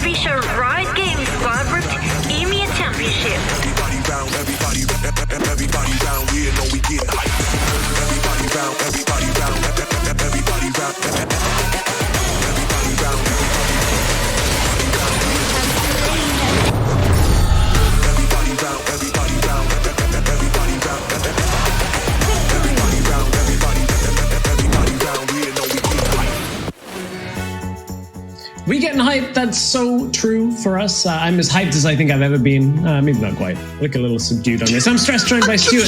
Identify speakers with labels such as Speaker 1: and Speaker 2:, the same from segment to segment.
Speaker 1: official Riot Games Squad EMEA Championship.
Speaker 2: Everybody round, we know we get hype. Everybody round, everybody round.
Speaker 3: We getting hyped. That's so true for us. I'm as hyped as I think I've ever been. Maybe not quite. Look a little subdued on this. I'm stressed, joined by Stuart.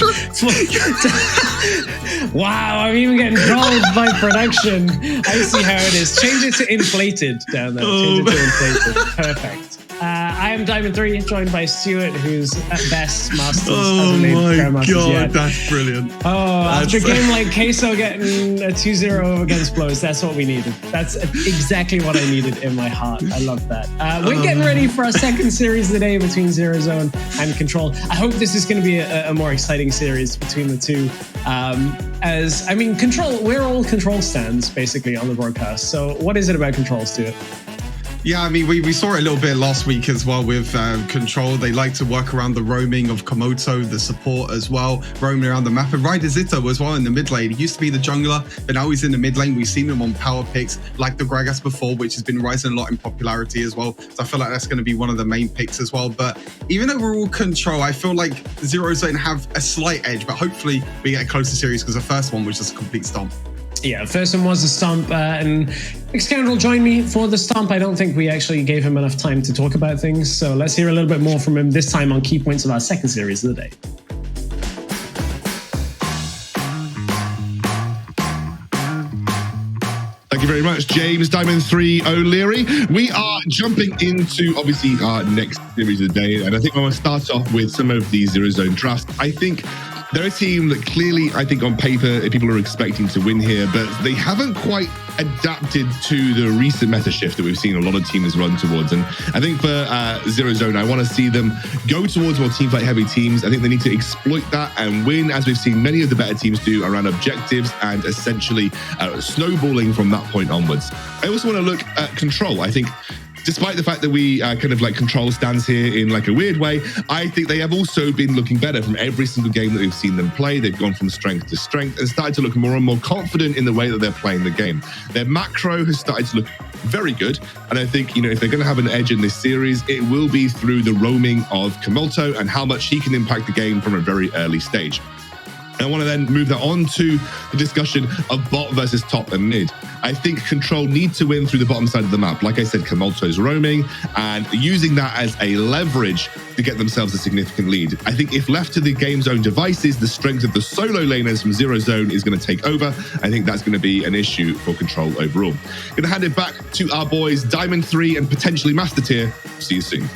Speaker 3: Wow, I'm even getting trolled by production. I see how it is. Change it to inflated down there. Change it to inflated. Perfect. I am Diamond3, joined by Stuart, who's at best Masters.
Speaker 4: Oh my god, that's brilliant.
Speaker 3: After a game like Queso getting a 2-0 over against Blows, that's what we needed. That's exactly what I needed in my heart. I love that. We're getting ready for our second series of the day between Zero Zone and Control. I hope this is going to be a more exciting series between the two. Control, we're all Control stands basically on the broadcast. So what is it about Control, Stuart?
Speaker 4: Yeah, I mean, we saw it a little bit last week as well with Control. They like to work around the roaming of Komoto, the support as well, roaming around the map. And Ryder Zito as well in the mid lane. He used to be the jungler, but now he's in the mid lane. We've seen him on power picks like the Gragas before, which has been rising a lot in popularity as well. So I feel like that's going to be one of the main picks as well. But even though we're all Control, I feel like Zero Zone have a slight edge, but hopefully we get a closer series because the first one was just a complete stomp.
Speaker 3: Yeah, first one was a stomp, and Scoundrel joined me for the stomp. I don't think we actually gave him enough time to talk about things, so let's hear a little bit more from him this time on key points of our second series of the day.
Speaker 5: Thank you very much, James Diamond3 O'Leary. We are jumping into, obviously, our next series of the day, and I think I want to start off with some of the Zero Zone drafts. I think they're a team that clearly, I think on paper, people are expecting to win here, but they haven't quite adapted to the recent meta shift that we've seen a lot of teams run towards. And I think for Zero Zone, I want to see them go towards more teamfight heavy teams. I think they need to exploit that and win, as we've seen many of the better teams do, around objectives and essentially snowballing from that point onwards. I also want to look at Control. I think despite the fact that we kind of like Control stands here in like a weird way, I think they have also been looking better from every single game that we've seen them play. They've gone from strength to strength and started to look more and more confident in the way that they're playing the game. Their macro has started to look very good. And I think, if they're going to have an edge in this series, it will be through the roaming of Komoto and how much he can impact the game from a very early stage. I want to then move that on to the discussion of bot versus top and mid. I think Control need to win through the bottom side of the map. Like I said, Komoto's roaming and using that as a leverage to get themselves a significant lead. I think if left to the game's own devices, the strength of the solo laners from Zero Zone is going to take over. I think that's going to be an issue for Control overall. Going to hand it back to our boys, Diamond3 and potentially Master Tier. See you soon.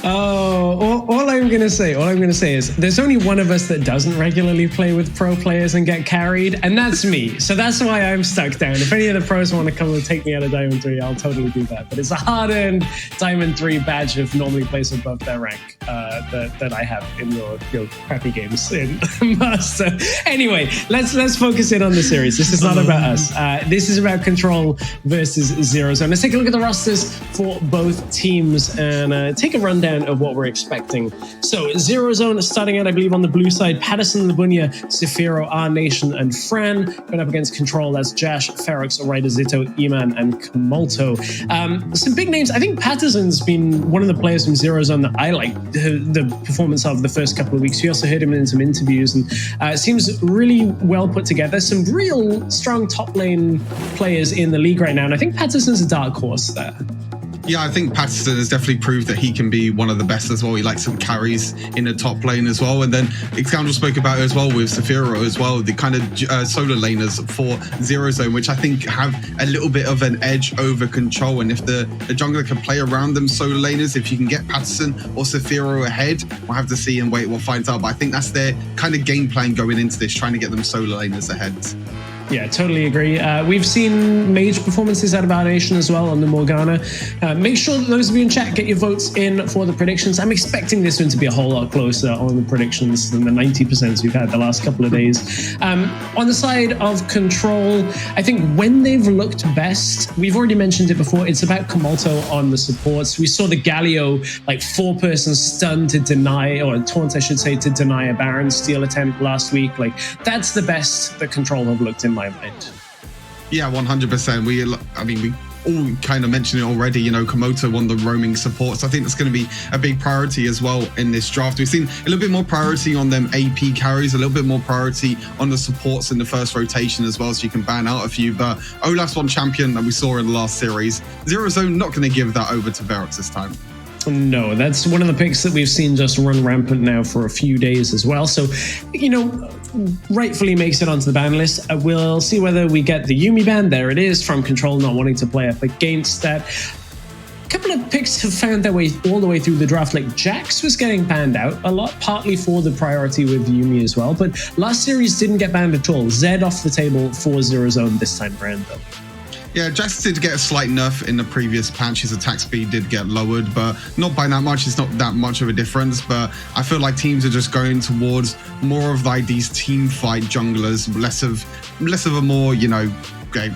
Speaker 3: All I'm going to say is there's only one of us that doesn't regularly play with pro players and get carried, and that's me. So that's why I'm stuck down. If any of the pros want to come and take me out of Diamond 3, I'll totally do that. But it's a hard-earned Diamond 3 badge of normally plays above their rank that I have in your crappy games in Master. Anyway, let's focus in on the series. This is not about us. This is about Control versus Zero Zone. Let's take a look at the rosters for both teams and take a rundown of what we're expecting. So Zero Zone starting out, I believe, on the blue side, Patterson, Labunya, Sefiro, R Nation, and Fran. Going up against Control, that's Jash, Ferox, Ryder Zito, Eman, and Komoto. Some big names. I think Patterson's been one of the players from Zero Zone that I like the performance of the first couple of weeks. We also heard him in some interviews, and seems really well put together. Some real strong top lane players in the league right now, and I think Patterson's a dark horse there.
Speaker 4: Yeah, I think Patterson has definitely proved that he can be one of the best as well. He likes some carries in the top lane as well. And then Scoundrel spoke about it as well with Sefiro as well, the kind of solo laners for Zero Zone, which I think have a little bit of an edge over Control. And if the jungler can play around them solo laners, if you can get Patterson or Sefiro ahead, we'll have to see and wait, we'll find out. But I think that's their kind of game plan going into this, trying to get them solo laners ahead.
Speaker 3: Yeah, totally agree. We've seen mage performances out of our nation as well on the Morgana. Make sure that those of you in chat get your votes in for the predictions. I'm expecting this one to be a whole lot closer on the predictions than the 90% we've had the last couple of days. On the side of Control, I think when they've looked best, we've already mentioned it before, it's about Komoto on the supports. We saw the Galio, like 4-person stun to deny, or taunt I should say, to deny a Baron steal attempt last week. Like, that's the best that Control have looked in my mind.
Speaker 4: Yeah, 100%. We all kind of mentioned it already, you know, Komoto on the roaming supports. I think that's going to be a big priority as well in this draft. We've seen a little bit more priority on them AP carries, a little bit more priority on the supports in the first rotation as well, so you can ban out a few. But Olaf's one champion that we saw in the last series. Zero Zone not going to give that over to WREC this time.
Speaker 3: No, that's one of the picks that we've seen just run rampant now for a few days as well. So, you know, rightfully makes it onto the ban list. We'll see whether we get the Yuumi ban. There it is, from Control not wanting to play up against that. A couple of picks have found their way all the way through the draft. Like Jax was getting banned out a lot, partly for the priority with Yuumi as well. But last series didn't get banned at all. Zed off the table for Zero Zone this time around though.
Speaker 4: Yeah, Jax did get a slight nerf in the previous patch. His attack speed did get lowered, but not by that much. It's not that much of a difference, but I feel like teams are just going towards more of like these team fight junglers, less of a more, you know,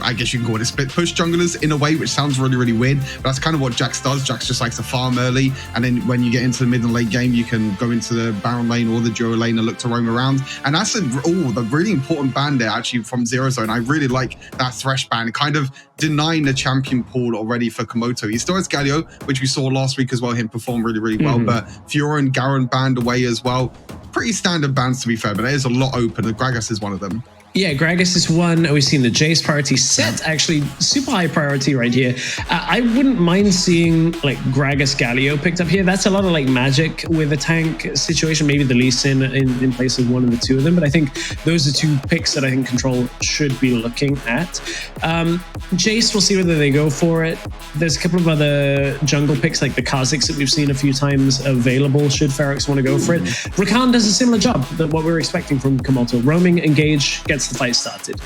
Speaker 4: I guess you can call it a split push junglers in a way, which sounds really, really weird, but that's kind of what Jax does. Jax just likes to farm early, and then when you get into the mid and late game, you can go into the Baron lane or the duo lane and look to roam around. And that's the really important ban there actually from Zero Zone. I really like that Thresh ban, kind of denying the champion pool already for Komoto. He still has Galio, which we saw last week as well, him perform really, really well, but Fiora and Garen banned away as well. Pretty standard bans to be fair, but there's a lot open, and Gragas is one of them.
Speaker 3: Yeah, Gragas is one. We've seen the Jace priority set, actually super high priority right here. I wouldn't mind seeing like Gragas Galio picked up here. That's a lot of like magic with a tank situation, maybe the Lee Sin in place of one of the two of them. But I think those are two picks that I think Control should be looking at. Jace, we'll see whether they go for it. There's a couple of other jungle picks like the Kha'Zix that we've seen a few times available should Ferox want to go for it. Rakan does a similar job than what we were expecting from Komoto. Roaming, engage, gets the fight started.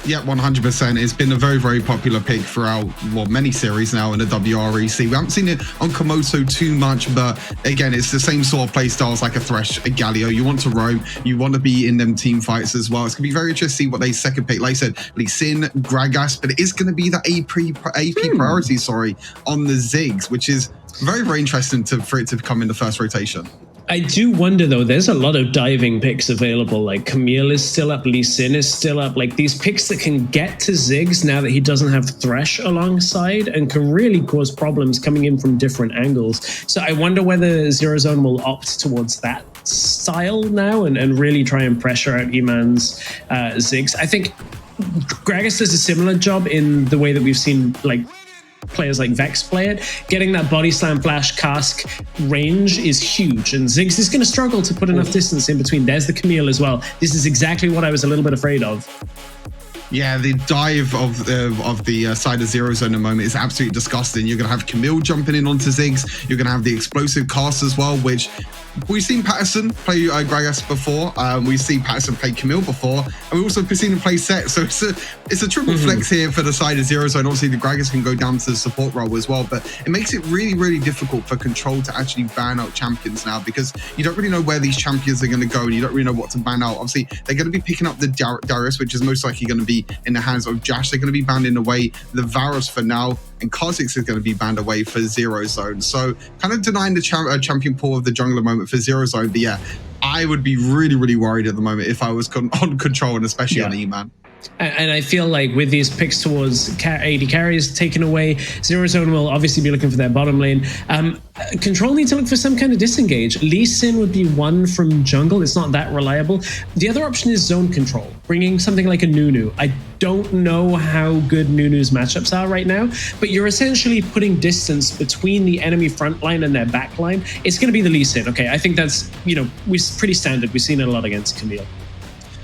Speaker 4: Yeah, 100%. It's been a very, very popular pick throughout, well, many series now in the WREC. We haven't seen it on Komoto too much, but again, it's the same sort of play styles like a Thresh, a Galio. You want to roam, you want to be in them team fights as well. It's going to be very interesting to see what they second pick. Like I said, Lee Sin, Gragas, but it is going to be that AP priority, on the Ziggs, which is very, very interesting for it to come in the first rotation.
Speaker 3: I do wonder though, there's a lot of diving picks available, like Camille is still up, Lee Sin is still up, like these picks that can get to Ziggs now that he doesn't have Thresh alongside and can really cause problems coming in from different angles. So I wonder whether Zero Zone will opt towards that style now and really try and pressure out Eman's Ziggs. I think Gragas does a similar job in the way that we've seen like players like Vex play it. Getting that body slam flash cask range is huge, and Ziggs is going to struggle to put enough distance in between. There's the Camille as well. This is exactly what I was a little bit afraid of.
Speaker 4: Yeah, the dive of the side of Zero Zone at the moment is absolutely disgusting. You're going to have Camille jumping in onto Ziggs. You're going to have the explosive cast as well, which we've seen Patterson play Gragas before. We've seen Patterson play Camille before, and we've also seen him play Set. So it's a triple flex here for the side of Zero Zone. Obviously, the Gragas can go down to the support role as well, but it makes it really, really difficult for Control to actually ban out champions now, because you don't really know where these champions are going to go, and you don't really know what to ban out. Obviously, they're going to be picking up the Darius, which is most likely going to be in the hands of Josh. They're going to be banned in away the Varus for now, and Kha'Zix is going to be banned away for Zero Zone. So kind of denying the champion pool of the jungler moment for Zero Zone. But yeah, I would be really, really worried at the moment if I was on Control, and especially on E-Man.
Speaker 3: And I feel like with these picks towards AD carries taken away, Zero Zone will obviously be looking for their bottom lane. Control need to look for some kind of disengage. Lee Sin would be one from jungle. It's not that reliable. The other option is zone control, bringing something like a Nunu. I don't know how good Nunu's matchups are right now, but you're essentially putting distance between the enemy front line and their back line. It's going to be the Lee Sin. Okay, I think that's, you know, pretty standard. We've seen it a lot against Camille.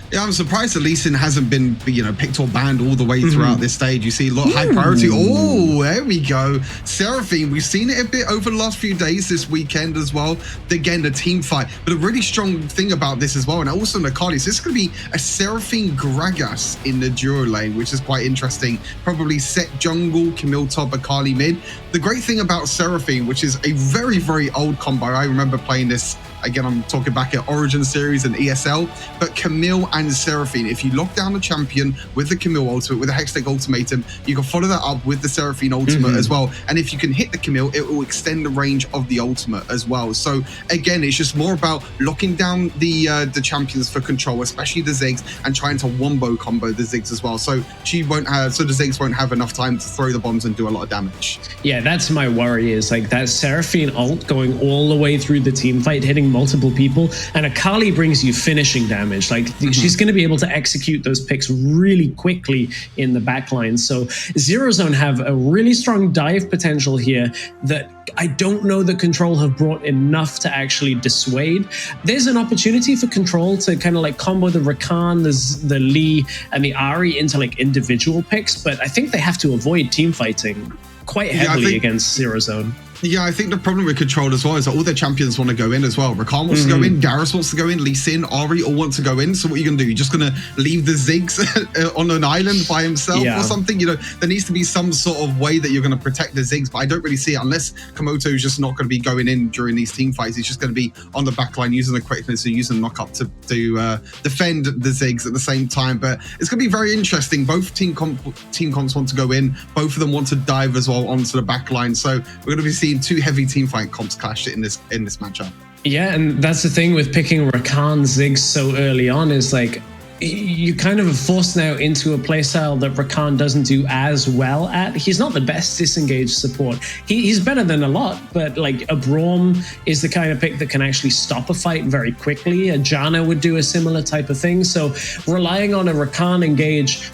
Speaker 4: Yeah, I'm surprised that Lee Sin hasn't been, picked or banned all the way throughout this stage. You see a lot of high priority. Oh, there we go. Seraphine, we've seen it a bit over the last few days, this weekend as well. Again, the team fight. But a really strong thing about this as well, and also Nakali, so this is going to be a Seraphine Gragas in the duo lane, which is quite interesting. Probably set jungle, Camille top, Akali mid. The great thing about Seraphine, which is a very, very old combo, I remember playing this. Again, I'm talking back at Origin Series and ESL, but Camille and Seraphine, if you lock down the champion with the Camille ultimate, with the Hextech ultimatum, you can follow that up with the Seraphine ultimate as well. And if you can hit the Camille, it will extend the range of the ultimate as well. So again, it's just more about locking down the champions for control, especially the Ziggs, and trying to wombo combo the Ziggs as well. So the Ziggs won't have enough time to throw the bombs and do a lot of damage.
Speaker 3: Yeah, that's my worry, is like that Seraphine ult going all the way through the team fight, hitting multiple people, and Akali brings you finishing damage. Like she's going to be able to execute those picks really quickly in the backline. So Zero Zone have a really strong dive potential here that I don't know that Control have brought enough to actually dissuade. There's an opportunity for Control to kind of like combo the Rakan, the Lee, and the Ahri into like individual picks, but I think they have to avoid team fighting quite heavily against Zero Zone.
Speaker 4: Yeah, I think the problem with Control as well is that all their champions want to go in as well. Rakan wants to go in, Darius wants to go in, Lee Sin, Ahri all want to go in. So what are you going to do? You're just going to leave the Ziggs on an island by himself or something? There needs to be some sort of way that you're going to protect the Ziggs, but I don't really see it unless Komoto is just not going to be going in during these team fights. He's just going to be on the back line using the quickness and using the knock up to defend the Ziggs at the same time. But it's going to be very interesting. Both team comps want to go in. Both of them want to dive as well onto the back line. So we're going to be seeing two heavy team fight comps clash in this matchup.
Speaker 3: Yeah, and that's the thing with picking Rakan Ziggs so early on, is like you kind of are forced now into a playstyle that Rakan doesn't do as well at. He's not the best disengaged support. He's better than a lot, but like a Braum is the kind of pick that can actually stop a fight very quickly. A Janna would do a similar type of thing. So relying on a Rakan engage,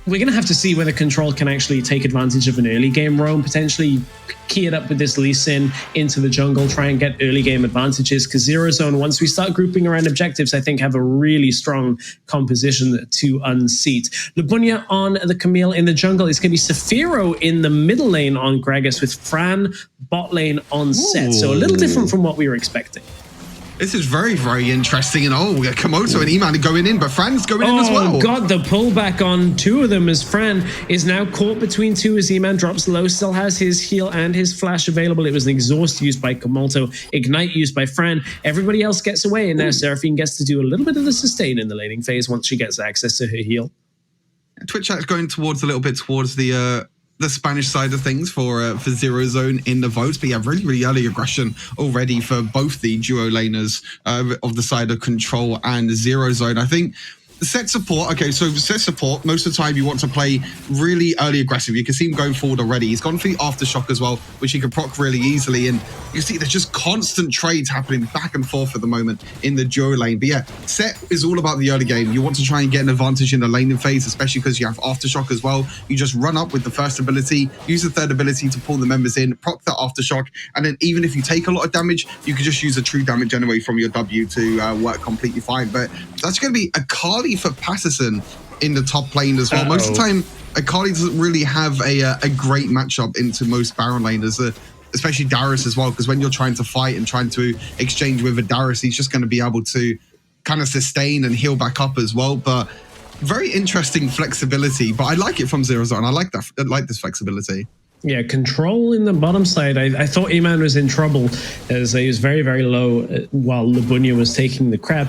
Speaker 3: we're going to have to see whether Control can actually take advantage of an early game roam, potentially key it up with this Lee Sin into the jungle, try and get early game advantages, because Zero Zone, once we start grouping around objectives, I think have a really strong composition to unseat. Lubunya on the Camille in the jungle. It's going to be Saphiro in the middle lane on Gragas, with Fran bot lane on Set. So a little different from what we were expecting.
Speaker 4: This is very, very interesting. And Komoto and Iman are going in, but Fran's going in as well.
Speaker 3: Oh, God, the pullback on two of them, as Fran is now caught between two as Iman drops low, still has his heal and his flash available. It was an exhaust used by Komoto, ignite used by Fran. Everybody else gets away, and now Seraphine gets to do a little bit of the sustain in the laning phase once she gets access to her heal.
Speaker 4: Twitch chat's going towards the Spanish side of things for Zero Zone in the votes, but yeah, really, really early aggression already for both the duo laners of the side of Control and Zero Zone. I think Set support, okay, so set support, most of the time you want to play really early aggressive. You can see him going forward already. He's gone for the Aftershock as well, which he can proc really easily. And you see there's just constant trades happening back and forth at the moment in the duo lane. But yeah, Set is all about the early game. You want to try and get an advantage in the laning phase, especially because you have Aftershock as well. You just run up with the first ability, use the third ability to pull the members in, proc that Aftershock, and then even if you take a lot of damage, you can just use a true damage anyway from your W to work completely fine. But that's going to be Akali for Patterson in the top lane as well. Most of the time, Akali doesn't really have a great matchup into most Baron laners, especially Darius as well, because when you're trying to fight and trying to exchange with a Darius, he's just going to be able to kind of sustain and heal back up as well. But very interesting flexibility, but I like it from Zero Zone. I like this flexibility.
Speaker 3: Yeah, Control in the bottom side. I thought Iman was in trouble as he was very, very low while Lubunya was taking the crab.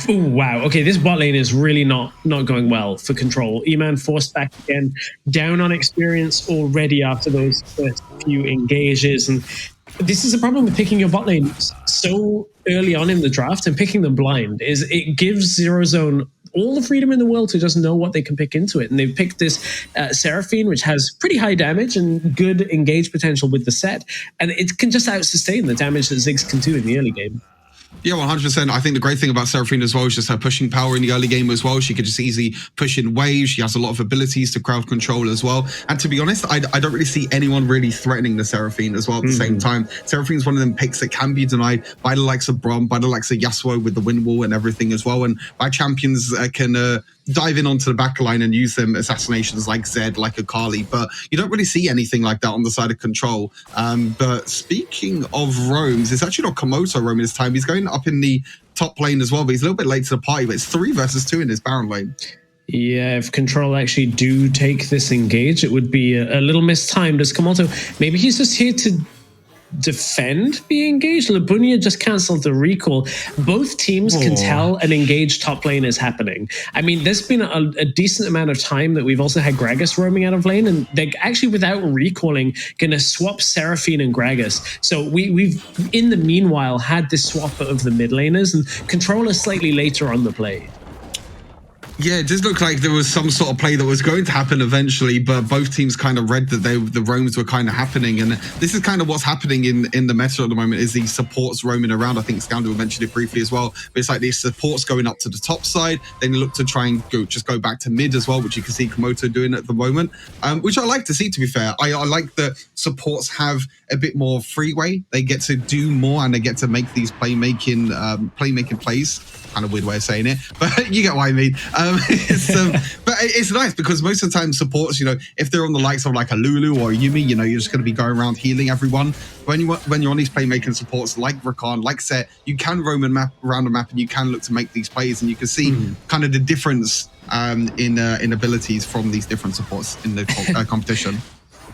Speaker 3: Wow. Okay, this bot lane is really not going well for Control. Iman forced back again, down on experience already after those first few engages. And this is a problem with picking your bot lane so early on in the draft and picking them blind, is it gives Zero Zone all the freedom in the world to just know what they can pick into it. And they've picked this Seraphine, which has pretty high damage and good engage potential with the set. And it can just out-sustain the damage that Ziggs can do in the early game.
Speaker 4: Yeah, 100%. I think the great thing about Seraphine as well is just her pushing power in the early game as well. She could just easily push in waves. She has a lot of abilities to crowd control as well. And to be honest, I don't really see anyone really threatening the Seraphine as well at the same time. Seraphine's one of them picks that can be denied by the likes of Braum, by the likes of Yasuo with the wind wall and everything as well. And by champions can dive in onto the back line and use them assassinations like Zed, like Akali. But you don't really see anything like that on the side of Control. But speaking of roams, it's actually not Komoto roaming this time. He's going up in the top lane as well, but he's a little bit late to the party. But it's 3 versus 2 in his Baron lane.
Speaker 3: Yeah, if Control actually do take this engage, it would be a little mistimed as Komoto. Maybe he's just here to defend being engaged. Labunia just cancelled the recall. Both teams can tell an engaged top lane is happening. I mean, there's been a decent amount of time that we've also had Gragas roaming out of lane, and they're actually, without recalling, going to swap Seraphine and Gragas. So we've, in the meanwhile, had this swap of the mid laners, and Control is slightly later on the play.
Speaker 4: Yeah, it does look like there was some sort of play that was going to happen eventually, but both teams kind of read that the roams were kind of happening. And this is kind of what's happening in the meta at the moment, is these supports roaming around. I think Scoundrel mentioned it briefly as well, but it's like these supports going up to the top side, then you look to try and go back to mid as well, which you can see Komoto doing at the moment, which I like to see, to be fair. I like that supports have a bit more freeway. They get to do more and they get to make these playmaking plays. Kind of weird way of saying it, but you get what I mean. But it's nice because most of the time supports, if they're on the likes of like a Lulu or a Yuumi, you're just going to be going around healing everyone. When you're on these playmaking supports like Rakan, like Set, you can roam around the map and you can look to make these plays, and you can see kind of the difference in abilities from these different supports in the competition.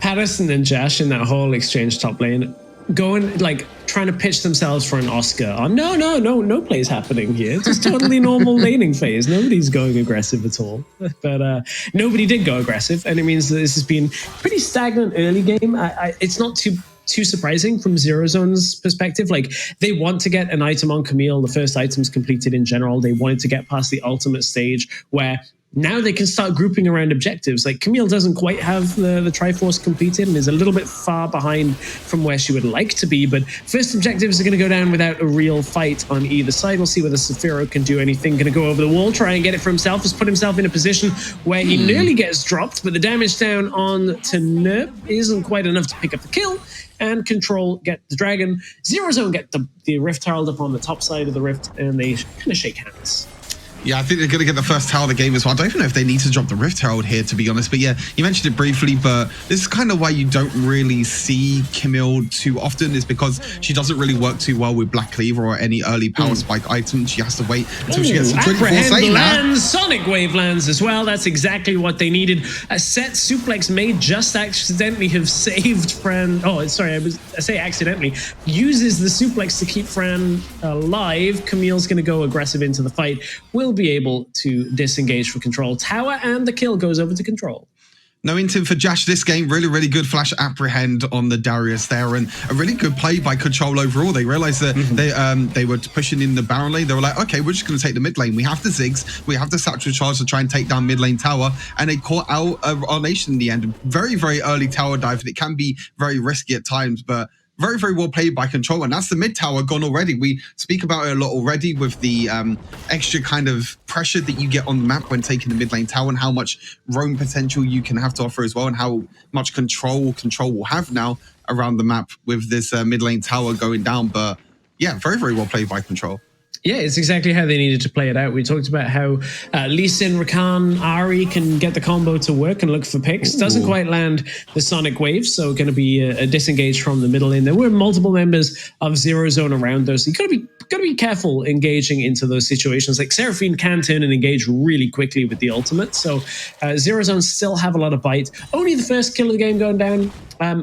Speaker 3: Patterson and Jash in that whole exchange top lane, going like trying to pitch themselves for an Oscar. Oh, no plays happening here. Just totally normal laning phase. Nobody's going aggressive at all. But nobody did go aggressive, and it means that this has been pretty stagnant early game. It's not too surprising from Zero Zone's perspective. Like, they want to get an item on Camille. The first item's completed in general. They wanted to get past the ultimate stage where now they can start grouping around objectives. Like, Camille doesn't quite have the Triforce completed and is a little bit far behind from where she would like to be. But first objectives are going to go down without a real fight on either side. We'll see whether Saphiro can do anything. Going to go over the wall, try and get it for himself. Has put himself in a position where he nearly gets dropped, but the damage down on to Nerp isn't quite enough to pick up the kill. And Control get the dragon. Zero Zone get the Rift Herald up on the top side of the Rift, and they kind of shake hands.
Speaker 4: Yeah, I think they're going to get the first tower of the game as well. I don't even know if they need to drop the Rift Herald here, to be honest. But yeah, you mentioned it briefly, but this is kind of why you don't really see Camille too often, is because she doesn't really work too well with Black Cleaver or any early power spike items. She has to wait until she gets to 24
Speaker 3: lands, Sonic Wave lands as well. That's exactly what they needed. A Set suplex may just accidentally have saved Fran. Oh, sorry, I say accidentally. Uses the suplex to keep Fran alive. Camille's going to go aggressive into the fight. Will be able to disengage for Control tower, and the kill goes over to Control.
Speaker 4: No intim for Jash this game. Really good flash apprehend on the Darius there, and a really good play by Control overall. They realized that they were pushing in the Baron lane. They were like, okay, we're just going to take the mid lane. We have the Ziggs, we have the Satchel Charge to try and take down mid lane tower, and they caught out our nation in the end. Very early tower dive, and it can be very risky at times, but very well played by Control, and that's the mid tower gone already. We speak about it a lot already with the extra kind of pressure that you get on the map when taking the mid lane tower, and how much roam potential you can have to offer as well, and how much control will have now around the map with this mid lane tower going down. But yeah, very well played by Control.
Speaker 3: Yeah, it's exactly how they needed to play it out. We talked about how Lee Sin, Rakan, Ahri can get the combo to work and look for picks. Doesn't quite land the Sonic Wave, so going to be a disengage from the middle lane. There were multiple members of Zero Zone around those. So you got to be careful engaging into those situations. Like, Seraphine can turn and engage really quickly with the ultimate. So Zero Zone still have a lot of bite. Only the first kill of the game going down.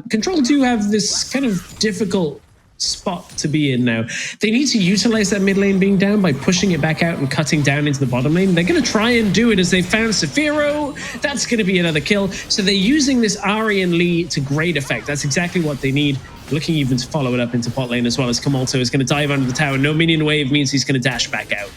Speaker 3: Control do have this kind of difficult spot to be in now. They need to utilize that mid lane being down by pushing it back out and cutting down into the bottom lane. They're going to try and do it as they found Saphiro. That's going to be another kill. So they're using this Ahri and Lee to great effect. That's exactly what they need. Looking even to follow it up into bot lane, as well as Komoto is going to dive under the tower. No minion wave means he's going to dash back out.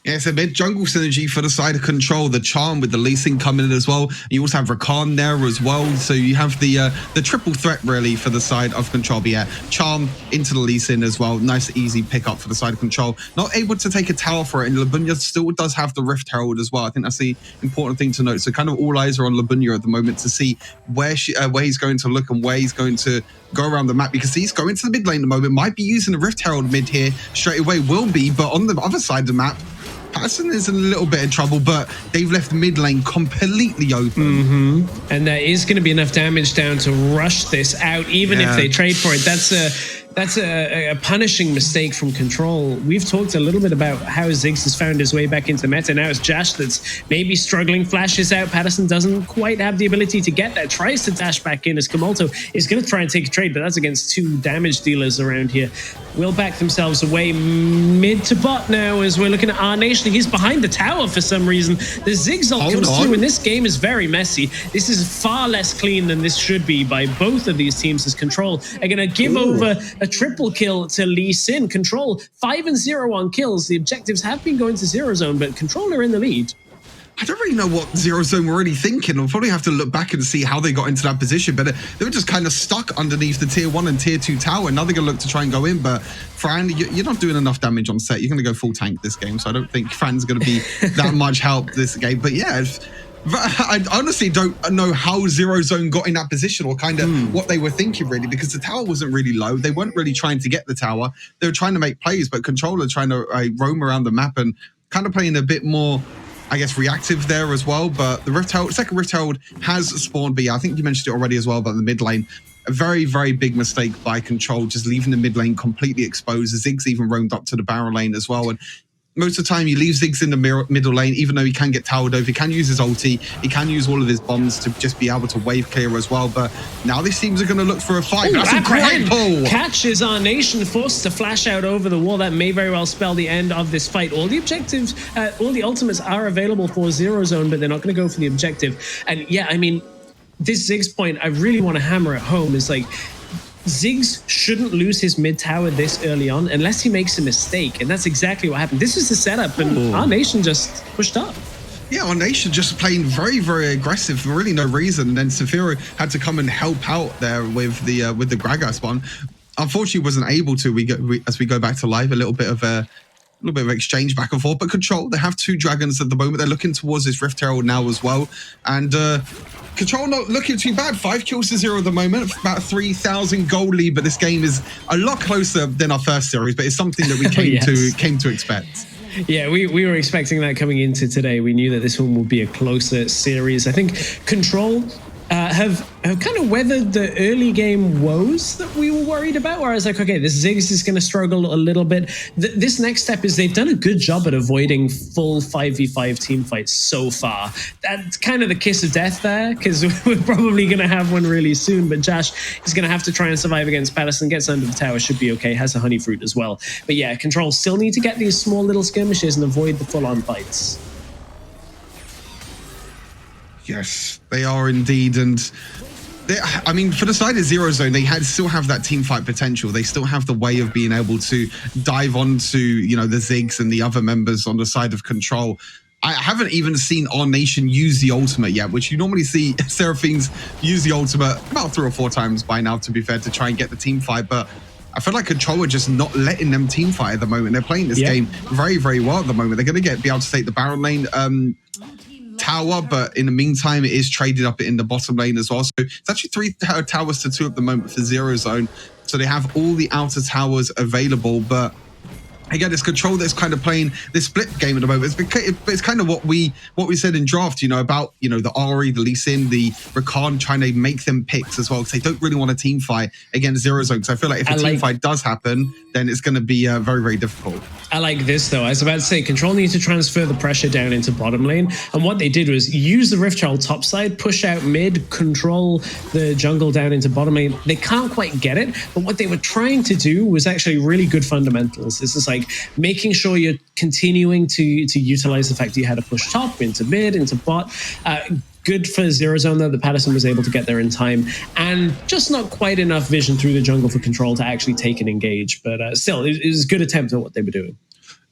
Speaker 4: Yeah, it's a mid-jungle synergy for the side of Control. The Charm with the Lee Sin coming in as well. You also have Rakan there as well. So you have the triple threat really for the side of Control. But yeah, Charm into the Lee Sin as well. Nice, easy pickup for the side of Control. Not able to take a tower for it. And Labunya still does have the Rift Herald as well. I think that's the important thing to note. So kind of all eyes are on Labunya at the moment to see where he's going to look and where he's going to go around the map, because he's going to the mid lane at the moment. Might be using the Rift Herald mid here straight away. Will be, but on the other side of the map, Patterson is in a little bit of trouble, but they've left mid lane completely open.
Speaker 3: And there is going to be enough damage down to rush this out, even if they trade for it. That's a punishing mistake from Control. We've talked a little bit about how Ziggs has found his way back into meta. Now it's Jash that's maybe struggling, flashes out. Patterson doesn't quite have the ability to get there, tries to dash back in as Komodo is going to try and take a trade, but that's against two damage dealers around here. Will back themselves away mid to bot now as we're looking at our nation. He's behind the tower for some reason. The Ziggs ult comes through, and this game is very messy. This is far less clean than this should be by both of these teams, as Control are going to give over a triple kill to Lee Sin. Control 5-0 on kills. The objectives have been going to Zero Zone, but Control are in the lead.
Speaker 4: I don't really know what Zero Zone were really thinking. We'll probably have to look back and see how they got into that position, but they were just kind of stuck underneath the tier 1 and tier 2 tower. Now they're going to look to try and go in, but Fran, you're not doing enough damage on set. You're going to go full tank this game, so I don't think Fran's going to be that much help this game. But yeah, I honestly don't know how Zero Zone got in that position, or kind of what they were thinking really, because the tower wasn't really low. They weren't really trying to get the tower. They were trying to make plays, but Controller trying to roam around the map and kind of playing a bit more, I guess, reactive there as well. But the second Rift Herald has spawned. But yeah, I think you mentioned it already as well about the mid lane. A very, very big mistake by Control, just leaving the mid lane completely exposed. Ziggs even roamed up to the Baron lane as well. And most of the time, you leave Ziggs in the middle lane, even though he can get towered over. He can use his ulti. He can use all of his bombs to just be able to wave clear as well. But now these teams are going to look for a fight. That's a great pull.
Speaker 3: Catches our nation, forced to flash out over the wall. That may very well spell the end of this fight. All the objectives, all the ultimates are available for Zero Zone, but they're not going to go for the objective. And yeah, I mean, this Ziggs point, I really want to hammer it home, is like, Ziggs shouldn't lose his mid tower this early on unless he makes a mistake, and that's exactly what happened. This is the setup, and our nation just pushed up.
Speaker 4: Yeah, our nation just playing very, very aggressive for really no reason, and then Saphira had to come and help out there with the Gragas spawn. Unfortunately, wasn't able to. As we go back to live, a little bit of exchange back and forth, but Control, they have two dragons at the moment. They're looking towards this Rift Herald now as well, and Control not looking too bad. 5 kills to 0 at the moment, about 3,000 gold lead, but this game is a lot closer than our first series, but it's something that we came to expect.
Speaker 3: Yeah, we were expecting that coming into today. We knew that this one would be a closer series. I think Control have kind of weathered the early game woes that we were worried about, where I was like, okay, this Ziggs is going to struggle a little bit. This next step is they've done a good job at avoiding full 5v5 team fights so far. That's kind of the kiss of death there, because we're probably going to have one really soon, but Josh is going to have to try and survive against Patterson, gets under the tower, should be okay, has a honey fruit as well. But yeah, Control still need to get these small little skirmishes and avoid the full-on fights.
Speaker 4: Yes, they are indeed, and I mean, for the side of Zero Zone, they still have that team fight potential. They still have the way of being able to dive onto, the Ziggs and the other members on the side of Control. I haven't even seen our nation use the ultimate yet, which you normally see Seraphines use the ultimate about 3 or 4 times by now, to be fair, to try and get the team fight. But I feel like Control are just not letting them team fight at the moment. They're playing this game very, very well at the moment. They're going to be able to take the Baron lane tower, but in the meantime, it is traded up in the bottom lane as well. So it's actually 3 towers to 2 at the moment for Zero Zone. So they have all the outer towers available, but again, it's Control that's kind of playing this split game at the moment. It's kind of what we said in draft, about the Ahri, the Lee Sin, the Rakan, trying to make them picks as well, because they don't really want a team fight against Zero Zone. Because I feel like if a team fight does happen, then it's going to be very, very difficult.
Speaker 3: I like this though. I was about to say, Control needs to transfer the pressure down into bottom lane, and what they did was use the Rift Herald top side, push out mid, control the jungle down into bottom lane. They can't quite get it, but what they were trying to do was actually really good fundamentals. This is like making sure you're continuing to utilize the fact that you had to push top into mid, into bot. Good for Zero Zone though, that Patterson was able to get there in time, and just not quite enough vision through the jungle for Control to actually take and engage. But still, it was a good attempt at what they were doing.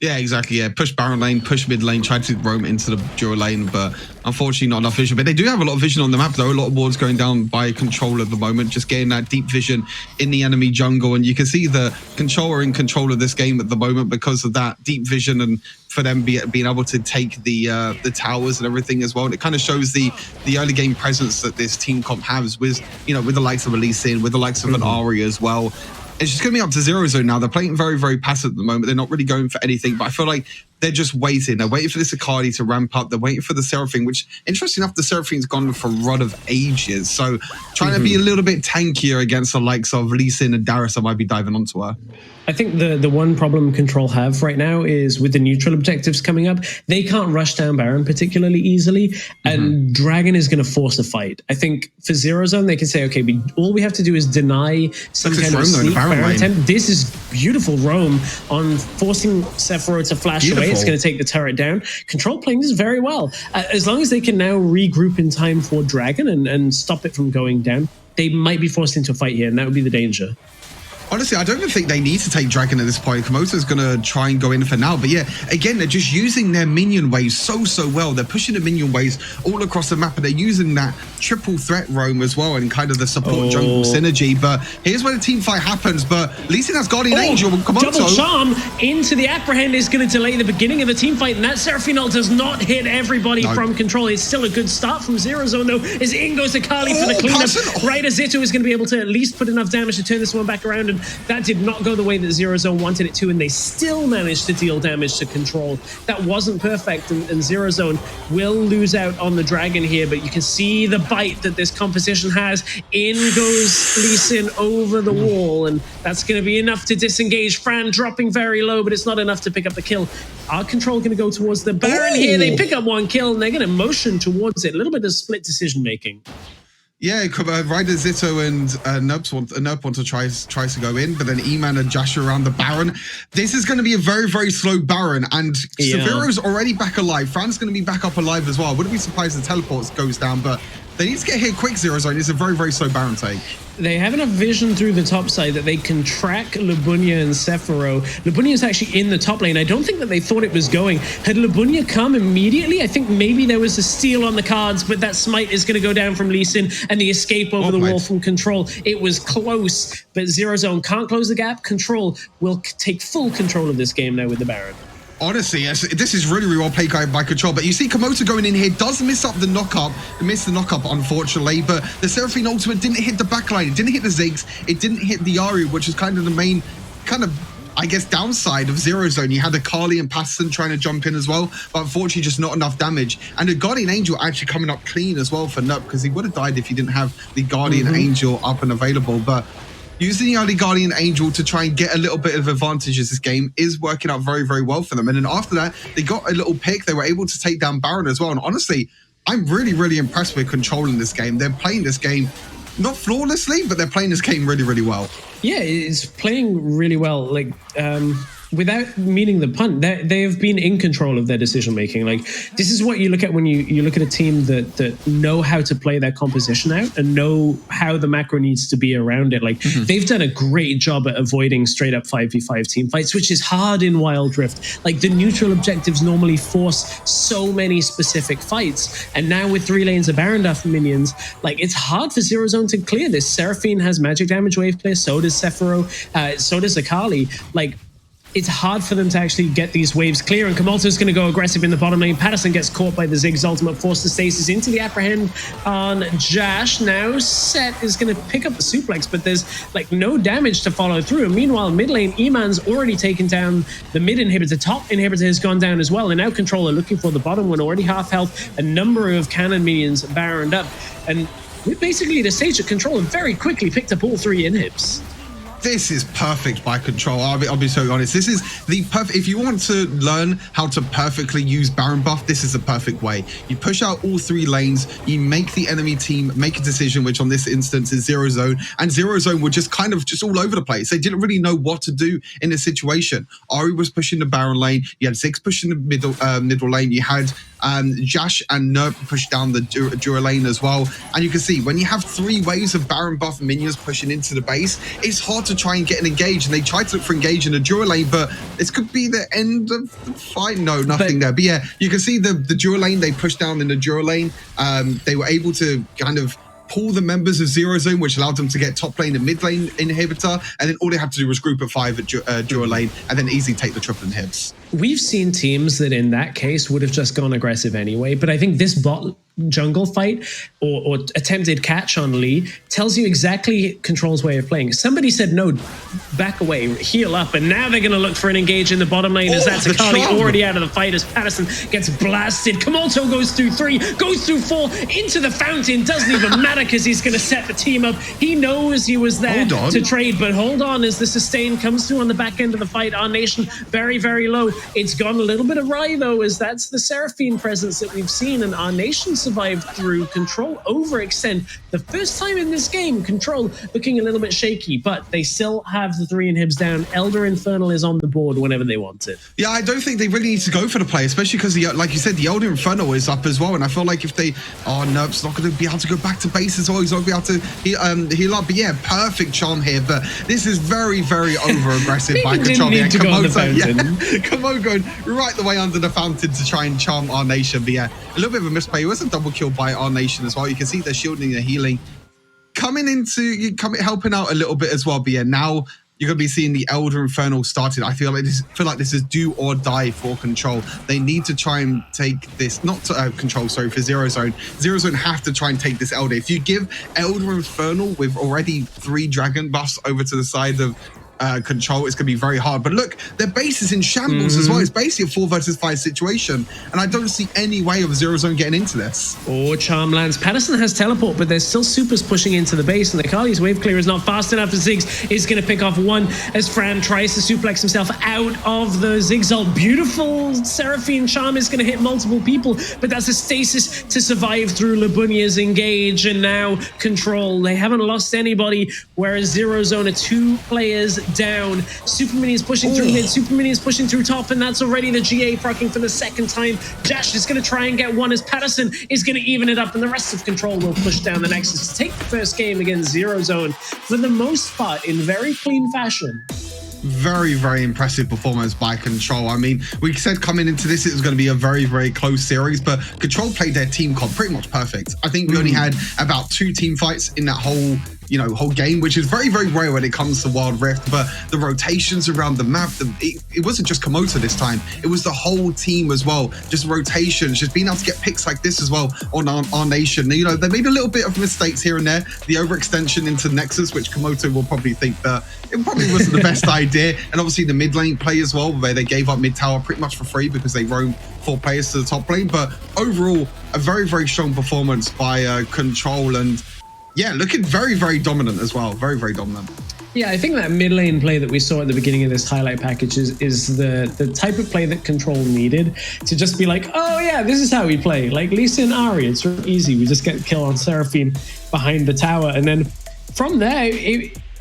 Speaker 4: Yeah, exactly. Yeah, push Baron lane, push mid lane, try to roam into the dual lane, but unfortunately not enough vision. But they do have a lot of vision on the map, though. A lot of wards going down by Control at the moment, just getting that deep vision in the enemy jungle. And you can see the Control are in control of this game at the moment because of that deep vision and for them being able to take the towers and everything as well. And it kind of shows the early game presence that this team comp has with, you know, with the likes of a Lee Sin, with the likes of an Ahri as well. It's just going to be up to Zero Zone now. They're playing very, very passive at the moment. They're not really going for anything, but I feel like they're just waiting. They're waiting for this Akali to ramp up. They're waiting for the Seraphine, which, interesting enough, the Seraphine's gone for a run of ages. So trying to be a little bit tankier against the likes of Lee Sin and Darius, I might be diving onto her.
Speaker 3: I think the one problem Control have right now is with the neutral objectives coming up, they can't rush down Baron particularly easily, and Dragon is going to force a fight. I think for Zero Zone, they can say, okay, all we have to do is deny some kind of sneak Baron attempt. This is beautiful roam on forcing Sephiroth to flash away. It's going to take the turret down. Control playing this very well. As long as they can now regroup in time for Dragon and stop it from going down, they might be forced into a fight here, and that would be the danger.
Speaker 4: Honestly, I don't even think they need to take Dragon at this point. Komoto's going to try and go in for now. But yeah, again, they're just using their minion waves so well. They're pushing the minion waves all across the map, and they're using that triple threat roam as well and kind of the support jungle synergy. But here's where the team fight happens. But Lee Sin has Guardian Angel. Komoto.
Speaker 3: Double charm into the apprehend is going to delay the beginning of the team fight, and that Seraphine ult does not hit everybody from Control. It's still a good start from Zero Zone, though, as in goes Akali for the cleanup. Right as Zito is going to be able to at least put enough damage to turn this one back around, and that did not go the way that Zero Zone wanted it to, and they still managed to deal damage to Control. That wasn't perfect, and Zero Zone will lose out on the Dragon here, but you can see the bite that this composition has. In goes Lee Sin over the wall, and that's going to be enough to disengage. Fran dropping very low, but it's not enough to pick up the kill. Are Control going to go towards the Baron here? They pick up one kill, and they're going to motion towards it. A little bit of split decision-making.
Speaker 4: Yeah, Ryder, Zito, and Nerp want to try to go in, but then E-Man and Joshua around the Baron. This is going to be a very, very slow Baron, and Severo's already back alive. Fran's going to be back up alive as well. I wouldn't be surprised if the teleports goes down, but they need to get hit quick, Zero Zone. It's a very, very slow Baron take.
Speaker 3: They have enough vision through the top side that they can track Lubunya and Sephiroth. Lubunya is actually in the top lane. I don't think that they thought it was going. Had Lubunya come immediately, I think maybe there was a steal on the cards, but that smite is going to go down from Lee Sin, and the escape over the wall from Control. It was close, but Zero Zone can't close the gap. Control will take full control of this game now with the Baron.
Speaker 4: Honestly, this is really, really well played by Control. But you see Komoto going in here, does miss up the knock-up, unfortunately, but the Seraphine ultimate didn't hit the backline, it didn't hit the Ziggs, it didn't hit the Ahri, which is kind of the main, I guess, downside of Zero Zone. You had Akali and Patterson trying to jump in as well, but unfortunately just not enough damage. And the Guardian Angel actually coming up clean as well for Nup, because he would have died if he didn't have the Guardian Angel up and available. But using the early Guardian Angel to try and get a little bit of advantages this game is working out very, very well for them. And then after that, they got a little pick. They were able to take down Baron as well. And honestly, I'm really, really impressed with controlling this game. They're playing this game not flawlessly, but they're playing this game really, really well. Yeah,
Speaker 3: it's playing really well. Like, without meaning the pun, they have been in control of their decision making. Like, this is what you look at when you look at a team that know how to play their composition out and know how the macro needs to be around it. Like, they've done a great job at avoiding straight up 5v5 team fights, which is hard in Wild Rift. Like, the neutral objectives normally force so many specific fights, and now with 3 lanes of Baron Duff minions, like, it's hard for Zero Zone to clear this. Seraphine has magic damage wave clear, so does Sephiroth, so does Akali. Like, it's hard for them to actually get these waves clear, and Komoto's going to go aggressive in the bottom lane. Patterson gets caught by the Ziggs ultimate, forced to stasis into the apprehend on Jash. Now Set is going to pick up the suplex, but there's like no damage to follow through. And meanwhile, mid lane, E-Man's already taken down the mid inhibitor. Top inhibitor has gone down as well, and now Controller looking for the bottom one, already half health, a number of cannon minions baroned up. And we're basically at a stage that Controller very quickly picked up all 3 inhibs.
Speaker 4: This is perfect by Control. I'll be so honest. This is the perfect. If you want to learn how to perfectly use Baron buff, this is the perfect way. You push out all 3 lanes. You make the enemy team make a decision, which on this instance is Zero Zone. And Zero Zone were just kind of just all over the place. They didn't really know what to do in this situation. Ahri was pushing the Baron lane. You had Ziggs pushing the middle lane. You had Jash and Nerp push down the Dura lane as well. And you can see when you have 3 waves of Baron buff minions pushing into the base, it's hard to try and get an engage. And they tried to look for engage in the Dura lane, but this could be the end of the fight. No, nothing there. But yeah, you can see the Dura lane, they pushed down in the Dura lane. They were able to kind of pull the members of Zero Zone, which allowed them to get top lane and mid lane inhibitor, and then all they had to do was group of 5 at Dura lane and then easily take the triple inhibs.
Speaker 3: We've seen teams that in that case would have just gone aggressive anyway, but I think this bot jungle fight or attempted catch on Lee tells you exactly Control's way of playing. Somebody said, no, back away, heal up, and now they're going to look for an engage in the bottom lane as that's Akali already out of the fight as Patterson gets blasted. Komoto goes through 3, goes through 4, into the fountain, doesn't even matter because he's going to set the team up. He knows he was there to trade, but hold on as the sustain comes through on the back end of the fight. Our Nation very, very low. It's gone a little bit awry though, as that's the Seraphine presence that we've seen, and Our Nation survived through. Control overextend. The first time in this game, Control looking a little bit shaky, but they still have the 3 inhibs down. Elder Infernal is on the board whenever they want it.
Speaker 4: Yeah, I don't think they really need to go for the play, especially because, like you said, the Elder Infernal is up as well, and I feel like if they... Oh, Nerp's not going to be able to go back to base as well. He's not going to be able to heal up. But yeah, perfect charm here, but this is very, very over-aggressive by Control.
Speaker 3: Need to go on the fountain.
Speaker 4: Komodo going right the way under the fountain to try and charm Our Nation. But yeah, a little bit of a misplay. It was a double kill by Our Nation as well. You can see they're shielding, they're healing, helping out a little bit as well. But yeah, now you're going to be seeing the Elder Infernal started. I feel like this is do or die for Control. They need to try and take this, not to, Control, sorry, for Zero Zone. Zero Zone have to try and take this Elder. If you give Elder Infernal with already 3 dragon buffs over to the side of Control, it's going to be very hard. But look, their base is in shambles as well. It's basically a 4 versus 5 situation, and I don't see any way of Zero Zone getting into this.
Speaker 3: Or Charm lands. Patterson has teleport, but there's still supers pushing into the base, and Akali's wave clear is not fast enough. Ziggs is going to pick off 1 as Fran tries to suplex himself out of the Ziggs ult. Beautiful Seraphine Charm is going to hit multiple people, but that's a stasis to survive through Labunia's engage, and now Control. They haven't lost anybody, whereas Zero Zone are 2 players down. Super Minions pushing through mid, Super Minions pushing through top, and that's already the GA proccing for the 2nd time. Jash is going to try and get 1 as Patterson is going to even it up, and the rest of Control will push down the Nexus to take the first game against Zero Zone for the most part in very clean fashion.
Speaker 4: Very, very impressive performance by Control. I mean, we said coming into this, it was going to be a very, very close series, but Control played their team comp pretty much perfect. I think we only had about 2 team fights in that whole game, which is very, very rare when it comes to Wild Rift. But the rotations around the map, it wasn't just Komoto this time. It was the whole team as well. Just rotations, just being able to get picks like this as well on Our Nation. They made a little bit of mistakes here and there. The overextension into Nexus, which Komoto will probably think that it probably wasn't the best idea. And obviously the mid lane play as well, where they gave up mid tower pretty much for free because they roamed 4 players to the top lane. But overall, a very, very strong performance by Control, and yeah, looking very, very dominant as well. Very, very dominant.
Speaker 3: Yeah, I think that mid lane play that we saw at the beginning of this highlight package is the type of play that Control needed to just be like, oh yeah, this is how we play. Like Lisa and Ari, it's really easy. We just get the kill on Seraphine behind the tower. And then from there,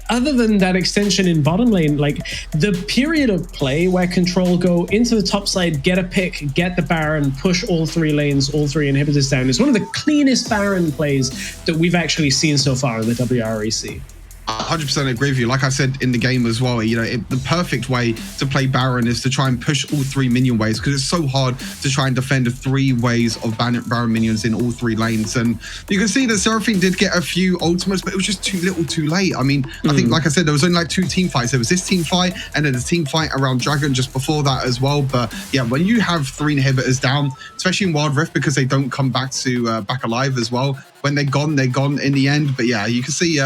Speaker 3: other than that extension in bottom lane, like the period of play where Control go into the top side, get a pick, get the Baron, push all 3 lanes, all 3 inhibitors down, is one of the cleanest Baron plays that we've actually seen so far in the WREC.
Speaker 4: 100% agree with you. Like I said in the game as well, the perfect way to play Baron is to try and push all 3 minion waves, because it's so hard to try and defend 3 ways of Baron minions in all 3 lanes. And you can see that Seraphine did get a few ultimates, but it was just too little too late. I mean, I think, like I said, there was only like 2 team fights. There was this team fight and then a team fight around Dragon just before that as well. But yeah, when you have 3 inhibitors down, especially in Wild Rift, because they don't come back to back alive as well. When they're gone in the end. But yeah, you can see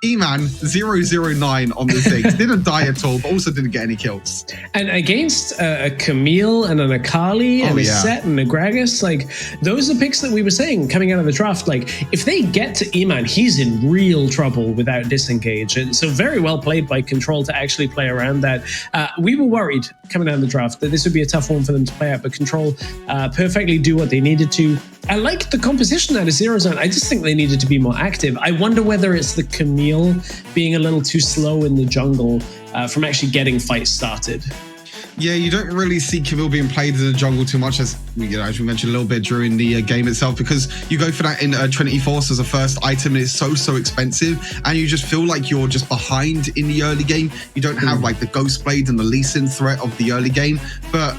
Speaker 4: E-Man 009 on the Ziggs. Didn't die at all, but also didn't get any kills.
Speaker 3: And against a Camille and an Akali and a Set and a Gragas, like those are picks that we were saying coming out of the draft. Like if they get to E-Man, he's in real trouble without disengage. And so very well played by Control to actually play around that. We were worried coming out of the draft that this would be a tough one for them to play out, but Control perfectly do what they needed to. I like the composition out of Zero Zone. I just think they needed to be more active. I wonder whether it's the Camille being a little too slow in the jungle from actually getting fights started.
Speaker 4: Yeah, you don't really see Camille being played in the jungle too much, as as we mentioned a little bit during the game itself, because you go for that in Trinity Force as a first item, and it's so expensive, and you just feel like you're just behind in the early game. You don't have like the Ghost Blade and the Lee Sin threat of the early game, but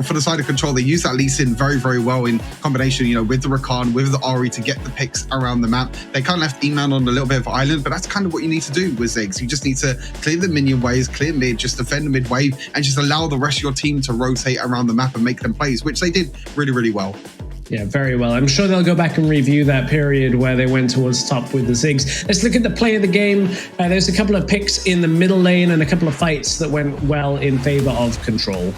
Speaker 4: for the side of Control, they use that Lee Sin very well in combination, with the Rakan, with the Ahri to get the picks around the map. They kind of left E-Man on a little bit of an island, but that's kind of what you need to do with Ziggs. You just need to clear the minion waves, clear mid, just defend the mid wave, and just allow the rest of your team to rotate around the map and make them plays, which they did really well.
Speaker 3: Yeah, very well. I'm sure they'll go back and review that period where they went towards top with the Ziggs. Let's look at the play of the game. There's a couple of picks in the middle lane and a couple of fights that went well in favor of Control.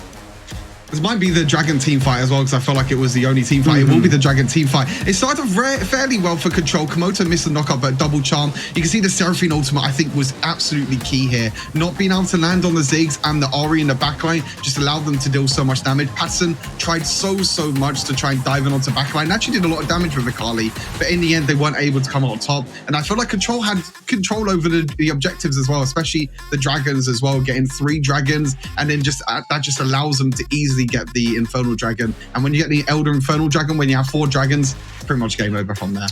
Speaker 4: This might be the Dragon team fight as well, because I felt like it was the only team fight. It will be the Dragon team fight. It started off fairly well for Control. Komodo missed the knockup, but double charm. You can see the Seraphine ultimate, I think, was absolutely key here. Not being able to land on the Ziggs and the Ahri in the backline just allowed them to deal so much damage. Patson tried so much to try and dive in onto backline. Actually did a lot of damage with Akali, but in the end, they weren't able to come out on top. And I feel like Control had control over the objectives as well, especially the Dragons as well, getting 3 Dragons, and then just that just allows them to easily get the Infernal Dragon. And when you get the Elder Infernal Dragon, when you have 4 dragons, pretty much game over from there.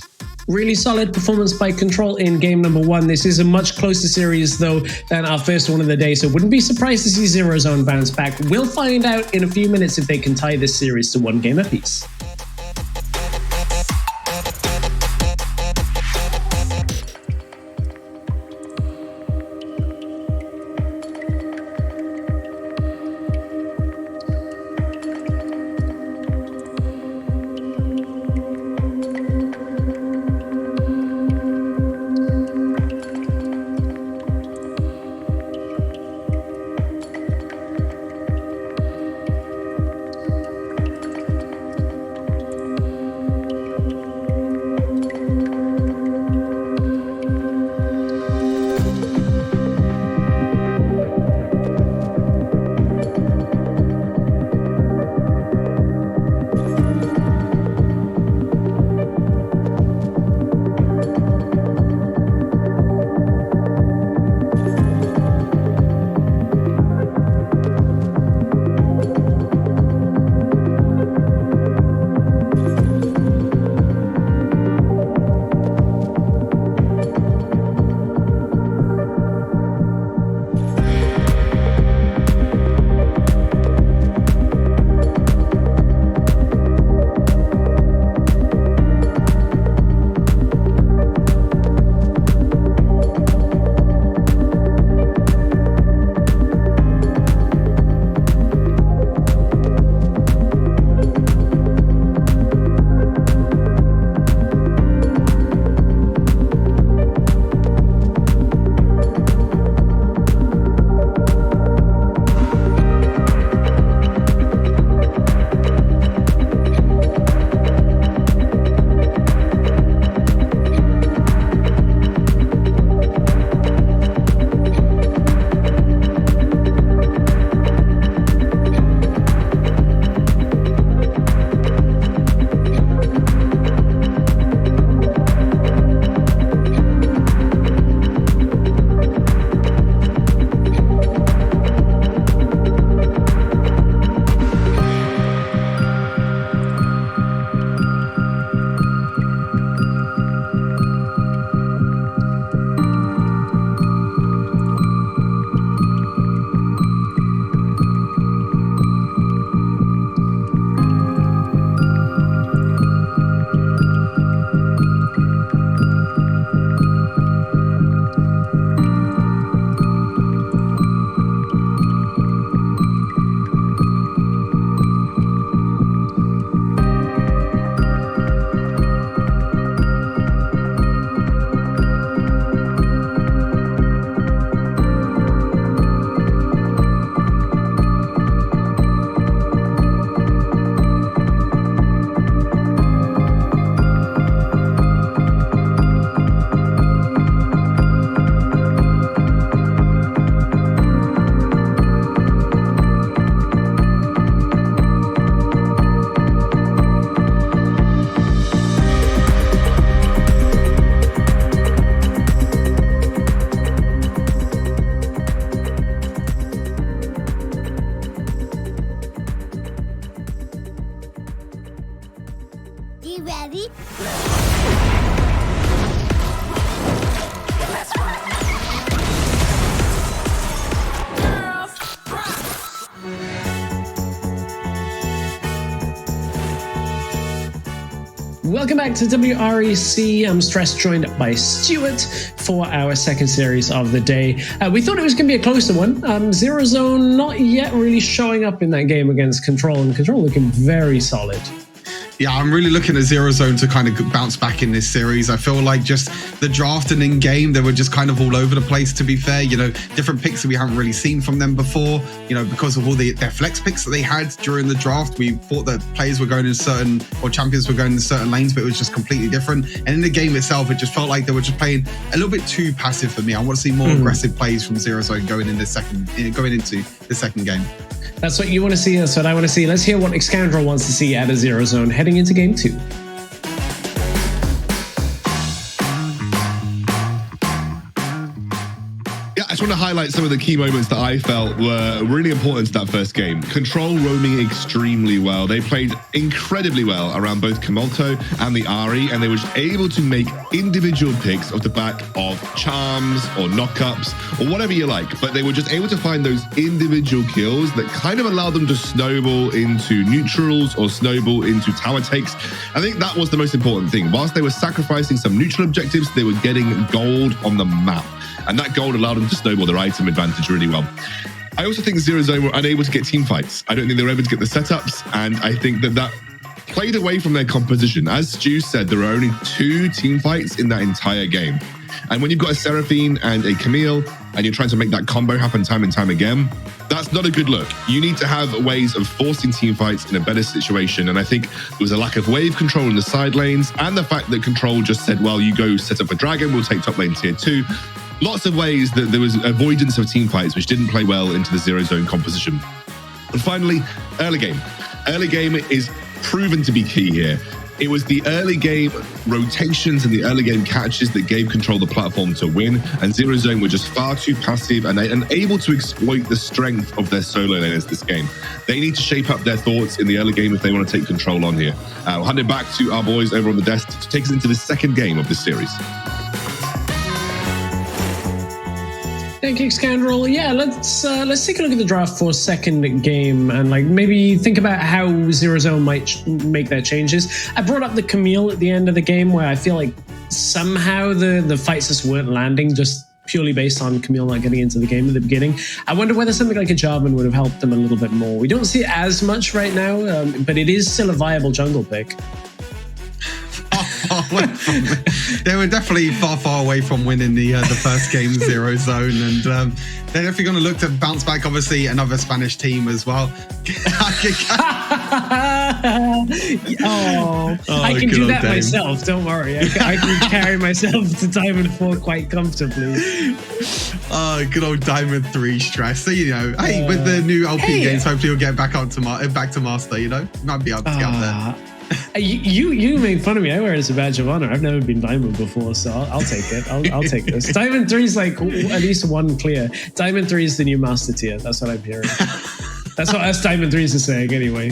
Speaker 3: Really solid performance by Control in game number 1. This is a much closer series, though, than our first one of the day, so wouldn't be surprised to see Zero Zone bounce back. We'll find out in a few minutes if they can tie this series to 1 game apiece. Welcome back to WREC. I'm Stress, joined by Stuart for our second series of the day. We thought it was going to be a closer one. Zero Zone not yet really showing up in that game against Control, and Control looking very solid.
Speaker 4: Yeah, I'm really looking at Zero Zone to kind of bounce back in this series. I feel like just the draft and in-game, they were just kind of all over the place, to be fair. You know, different picks that we haven't really seen from them before, you know, because of all their flex picks that they had during the draft. We thought that players were going in certain, or champions were going in certain lanes, but it was just completely different. And in the game itself, it just felt like they were just playing a little bit too passive for me. I want to see more aggressive plays from Zero Zone going into the second game.
Speaker 3: That's what you want to see. That's what I want to see. Let's hear what Xscoundrel wants to see out of Zero Zone heading into game 2.
Speaker 5: I just want to highlight some of the key moments that I felt were really important to that first game. Control roaming extremely well. They played incredibly well around both Komodo and the Ahri, and they were able to make individual picks off the back of charms or knockups or whatever you like. But they were just able to find those individual kills that kind of allowed them to snowball into neutrals or snowball into tower takes. I think that was the most important thing. Whilst they were sacrificing some neutral objectives, they were getting gold on the map. And that gold allowed them to snowball their item advantage really well. I also think Zero Zone were unable to get team fights. I don't think they were able to get the setups, and I think that played away from their composition. As Stu said, there were only 2 team fights in that entire game. And when you've got a Seraphine and a Camille, and you're trying to make that combo happen time and time again, that's not a good look. You need to have ways of forcing team fights in a better situation. And I think there was a lack of wave control in the side lanes, and the fact that Control just said, well, you go set up a Dragon, we'll take top lane tier 2. Lots of ways that there was avoidance of team fights, which didn't play well into the Zero Zone composition. And finally, early game. Early game is proven to be key here. It was the early game rotations and the early game catches that gave Control the platform to win, and Zero Zone were just far too passive and unable to exploit the strength of their solo laners this game. They need to shape up their thoughts in the early game if they want to take Control on here. I'll hand it back to our boys over on the desk to take us into the second game of this series.
Speaker 3: Thank you, Xscoundrel. Yeah, let's take a look at the draft for second game and like maybe think about how Zero Zone might make their changes. I brought up the Camille at the end of the game where I feel like somehow the fights just weren't landing, just purely based on Camille not getting into the game at the beginning. I wonder whether something like a Jarvan would have helped them a little bit more. We don't see it as much right now, but it is still a viable jungle pick.
Speaker 4: They were definitely far away from winning the first game, Zero Zone, and they're definitely going to look to bounce back. Obviously, another Spanish team as well.
Speaker 3: I can do that myself. Don't worry, I can carry myself to Diamond 4 quite comfortably.
Speaker 4: Oh, good old Diamond 3 stress. So you know, hey, with the new LP games, hopefully you'll get back to Master. You know, might be able to get up there.
Speaker 3: You made fun of me. I wear it as a badge of honor. I've never been Diamond before, so I'll take it. I'll take this. Diamond 3 is like at least 1 clear. Diamond 3 is the new Master tier. That's what I'm hearing. That's what us Diamond 3s are saying anyway.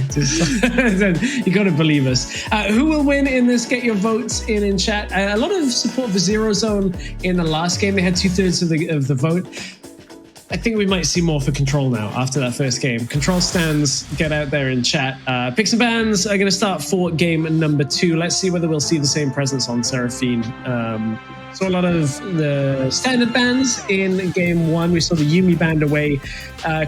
Speaker 3: You got to believe us. Who will win in this? Get your votes in chat. A lot of support for Zero Zone in the last game. They had 2/3 of the vote. I think we might see more for Control now after that first game. Control stands, get out there in chat. Picks and bans are going to start for game number 2. Let's see whether we'll see the same presence on Seraphine. Saw a lot of the standard bans in game 1. We saw the Yumi banned away.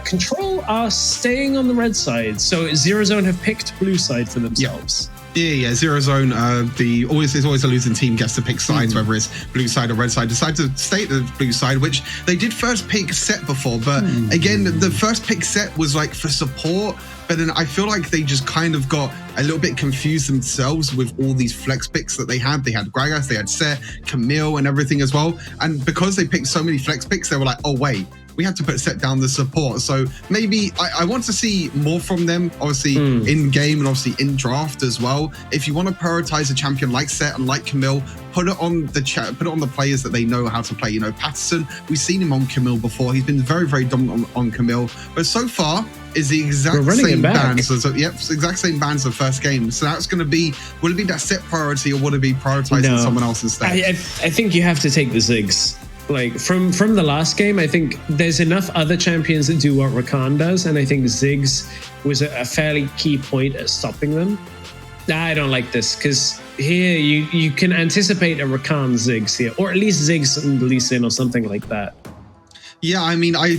Speaker 3: Control are staying on the red side. So Zero Zone have picked blue side for themselves.
Speaker 4: Yeah. Zero Zone, there's always a losing team gets to pick sides, whether it's blue side or red side. Decide to stay at the blue side, which they did first pick set before, but again, the first pick set was like for support. But then I feel like they just kind of got a little bit confused themselves with all these flex picks that they had. They had Gragas, they had Set, Camille, and everything as well. And because they picked so many flex picks, they were like, oh wait, we had to put Set down the support. So maybe I want to see more from them, obviously in game and obviously in draft as well. If you want to prioritize a champion like Set and like Camille, put it on the players that they know how to play. You know, Patterson, we've seen him on Camille before. He's been very dominant on Camille, but so far is the exact same bans. Exact same bans of first game. So that's going to be, will it be that Set priority or will it be prioritizing someone else instead?
Speaker 3: I think you have to take the Ziggs. Like from the last game, I think there's enough other champions that do what Rakan does, and I think Ziggs was a fairly key point at stopping them. I don't like this because here you can anticipate a Rakan Ziggs here, or at least Ziggs and Lee Sin or something like that.
Speaker 4: Yeah, I mean, I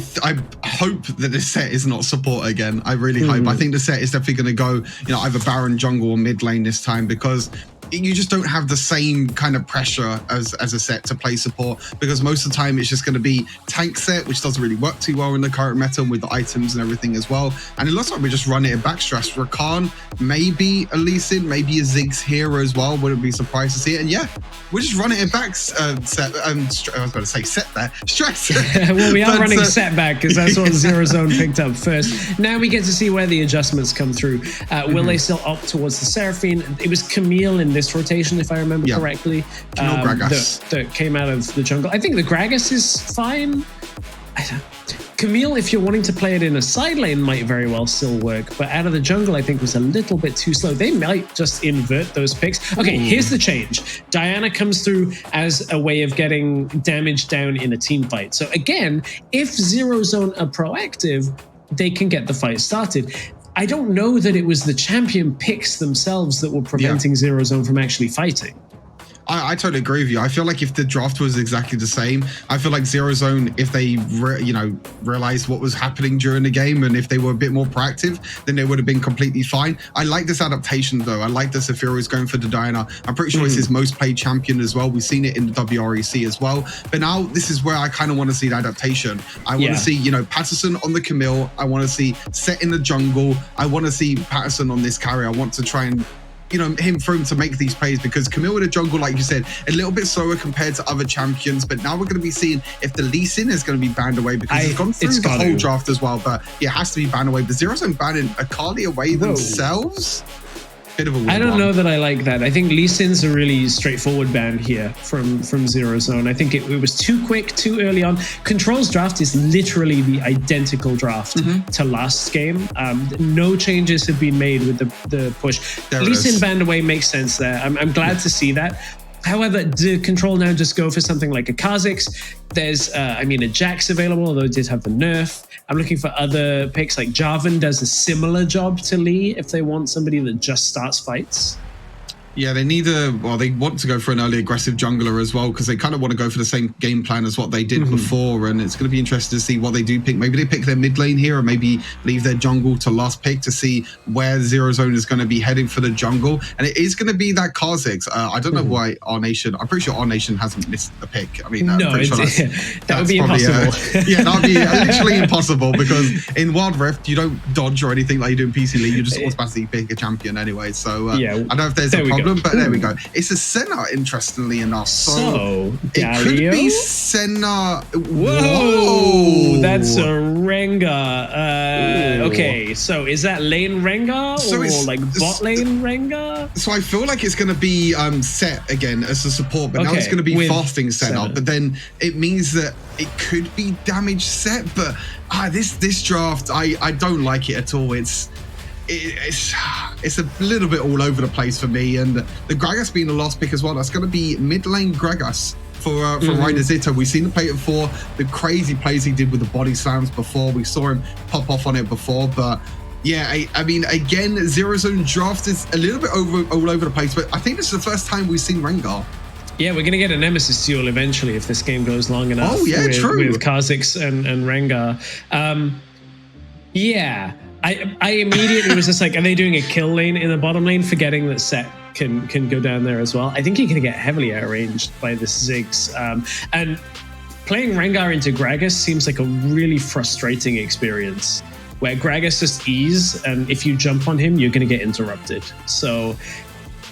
Speaker 4: hope that this set is not support again. I really hope. I think the set is definitely going to go, either Baron, jungle, or mid lane this time, because you just don't have the same kind of pressure as a set to play support, because most of the time it's just going to be tank set, which doesn't really work too well in the current meta with the items and everything as well. And it looks like we're just running it back stress. Rakan, maybe a Lee Sin, maybe a Ziggs hero as well. Wouldn't be surprised to see it. And yeah, we're just running it back set. I was going to say set there. Stress.
Speaker 3: Well, we are running setback because that's what Zero Zone picked up first. Now we get to see where the adjustments come through. Will they still opt towards the Seraphine? It was Camille in this rotation, if I remember correctly, that came out of the jungle. I think the Gragas is fine. Camille, if you're wanting to play it in a side lane, might very well still work, but out of the jungle, I think was a little bit too slow. They might just invert those picks. Okay, here's the change. Diana comes through as a way of getting damage down in a team fight. So again, if Zero Zone are proactive, they can get the fight started. I don't know that it was the champion picks themselves that were preventing Zero Zone from actually fighting.
Speaker 4: I totally agree with you. I feel like if the draft was exactly the same, I feel like Zero Zone, if they realized what was happening during the game and if they were a bit more proactive, then they would have been completely fine. I like this adaptation though. I like that Sephiroth is going for the Diana. I'm pretty sure it's his most played champion as well. We've seen it in the WREC as well. But now this is where I kind of want to see the adaptation. I want to see, Patterson on the Camille. I want to see Set in the jungle. I want to see Patterson on this carry. I want to try and him for him to make these plays, because Camille in the jungle, like you said, a little bit slower compared to other champions. But now we're going to be seeing if the Lee Sin is going to be banned away, because he's gone through the whole draft as well. But it has to be banned away. The Zero Zone banning Akali away themselves. Bit of a weird
Speaker 3: I don't know that I like that. I think Lee Sin's a really straightforward ban here from Zero Zone. I think it was too quick, too early on. Control's draft is literally the identical draft to last game. No changes have been made with the push. Lee Sin banned away makes sense there. I'm glad to see that. However, do Control now just go for something like a Kha'Zix? There's, a Jax available, although it did have the nerf. I'm looking for other picks, like Jarvan does a similar job to Lee if they want somebody that just starts fights.
Speaker 4: Yeah, they want to go for an early aggressive jungler as well, because they kind of want to go for the same game plan as what they did before. And it's going to be interesting to see what they do pick. Maybe they pick their mid lane here, or maybe leave their jungle to last pick to see where Zero Zone is going to be heading for the jungle. And it is going to be that Kha'Zix. I don't know why Our Nation, I'm pretty sure Our Nation hasn't missed the pick. I mean,
Speaker 3: no, that would be impossible.
Speaker 4: That would be literally impossible, because in Wild Rift, you don't dodge or anything like you do in PC League. You just automatically pick a champion anyway. So I don't know if there's a problem. But there we go. It's a Senna, interestingly enough. So it could be Senna.
Speaker 3: Whoa, that's a Rengar. Okay, so is that lane Rengar or like bot lane Rengar?
Speaker 4: So I feel like it's going to be Set again as a support, but now it's going to be fasting Senna. But then it means that it could be damage Set. But this draft, I don't like it at all. It's a little bit all over the place for me, and the Gragas being the last pick as well. That's going to be mid lane Gragas for Ryder Zito. We've seen the play it before, the crazy plays he did with the body slams before. We saw him pop off on it before, but yeah, I mean, again, Zero Zone draft is a little bit all over the place, but I think this is the first time we've seen Rengar.
Speaker 3: Yeah, we're going to get a Nemesis duel eventually if this game goes long enough.
Speaker 4: Oh yeah, true.
Speaker 3: With Kha'Zix and Rengar. Yeah. I immediately was just like, are they doing a kill lane in the bottom lane, forgetting that Set can go down there as well? I think you're going to get heavily outranged by this Ziggs. And playing Rengar into Gragas seems like a really frustrating experience, where Gragas just ease, and if you jump on him, you're going to get interrupted. So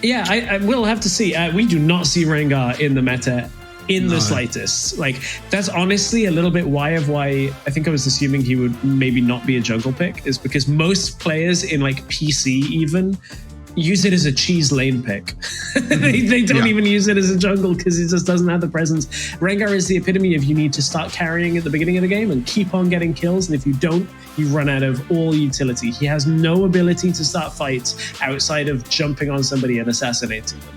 Speaker 3: yeah, I will have to see. We do not see Rengar in the meta in the slightest. Like, that's honestly a little bit why I think I was assuming he would maybe not be a jungle pick, is because most players in like PC even use it as a cheese lane pick. they don't even use it as a jungle because it just doesn't have the presence. Rengar is the epitome of you need to start carrying at the beginning of the game and keep on getting kills, and if you don't, you run out of all utility. He has no ability to start fights outside of jumping on somebody and assassinating them.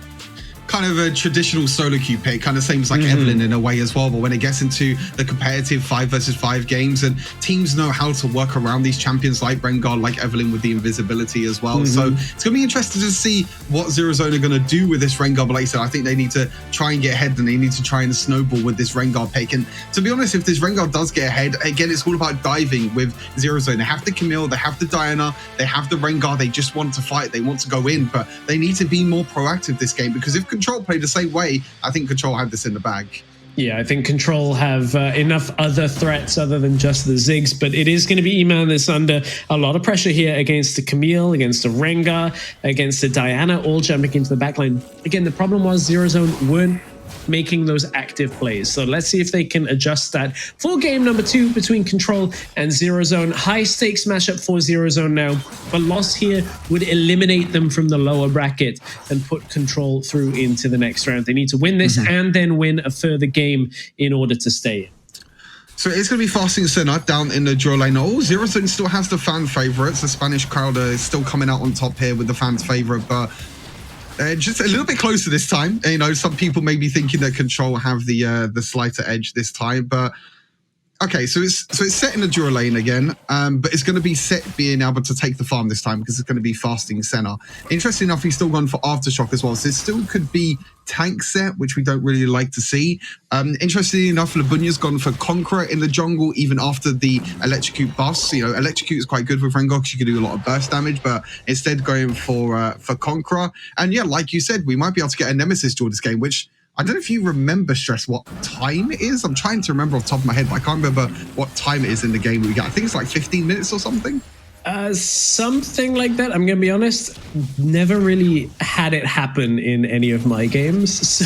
Speaker 4: kind of a traditional solo queue pick, kind of seems like Evelyn in a way as well. But when it gets into the competitive 5 versus 5 games, and teams know how to work around these champions like Rengar, like Evelyn with the invisibility as well. So it's going to be interesting to see what Zero Zone are going to do with this Rengar. But like I said, I think they need to try and get ahead, and they need to try and snowball with this Rengar pick. And to be honest, if this Rengar does get ahead, again, it's all about diving with Zero Zone. They have the Camille, they have the Diana, they have the Rengar. They just want to fight, they want to go in, but they need to be more proactive this game, because if Control play the same way, I think Control have this in the bag.
Speaker 3: Yeah, I think Control have enough other threats other than just the Ziggs, but it is going to be E-Man that's under a lot of pressure here against the Camille, against the Rengar, against the Diana, all jumping into the backline. Again, the problem was Zero Zone weren't making those active plays. So let's see if they can adjust that for game number 2 between Control and Zero Zone. High stakes matchup for Zero Zone now. A loss here would eliminate them from the lower bracket and put Control through into the next round. They need to win this and then win a further game in order to stay in.
Speaker 4: So it's going to be Fasting Senna down in the draw lane. Oh, Zero Zone still has the fan favorites. The Spanish crowd is still coming out on top here with the fans favorite, but just a little bit closer this time. You know, some people may be thinking that Control have the slighter edge this time, but okay. So it's set in the draw lane again, but it's going to be set being able to take the farm this time because it's going to be Fasting Senna. Interesting enough, he's still gone for Aftershock as well, so it still could be tank set, which we don't really like to see. Interestingly enough, Labunya's gone for Conqueror in the jungle even after the Electrocute buffs. You know, Electrocute is quite good with Rengar because you can do a lot of burst damage, but instead going for Conqueror. And yeah, like you said, we might be able to get a Nemesis duel this game, which I don't know if you remember, Stress, what time it is. I'm trying to remember off the top of my head, but I can't remember what time it is in the game we get. I think it's like 15 minutes or something.
Speaker 3: Something like that. I'm gonna be honest, never really had it happen in any of my games, so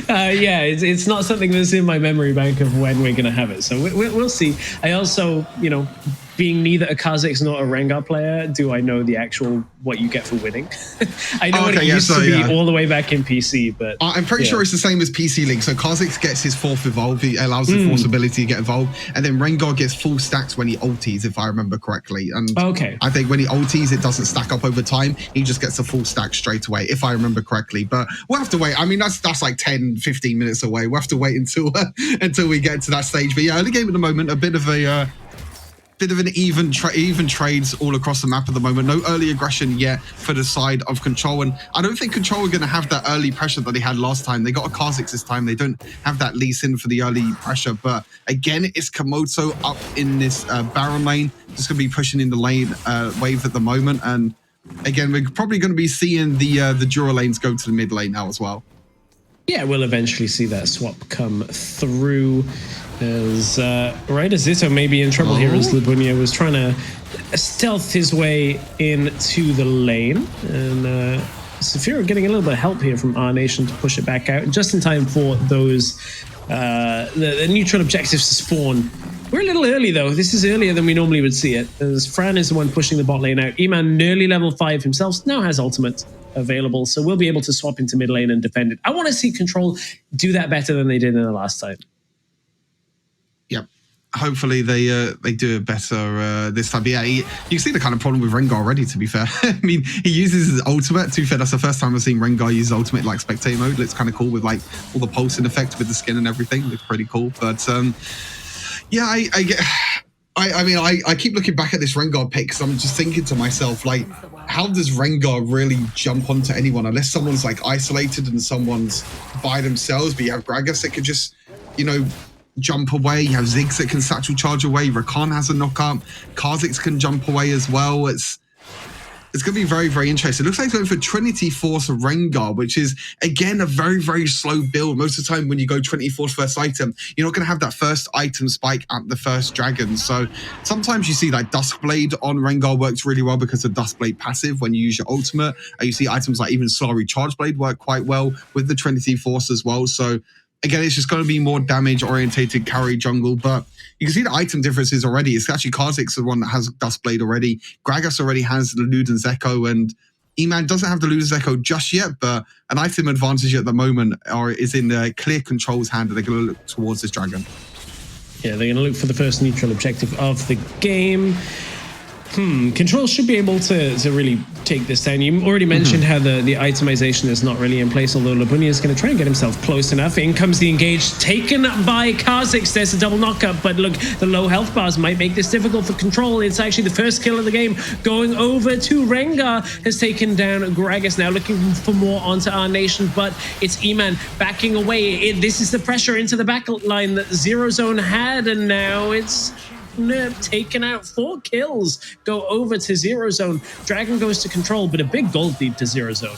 Speaker 3: yeah, it's not something that's in my memory bank of when we're gonna have it, so we'll see. I also, you know, being neither a Kha'Zix nor a Rengar player, do I know the actual what you get for winning? I know what it used to be all the way back in PC, but
Speaker 4: I'm pretty sure it's the same as PC League. So Kha'Zix gets his 4th evolve, he allows the Force ability to get evolved, and then Rengar gets full stacks when he ulties, if I remember correctly. And I think when he ulties, it doesn't stack up over time. He just gets a full stack straight away, if I remember correctly. But we'll have to wait. I mean, that's like 10, 15 minutes away. We'll have to wait until we get to that stage. But yeah, early game at the moment, a bit of an even trades all across the map at the moment. No early aggression yet for the side of Control, and I don't think Control are going to have that early pressure that they had last time. They got a Kha'Zix this time. They don't have that Lee Sin for the early pressure, but again, it's Komodo up in this Baron lane, just going to be pushing in the lane wave at the moment, and again, we're probably going to be seeing the Dura lanes go to the mid lane now as well.
Speaker 3: Yeah, we'll eventually see that swap come through. As Zito may be in trouble here, as Labunya was trying to stealth his way into the lane, and Saphira getting a little bit of help here from our nation to push it back out just in time for those the neutral objectives to spawn. We're a little early though. This is earlier than we normally would see it, as Fran is the one pushing the bot lane out. E-Man, nearly level 5 himself, now has ultimate available, so we'll be able to swap into mid lane and defend it. I want to see Control do that better than they did in the last time.
Speaker 4: Yep. Hopefully they do it better this time. But yeah, you can see the kind of problem with Rengar already, to be fair. I mean, he uses his ultimate. To be faar, that's the first time I've seen Rengar use ultimate like spectator mode. It's kind of cool with like all the pulsing effect with the skin and everything. Looks pretty cool. But yeah, I keep looking back at this Rengar pick because I'm just thinking to myself, like, how does Rengar really jump onto anyone unless someone's like isolated and someone's by themselves? But you have Gragas that could just, you know, jump away. You have Ziggs that can satchel charge away. Rakan has a knockup. Kha'Zix can jump away as well. It's going to be very, very interesting. It looks like he's going for Trinity Force Rengar, which is, again, a very, very slow build. Most of the time when you go Trinity Force first item, you're not going to have that first item spike at the first dragon. So sometimes you see like Duskblade on Rengar works really well because of Duskblade passive when you use your ultimate. And you see items like even Solari Chargeblade work quite well with the Trinity Force as well. So again, it's just going to be more damage-orientated carry jungle, but you can see the item differences already. It's actually Kha'Zix, the one that has Duskblade already. Gragas already has the Luden's Echo, and E-Man doesn't have the Luden's Echo just yet, but an item advantage at the moment is in the clear Control's hand, and they're going to look towards this dragon.
Speaker 3: Yeah, they're going to look for the first neutral objective of the game. Control should be able to really take this down. You already mentioned how the itemization is not really in place, although Labunya is going to try and get himself close enough. In comes the engage, taken by Kha'Zix. There's a double knockup, but look, the low health bars might make this difficult for Control. It's actually the first kill of the game going over to Rengar. Has taken down Gragas, now looking for more onto our nation, but it's E-Man backing away. This is the pressure into the back line that Zero Zone had, and now it's Nerf taken out. 4 kills go over to Zero Zone. Dragon goes to Control, but a big gold lead to Zero Zone.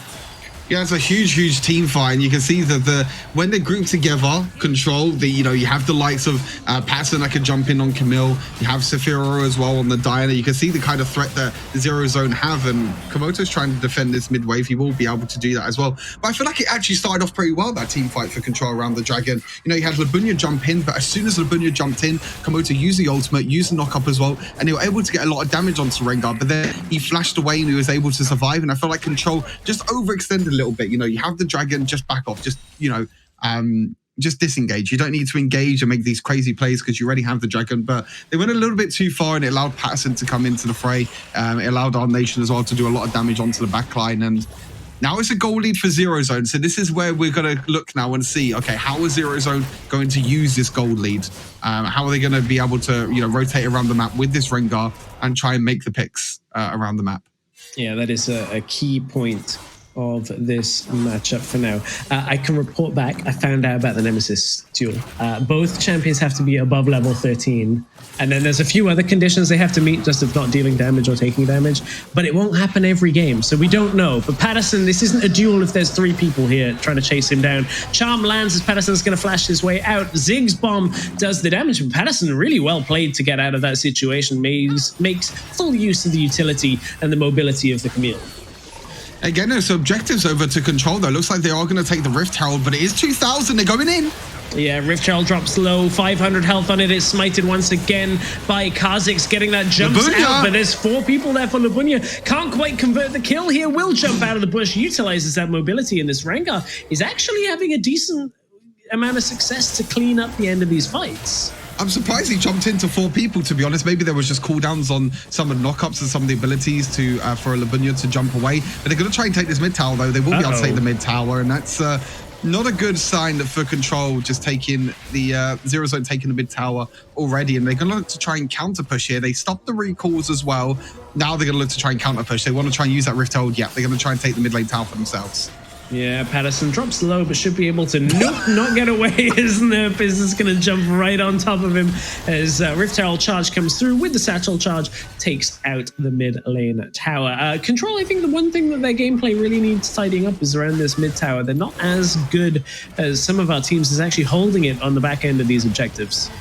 Speaker 4: Yeah, it's a huge team fight, and you can see that when they're grouped together, Control, you have the likes of Patson that can jump in on Camille. You have Sephiroth as well on the Diana. You can see the kind of threat that Zero Zone have, and Komoto's trying to defend this mid wave. He will be able to do that as well. But I feel like it actually started off pretty well, that team fight for Control around the Dragon. You had Labunya jump in, but as soon as Labunya jumped in, Komoto used the ultimate, used the knock-up as well, and they were able to get a lot of damage onto Rengar, but then he flashed away and he was able to survive, and I felt like Control just overextended a little bit. You have the Dragon, just back off, just disengage. You don't need to engage and make these crazy plays because you already have the Dragon, but they went a little bit too far, and it allowed Patterson to come into the fray. It allowed our nation as well to do a lot of damage onto the backline, and now it's a goal lead for Zero Zone. So this is where we're going to look now and see, okay, how is Zero Zone going to use this gold lead? How are they going to be able to rotate around the map with this Rengar and try and make the picks around the map?
Speaker 3: Yeah, that is a key point of this matchup for now. I can report back, I found out about the Nemesis duel. Both champions have to be above level 13, and then there's a few other conditions they have to meet, just of not dealing damage or taking damage, but it won't happen every game, so we don't know. But Patterson, this isn't a duel if there's 3 people here trying to chase him down. Charm lands as Patterson's going to flash his way out. Ziggs bomb does the damage, but Patterson really well played to get out of that situation, makes full use of the utility and the mobility of the Camille.
Speaker 4: Again, there's objectives over to Control, though. Looks like they are going to take the Rift Herald, but it is 2,000. They're going in.
Speaker 3: Yeah, Rift Herald drops low, 500 health on it. It's smited once again by Kha'Zix, getting that jumps out, but there's 4 people there for Labunya. Can't quite convert the kill here. Will jump out of the bush, utilizes that mobility, and this Rengar is actually having a decent amount of success to clean up the end of these fights.
Speaker 4: I'm surprised he jumped into 4 people, to be honest. Maybe there was just cooldowns on some of the knockups and some of the abilities for Labunya to jump away. But they're going to try and take this mid tower, though. They will be able to take the mid tower, and that's not a good sign for Control, just taking the Zero Zone taking the mid tower already. And they're going to look to try and counter push here. They stopped the recalls as well. Now they're going to look to try and counter push. They want to try and use that Rift Hold. Yeah, they're going to try and take the mid lane tower for themselves.
Speaker 3: Yeah, Patterson drops low, but should be able to not get away. His Nerf is just going to jump right on top of him as Rift Herald charge comes through with the Satchel charge, takes out the mid lane tower. Control, I think the one thing that their gameplay really needs tidying up is around this mid tower. They're not as good as some of our teams is actually holding it on the back end of these objectives.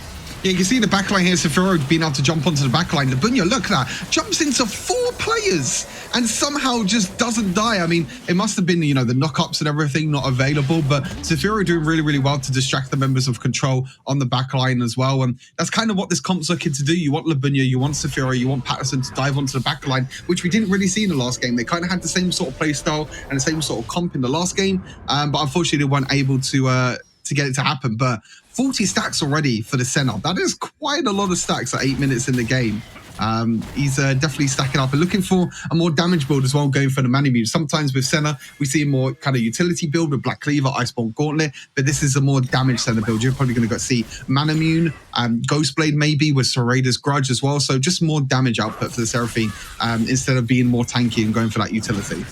Speaker 4: Yeah, you can see the backline here, Sephiroth being able to jump onto the backline. Labunya, look at that, jumps into 4 players and somehow just doesn't die. I mean, it must have been, the knockups and everything not available, but Sephiroth doing really well to distract the members of Control on the backline as well. And that's kind of what this comp's looking to do. You want Labunya, you want Sephiroth, you want Patterson to dive onto the backline, which we didn't really see in the last game. They kind of had the same sort of play style and the same sort of comp in the last game, but unfortunately they weren't able to get it to happen. But 40 stacks already for the Senna. That is quite a lot of stacks at 8 minutes in the game. He's definitely stacking up and looking for a more damage build as well, going for the Manamune. Sometimes with Senna, we see a more kind of utility build with Black Cleaver, Iceborne Gauntlet, but this is a more damage Senna build. You're probably going to see Manamune, Ghostblade maybe with Sorader's Grudge as well. So just more damage output for the Seraphine instead of being more tanky and going for that utility.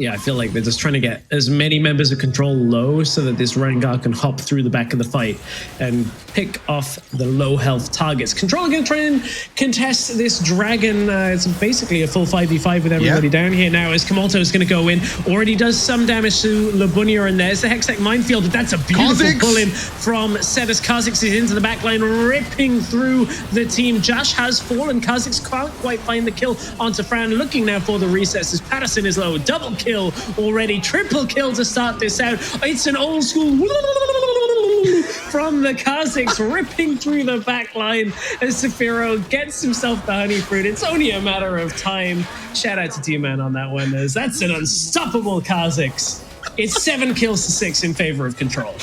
Speaker 3: Yeah, I feel like they're just trying to get as many members of Control low so that this Rengar can hop through the back of the fight and pick off the low health targets. Control are going to try and contest this Dragon. It's basically a full 5v5 with everybody down here now as Komoto is going to go in. Already does some damage to Labunya, and there's the Hextech Minefield. That's a beautiful pull-in from Cetus. Kha'Zix is into the backline, ripping through the team. Josh has fallen. Kha'Zix can't quite find the kill onto Fran. Looking now for the resets as Patterson is low. Double kill already, triple kill to start this out. It's an old school from the Kha'Zix, ripping through the back line as Sephiroth gets himself the honey fruit. It's only a matter of time. Shout out to T-Man on that one, as that's an unstoppable Kha'Zix. It's 7 kills to 6 in favor of Control.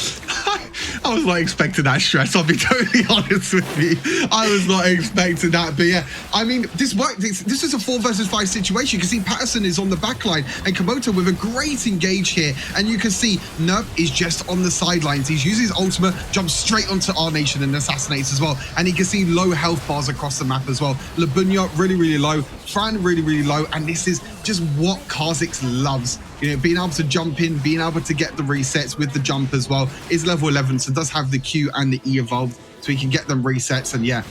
Speaker 4: I was not expecting that stress. I'll be totally honest with you. I was not expecting that. But yeah, I mean, this is a 4 versus 5 situation. You can see Patterson is on the back line and Komoto with a great engage here. And you can see Nerp is just on the sidelines. He's using his ultimate, jumps straight onto our nation and assassinates as well. And you can see low health bars across the map as well. Labunya really, really low. Fran really, really low. And this is just what Kha'Zix loves. You know, being able to jump in, being able to get the resets with the jump as well. Is level 11, so does have the Q and the E evolved, so he can get them resets. And yeah,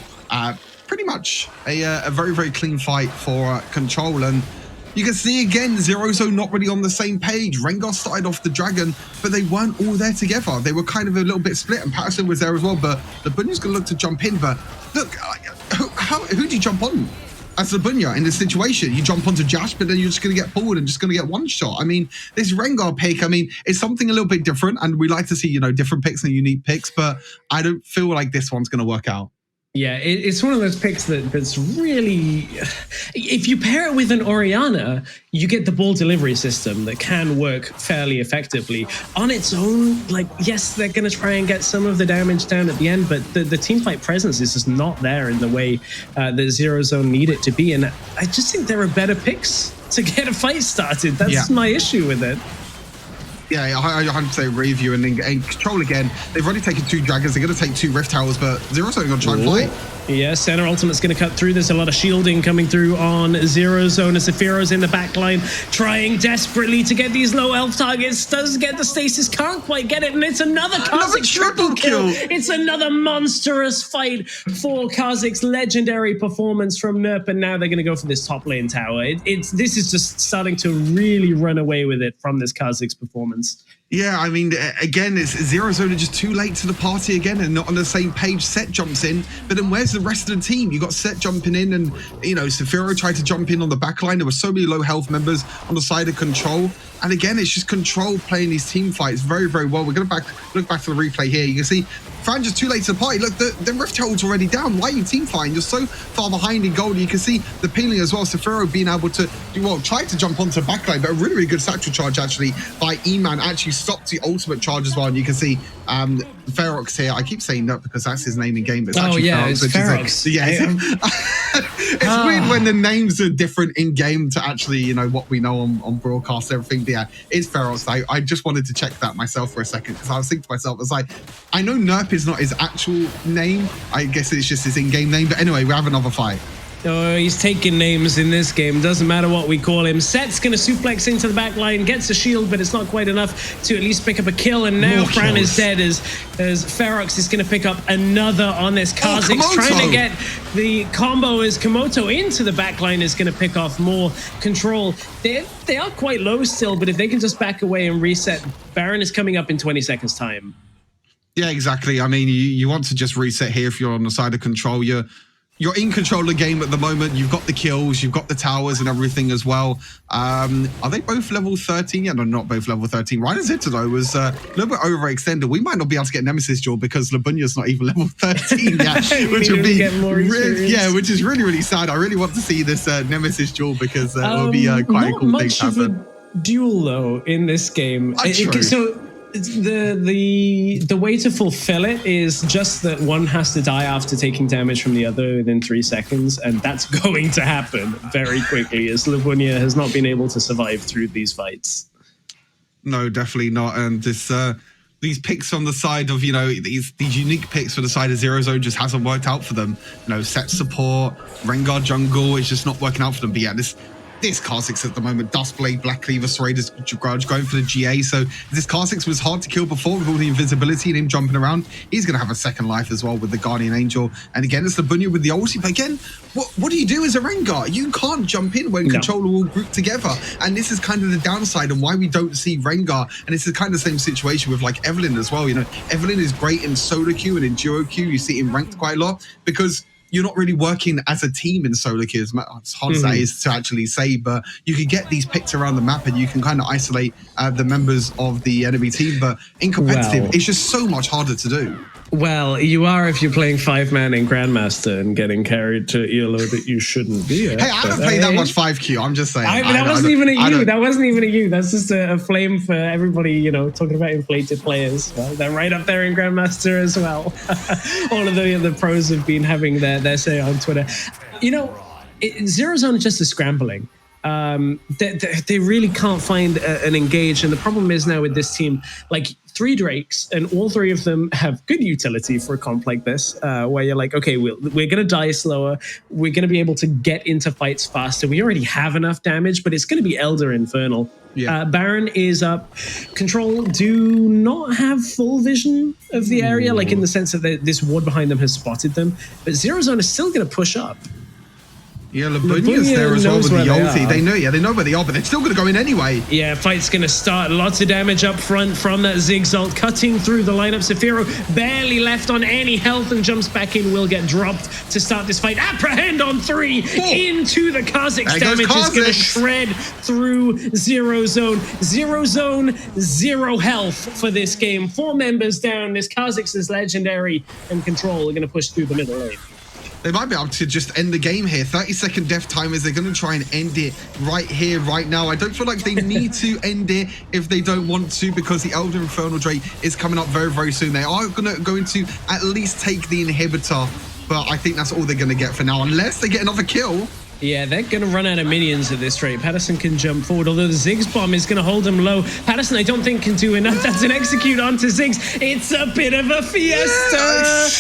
Speaker 4: pretty much a very, very clean fight for Control. And you can see again, Zero Zone not really on the same page. Rengar started off the Dragon, but they weren't all there together. They were kind of a little bit split, and Patterson was there as well. But the Bunya's going to look to jump in. But look, who do you jump on? As Labunya in this situation, you jump onto Jash, but then you're just going to get pulled and just going to get one shot. I mean, this Rengar pick, I mean, it's something a little bit different, and we like to see, you know, different picks and unique picks, but I don't feel like this one's going to work out.
Speaker 3: Yeah, it's one of those picks that's really, if you pair it with an Orianna, you get the ball delivery system that can work fairly effectively. On its own, like, yes, they're going to try and get some of the damage down at the end, but the teamfight presence is just not there in the way that Zero Zone need it to be. And I just think there are better picks to get a fight started. That's my issue with it.
Speaker 4: Yeah, I'd say review and Control again. They've already taken 2 Dragons. They're going to take 2 Rift Towers, but Zero Zone going to try and fight.
Speaker 3: Yeah, center ultimate's going to cut through. There's a lot of shielding coming through on Zero Zone as Sephiro's in the back line, trying desperately to get these low elf targets. Does get the stasis, can't quite get it, and it's another Kha'Zix triple kill. It's another monstrous fight for Kha'Zix. Legendary performance from Nerp, and now they're going to go for this top lane tower. This is just starting to really run away with it from this Kha'Zix performance.
Speaker 4: Yeah, I mean, again, it's Zero Zone are just too late to the party again and not on the same page. Set jumps in, but then where's the rest of the team? You got Set jumping in, and, you know, Sephiro tried to jump in on the back line. There were so many low health members on the side of Control. And again, it's just Control playing these team fights very, very well. We're going to look back to the replay here. You can see Fran just too late to the party. Look, the Rift Herald's already down. Why are you team fighting? You're so far behind in gold. You can see the peeling as well. Sephiro being able to, try to jump onto backline, but a really, really good satchel charge actually by E-Man actually stopped the ultimate charge as well. And you can see Ferox here. I keep saying that because that's his name in game. But it's actually Ferox. It's weird when the names are different in game to actually, you know, what we know on broadcast, everything. But yeah, it's Ferox. I just wanted to check that myself for a second because I was thinking to myself, it's like, I know Nerp is not his actual name. I guess it's just his in-game name. But anyway, we have another fight.
Speaker 3: Oh, he's taking names in this game. Doesn't matter what we call him. Set's going to suplex into the back line, gets a shield, but it's not quite enough to at least pick up a kill. And now Fran is dead as Ferox is going to pick up another on this. Kha'Zix trying to get the combo as Komoto into the back line is going to pick off more Control. They are quite low still, but if they can just back away and reset, Baron is coming up in 20 seconds time.
Speaker 4: Yeah, exactly. I mean, you want to just reset here if you're on the side of Control. You're in control of the game at the moment. You've got the kills, you've got the towers and everything as well. Are they both level 13? Yeah, no, not both level 13. Ryan Zita, though, was a little bit overextended. We might not be able to get Nemesis Duel because Labunya's not even level 13 yet, which would be which is really, really sad. I really want to see this Nemesis Duel because it will be quite a cool thing to happen.
Speaker 3: Not much of a duel, though, in this game. So the way to fulfill it is just that one has to die after taking damage from the other within 3 seconds, and that's going to happen very quickly as Labunya has not been able to survive through these fights.
Speaker 4: No, definitely not. And this these picks on the side of, you know, these unique picks for the side of Zero Zone just hasn't worked out for them. You know, Set support, Rengar jungle is just not working out for them. But yeah, this Kha'Zix at the moment, Dustblade, Black Cleaver, Serratus Grudge going for the GA. So this Kha'Zix was hard to kill before with all the invisibility and him jumping around. He's going to have a second life as well with the Guardian Angel. And again, it's Labunya with the ulti. But again, what do you do as a Rengar? You can't jump in when Control are all grouped together. And this is kind of the downside and why we don't see Rengar. And it's the kind of same situation with like Evelyn as well. You know, Evelyn is great in solo queue and in duo queue. You see him ranked quite a lot because you're not really working as a team in solo queue, as hard as that is to actually say, but you can get these picked around the map and you can kind of isolate the members of the enemy team. But in competitive, it's just so much harder to do.
Speaker 3: Well, you are if you're playing 5-man in Grandmaster and getting carried to ELO that you shouldn't be at.
Speaker 4: Hey, I haven't played that much 5Q. I'm just saying.
Speaker 3: That wasn't even at you. That wasn't even at you. That's just a flame for everybody, you know, talking about inflated players. Well, they're right up there in Grandmaster as well. All of the pros have been having their say on Twitter. You know, Zero Zone is just a scrambling. They really can't find an engage, and the problem is now with this team, like 3 Drakes, and all 3 of them have good utility for a comp like this, where you're like, okay, we're gonna die slower, we're gonna be able to get into fights faster, we already have enough damage, but it's gonna be Elder Infernal. Yeah. Baron is up. Control do not have full vision of the area, like in the sense that this ward behind them has spotted them, but Zero Zone is still gonna push up.
Speaker 4: Yeah, Labunia's there as well with the ulti. They know where they are, but they're still going to go in anyway. Yeah, fight's going to start. Lots of damage up front from that Ziggs ult, cutting through the lineup. Sephiro barely left on any health and jumps back in, will get dropped to start this fight. Apprehend on 3 into the Kha'Zix. Damage is going to shred through Zero Zone. Zero Zone, 0 health for this game. 4 members down. This Kha'Zix is legendary, and Control are going to push through the middle lane. They might be able to just end the game here. 30-second death timers. They're going to try and end it right here, right now. I don't feel like they need to end it if they don't want to, because the Elder Infernal Drake is coming up very, very soon. They are going to at least take the inhibitor, but I think that's all they're going to get for now, unless they get another kill. Yeah, they're going to run out of minions at this rate. Patterson can jump forward, although the Ziggs bomb is going to hold him low. Patterson, I don't think, can do enough. That's an execute onto Ziggs. It's a bit of a fiesta.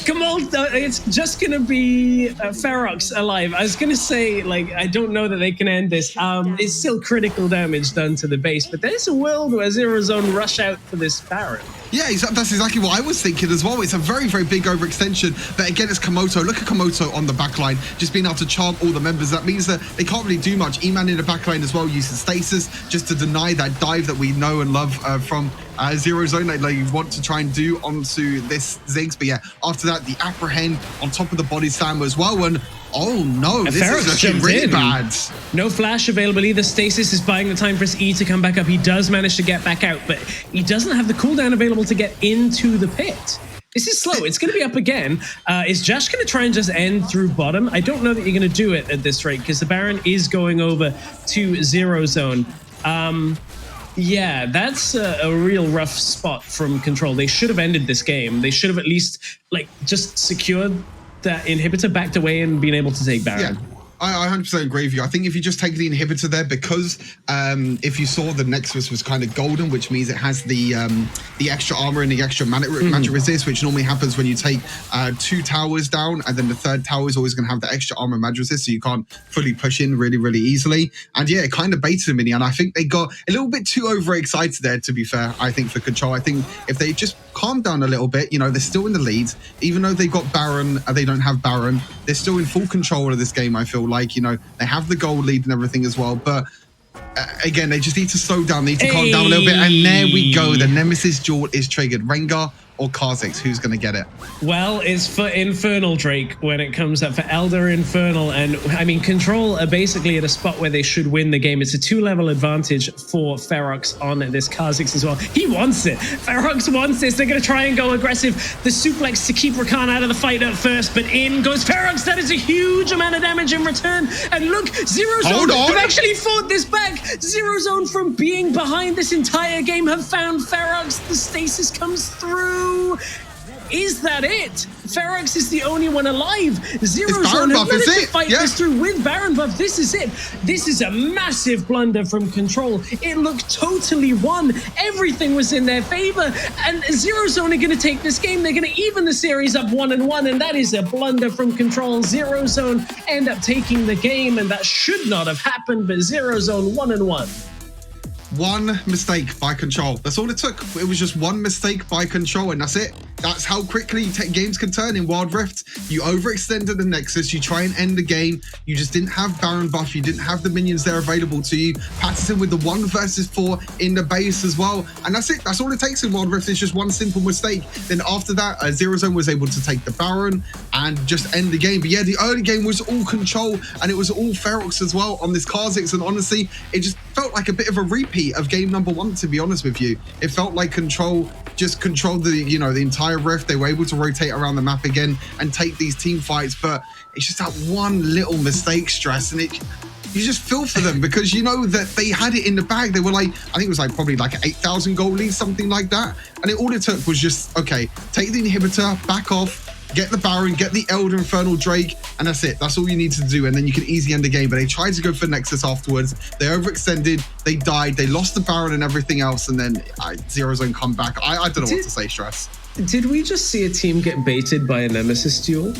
Speaker 4: Come on, it's just going to be Ferox alive. I was going to say, like, I don't know that they can end this. It's still critical damage done to the base, but there's a world where Zero Zone rush out for this Baron. Yeah, that's exactly what I was thinking as well. It's a very, very big overextension. But again, it's Komoto. Look at Komoto on the backline, just being able to charm all the members. That means that they can't really do much. E-Man in the backline as well, using stasis just to deny that dive that we know and love from Zero Zone. They want to try and do onto this Ziggs. But yeah, after that, the Apprehend on top of the body slam as well. And oh no, this is looking really bad. No flash available either. Stasis is buying the time for his E to come back up. He does manage to get back out, but he doesn't have the cooldown available to get into the pit. This is slow. It's going to be up again. Is Josh going to try and just end through bottom? I don't know that you're going to do it at this rate, because the Baron is going over to Zero Zone. Yeah, that's a real rough spot from Control. They should have ended this game. They should have at least just secured that inhibitor, backed away, and been able to take Baron. Yeah. I 100% agree with you. I think if you just take the inhibitor there, because if you saw the Nexus was kind of golden, which means it has the extra armor and the extra magic resist, which normally happens when you take 2 towers down, and then the 3rd tower is always going to have the extra armor and magic resist, so you can't fully push in really, really easily. And yeah, it kind of baited them in, and I think they got a little bit too overexcited there, to be fair, I think, for Control. I think if they just calm down a little bit, you know, they're still in the lead. Even though they got Baron, they don't have Baron, they're still in full control of this game, I feel like. You know, they have the gold lead and everything as well, but again, they just need to slow down, need to calm down a little bit. And there we go, the Nemesis duel is triggered. Rengar or Kha'Zix, who's going to get it? Well, it's for Infernal Drake when it comes up, for Elder Infernal. And I mean, Control are basically at a spot where they should win the game. It's a 2-level advantage for Ferox on this Kha'Zix as well. He wants it. Ferox wants this. They're going to try and go aggressive. The suplex to keep Rakan out of the fight at first, but in goes Ferox. That is a huge amount of damage in return. And look, Zero Zone have actually fought this back. Zero Zone, from being behind this entire game, have found Ferox. The stasis comes through. Is that it? Ferox is the only one alive. Zero Zone have managed to fight this through with Baron buff. This is it. This is a massive blunder from Control. It looked totally won. Everything was in their favor. And Zero Zone are going to take this game. They're going to even the series up 1-1. And that is a blunder from Control. Zero Zone end up taking the game. And that should not have happened. But Zero Zone 1-1. One mistake by Control. That's all it took. It was just one mistake by Control, and that's it. That's how quickly games can turn in Wild Rift. You overextended the Nexus. You try and end the game. You just didn't have Baron buff. You didn't have the minions there available to you. Patterson with the 1 versus 4 in the base as well. And that's it. That's all it takes in Wild Rift. It's just one simple mistake. Then after that, Zero Zone was able to take the Baron and just end the game. But yeah, the early game was all Control, and it was all Ferox as well on this Kha'Zix. And honestly, it just felt like a bit of a repeat of game number 1, to be honest with you. It felt like Control just controlled the entire rift. They were able to rotate around the map again and take these team fights, but it's just that one little mistake, Stress, and you just feel for them because you know that they had it in the bag. They were like, I think it was like probably like an 8,000 gold lead, something like that. And all it took was just, okay, take the inhibitor, back off, get the Baron, get the Elder Infernal Drake, and that's it. That's all you need to do. And then you can easily end the game. But they tried to go for Nexus afterwards. They overextended. They died. They lost the Baron and everything else. And then Zero Zone come back. I don't know what to say, Stress.
Speaker 3: Did we just see a team get baited by a Nemesis duel?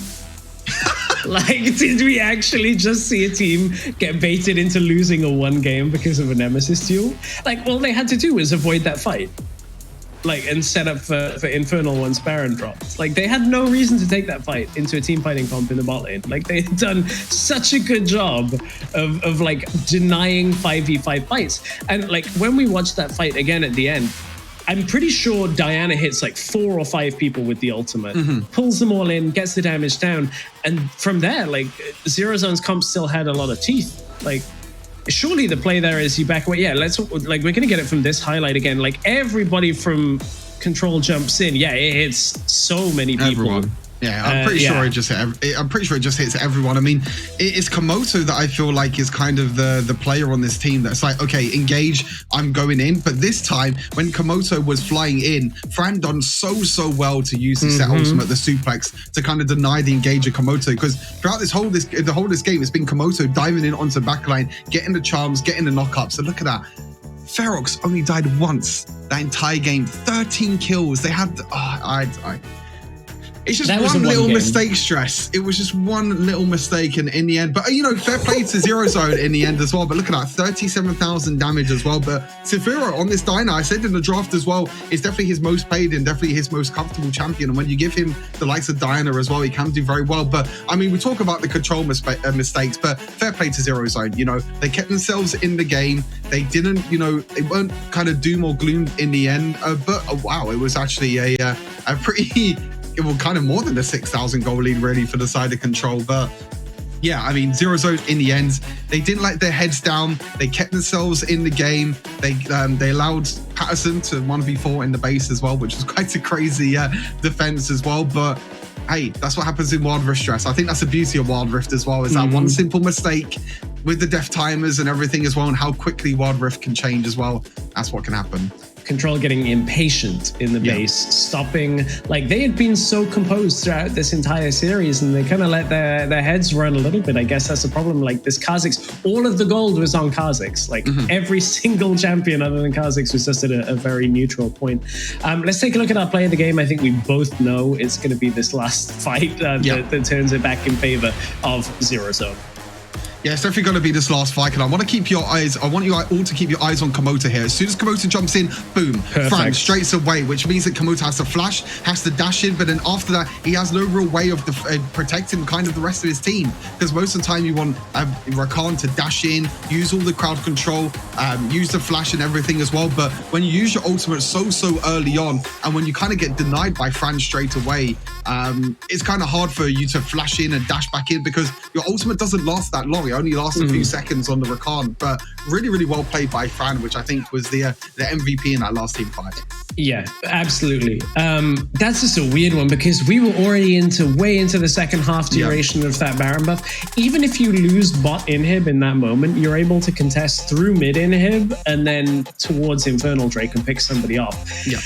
Speaker 3: Like, did we actually just see a team get baited into losing a one game because of a Nemesis duel? Like, all they had to do was avoid that fight. Like, and set up for Infernal once Baron dropped. Like, they had no reason to take that fight into a team fighting comp in the bot lane. Like, they had done such a good job of like denying 5v5 fights. And like, when we watched that fight again at the end, I'm pretty sure Diana hits like 4 or 5 people with the ultimate, pulls them all in, gets the damage down. And from there, like, Zero Zone's comp still had a lot of teeth. Like, surely the play there is you back away. Yeah, we're going to get it from this highlight again. Like, everybody from Control jumps in. Yeah, it hits so many people.
Speaker 4: Everyone. Yeah, I'm pretty sure it just hits everyone. I mean, it's Komodo that I feel like is kind of the player on this team that's like, okay, engage, I'm going in. But this time, when Komodo was flying in, Fran done so well to use the set ultimate, the suplex, to kind of deny the engage of Komodo. Because throughout the whole of this game, it's been Komodo diving in onto the backline, getting the charms, getting the knockups. So look at that. Ferox only died once that entire game. 13 kills. They had. It's just one little mistake, Stress. It was just one little mistake in the end. But, fair play to Zero Zone in the end as well. But look at that, 37,000 damage as well. But Sephira on this Dyna, I said in the draft as well, is definitely his most played and definitely his most comfortable champion. And when you give him the likes of Dyna as well, he can do very well. But, I mean, we talk about the control mistakes, but fair play to Zero Zone. They kept themselves in the game. They didn't, they weren't kind of doom or gloom in the end. But, wow, it was actually a pretty... It was kind of more than a 6,000 goal lead really for the side of Control. But yeah, I mean, Zero Zone in the end, they didn't let their heads down. They kept themselves in the game. They allowed Patterson to 1v4 in the base as well, which was quite a crazy defense as well. But hey, that's what happens in Wild Rift, Stress. I think that's the beauty of Wild Rift as well, is that one simple mistake with the death timers and everything as well, and how quickly Wild Rift can change as well. That's what can happen.
Speaker 3: Control getting impatient in the base, stopping. Like, they had been so composed throughout this entire series, and they kind of let their heads run a little bit. I guess that's the problem. Like, this Kha'Zix, all of the gold was on Kha'Zix. Like, every single champion other than Kha'Zix was just at a very neutral point. Let's take a look at our play of the game. I think we both know it's going to be this last fight that turns it back in favor of Zero Zone.
Speaker 4: Yeah, it's definitely going to be this last fight, and I want you all to keep your eyes on Komodo here. As soon as Komodo jumps in, boom, Fran straight away, which means that Komodo has to flash, has to dash in, but then after that, he has no real way of protecting kind of the rest of his team, because most of the time you want Rakan to dash in, use all the crowd control, use the flash and everything as well. But when you use your ultimate so early on, and when you kind of get denied by Fran straight away, it's kind of hard for you to flash in and dash back in, because your ultimate doesn't last that long. It only lasts a few seconds on the Rakan. But really well played by Fran, which I think was the MVP in that last team fight.
Speaker 3: Yeah, absolutely. That's just a weird one, because we were already way into the second half duration of that Baron buff. Even if you lose bot inhib in that moment, you're able to contest through mid inhib and then towards Infernal Drake and pick somebody off. Yeah.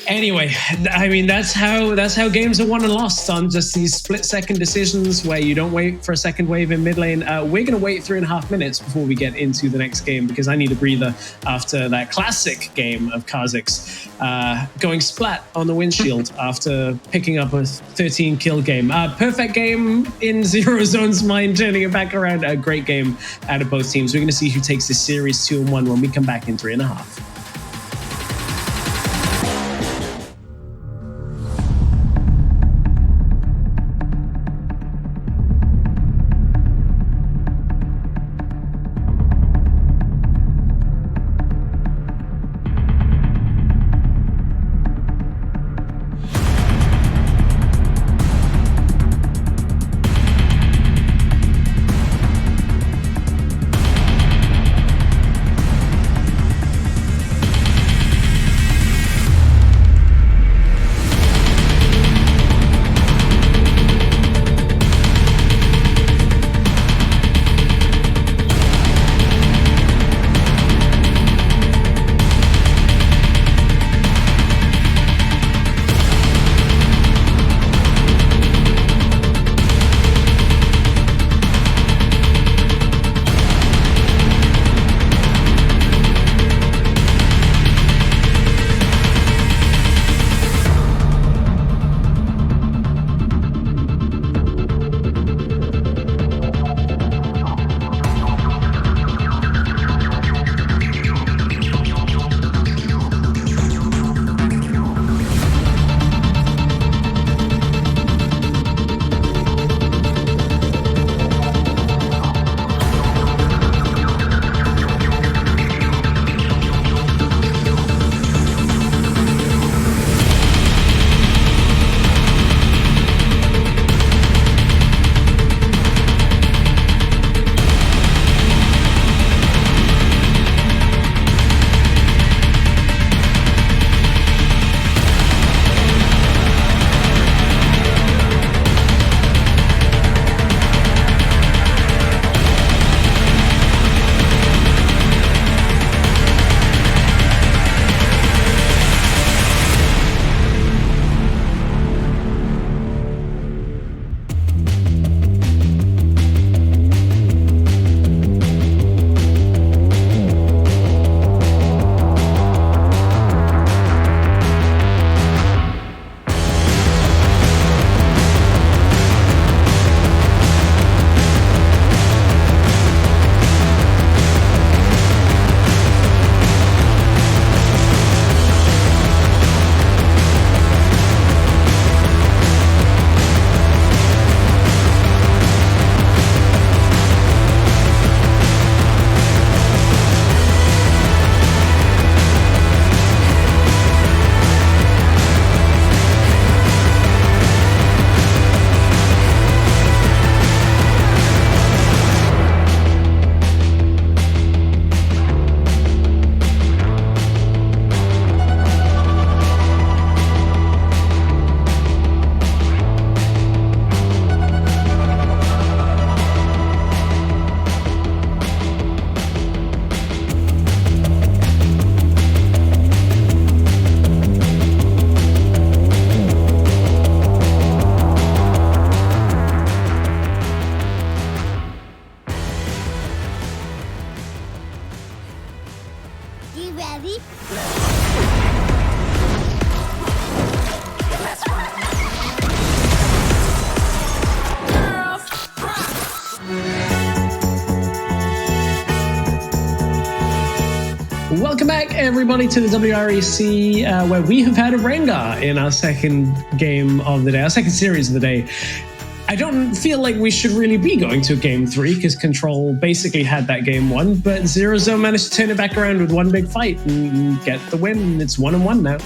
Speaker 3: Anyway, I mean, that's how games are won and lost, on just these split-second decisions where you don't wait for a second wave in mid lane. We're going to wait 3.5 minutes before we get into the next game, because I need a breather after that classic game of Kha'Zix going splat on the windshield after picking up a 13-kill game. Perfect game in Zero Zone's mind, turning it back around. A great game out of both teams. We're going to see who takes this series 2-1 when we come back in 3.5. back, everybody, to the WREC, where we have had a Rengar in our second game of the day, our second series of the day. I don't feel like we should really be going to game 3 because Control basically had that game 1, but Zero Zone managed to turn it back around with one big fight and get the win. It's 1-1 now.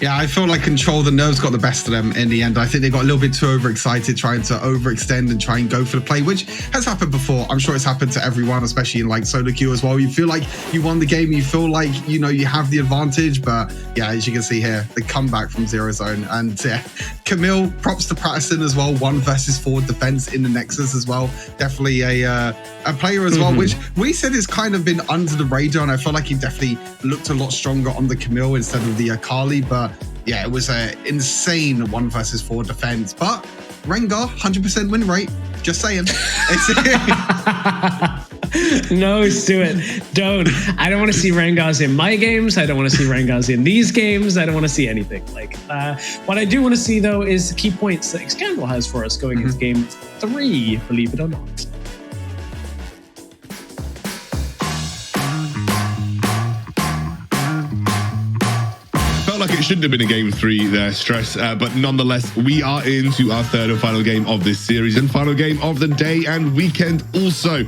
Speaker 4: Yeah, I feel like Control, the nerves got the best of them in the end. I think they got a little bit too overexcited, trying to overextend and try and go for the play, which has happened before. I'm sure it's happened to everyone, especially in like solo queue as well. You feel like you won the game, you feel like, you know, you have the advantage, but yeah, as you can see here, the comeback from Zero Zone. And yeah, Camille, props to Patterson as well, 1 versus 4 defense in the Nexus as well. Definitely a player as well, which we said has kind of been under the radar, and I felt like he definitely looked a lot stronger on the Camille instead of the Akali, but yeah, it was an insane 1 versus 4 defense. But Rengar, 100% win rate. Just saying.
Speaker 3: No, Stuart, don't. I don't want to see Rengars in my games. I don't want to see Rengars in these games. I don't want to see anything. Like, what I do want to see, though, is the key points that Scandal has for us going into game 3, believe it or not.
Speaker 5: Like it shouldn't have been a game 3 there, Stress, but nonetheless, we are into our third and final game of this series and final game of the day and weekend also.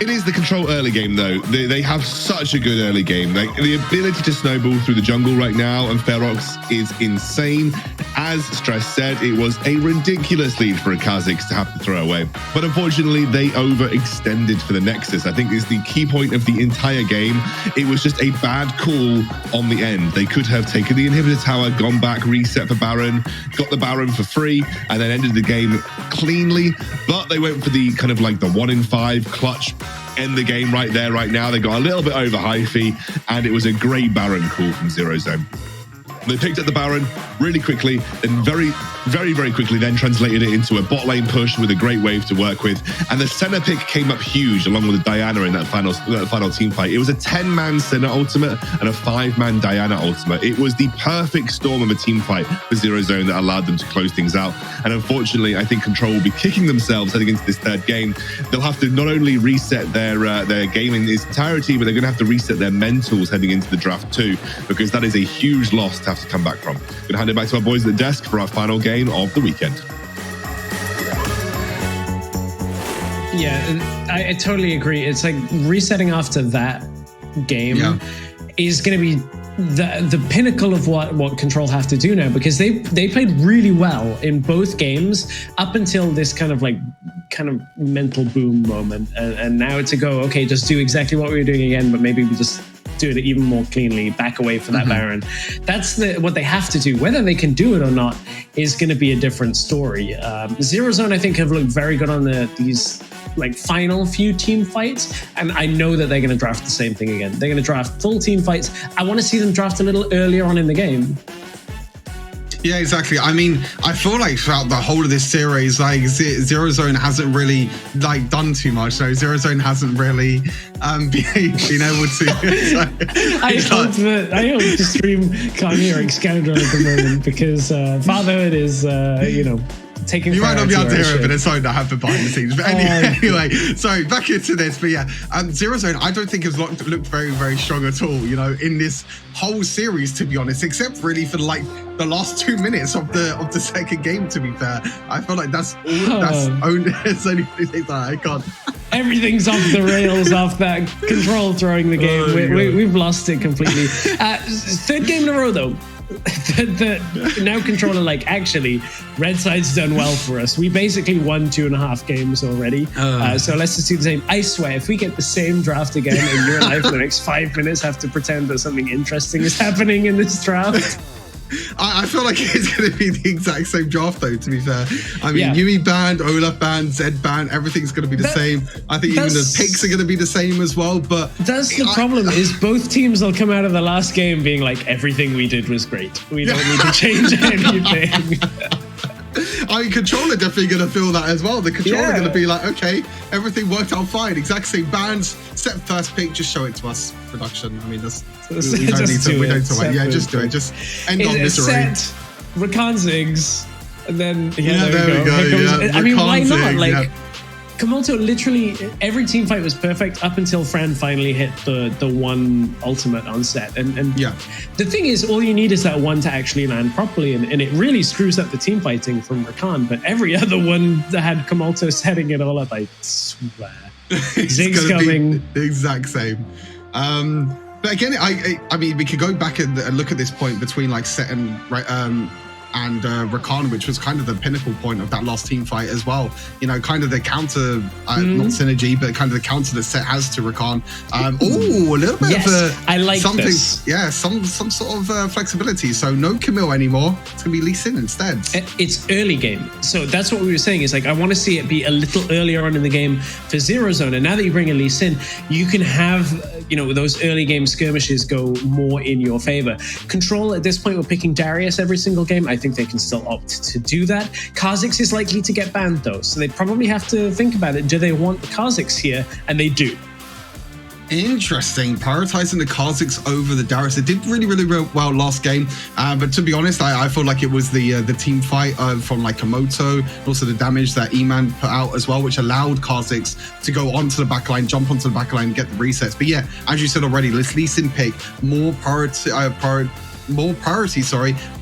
Speaker 5: It is the Control early game, though. They have such a good early game. Like, the ability to snowball through the jungle right now and Ferox is insane. As Stress said, it was a ridiculous lead for a Kha'Zix to have to throw away. But unfortunately, they overextended for the Nexus. I think is the key point of the entire game. It was just a bad call on the end. They could have taken the inhibitor tower, gone back, reset for Baron, got the Baron for free, and then ended the game cleanly. But they went for the kind of like the 1-in-5 clutch end the game right there, right now. They got a little bit over Hyphy, and it was a great Baron call from Zero Zone. They picked up the Baron really quickly and very quickly then translated it into a bot lane push with a great wave to work with. And the Senna pick came up huge along with the Diana in that final team fight. It was a 10-man Senna ultimate and a 5-man Diana ultimate. It was the perfect storm of a team fight for Zero Zone that allowed them to close things out. And unfortunately, I think Control will be kicking themselves heading into this third game. They'll have to not only reset their game in its entirety, but they're going to have to reset their mentals heading into the draft too, because that is a huge loss to have to come back from. Gonna hand it back to our boys at the desk for our final game of the weekend.
Speaker 3: Yeah, I totally agree. It's like resetting after that game is going to be the pinnacle of what Control have to do now, because they played really well in both games up until this kind of mental boom moment, and now it's a go, okay, just do exactly what we were doing again, but maybe we just do it even more cleanly, back away from that Baron. That's what they have to do. Whether they can do it or not is going to be a different story. Zero Zone, I think, have looked very good on these like final few team fights, and I know that they're going to draft the same thing again. They're going to draft full team fights. I want to see them draft a little earlier on in the game.
Speaker 4: Yeah, exactly. I mean, I feel like throughout the whole of this series, like Zero Zone hasn't really like done too much. So Zero Zone hasn't really been able to.
Speaker 3: I hope the stream can't hear Excalibur at the moment, because fatherhood is, taking.
Speaker 4: You might not be able to hear it, but it's something that happened behind the scenes. But anyway, sorry, back into this. But yeah, Zero Zone, I don't think has looked very, very strong at all, in this whole series, to be honest, except really for like the last 2 minutes of the second game, to be fair. I feel like that's all it's only thing that I can't. Everything's
Speaker 3: off the rails off that Control throwing the game. We've lost it completely. Third game in a row, though. Now Controller, actually, red side's done well for us. We basically won 2.5 games already. So let's just do the same. I swear, if we get the same draft again and you and I for the next 5 minutes have to pretend that something interesting is happening in this draft.
Speaker 4: I feel like it's going to be the exact same draft, though, to be fair. I mean, Yumi banned, Olaf banned, Zed banned, everything's going to be the same. I think even the picks are going to be the same as well. But
Speaker 3: that's the problem, is both teams will come out of the last game being like, everything we did was great. We don't need to change anything.
Speaker 4: I mean, Controller definitely going to feel that as well. The Controller going to be like, okay, everything worked out fine. Exact same bands, set first pick, just show it to us, production. I mean, we don't need to wait. Yeah, just do it. Just end on misery.
Speaker 3: Set Rakan Ziggs, and then
Speaker 4: there we go.
Speaker 3: I mean, why not? Komodo literally every team fight was perfect up until Fran finally hit the one ultimate on set. And
Speaker 4: Yeah.
Speaker 3: the thing is, all you need is that one to actually land properly, and it really screws up the team fighting from Rakan. But every other one that had Komodo setting it all up, I swear. Zig's coming.
Speaker 4: Be the exact same. But again, I mean, we could go back and look at this point between like Set and Rakan, which was kind of the pinnacle point of that last team fight as well. You know, kind of the counter, not synergy, but kind of the counter that Set has to Rakan. A little bit of
Speaker 3: I like
Speaker 4: something.
Speaker 3: this.
Speaker 4: Yeah, some sort of flexibility. So no Camille anymore. It's gonna be Lee Sin instead.
Speaker 3: It's early game, so that's what we were saying. Is like I want to see it be a little earlier on in the game for Zero Zone, and now that you bring a Lee Sin, you can have those early game skirmishes go more in your favor. Control at this point, we're picking Darius every single game. I think they can still opt to do that. Kha'Zix is likely to get banned though, so they probably have to think about it. Do they want the Kha'Zix here? And they do.
Speaker 4: Interesting. Prioritizing the Kha'Zix over the Darius. It did really well last game. But to be honest, I feel like it was the team fight from like Komodo, and also the damage that E-Man put out as well, which allowed Kha'Zix to go onto the backline, jump onto the backline, and get the resets. But yeah, as you said already, let's Lee Sin pick more priority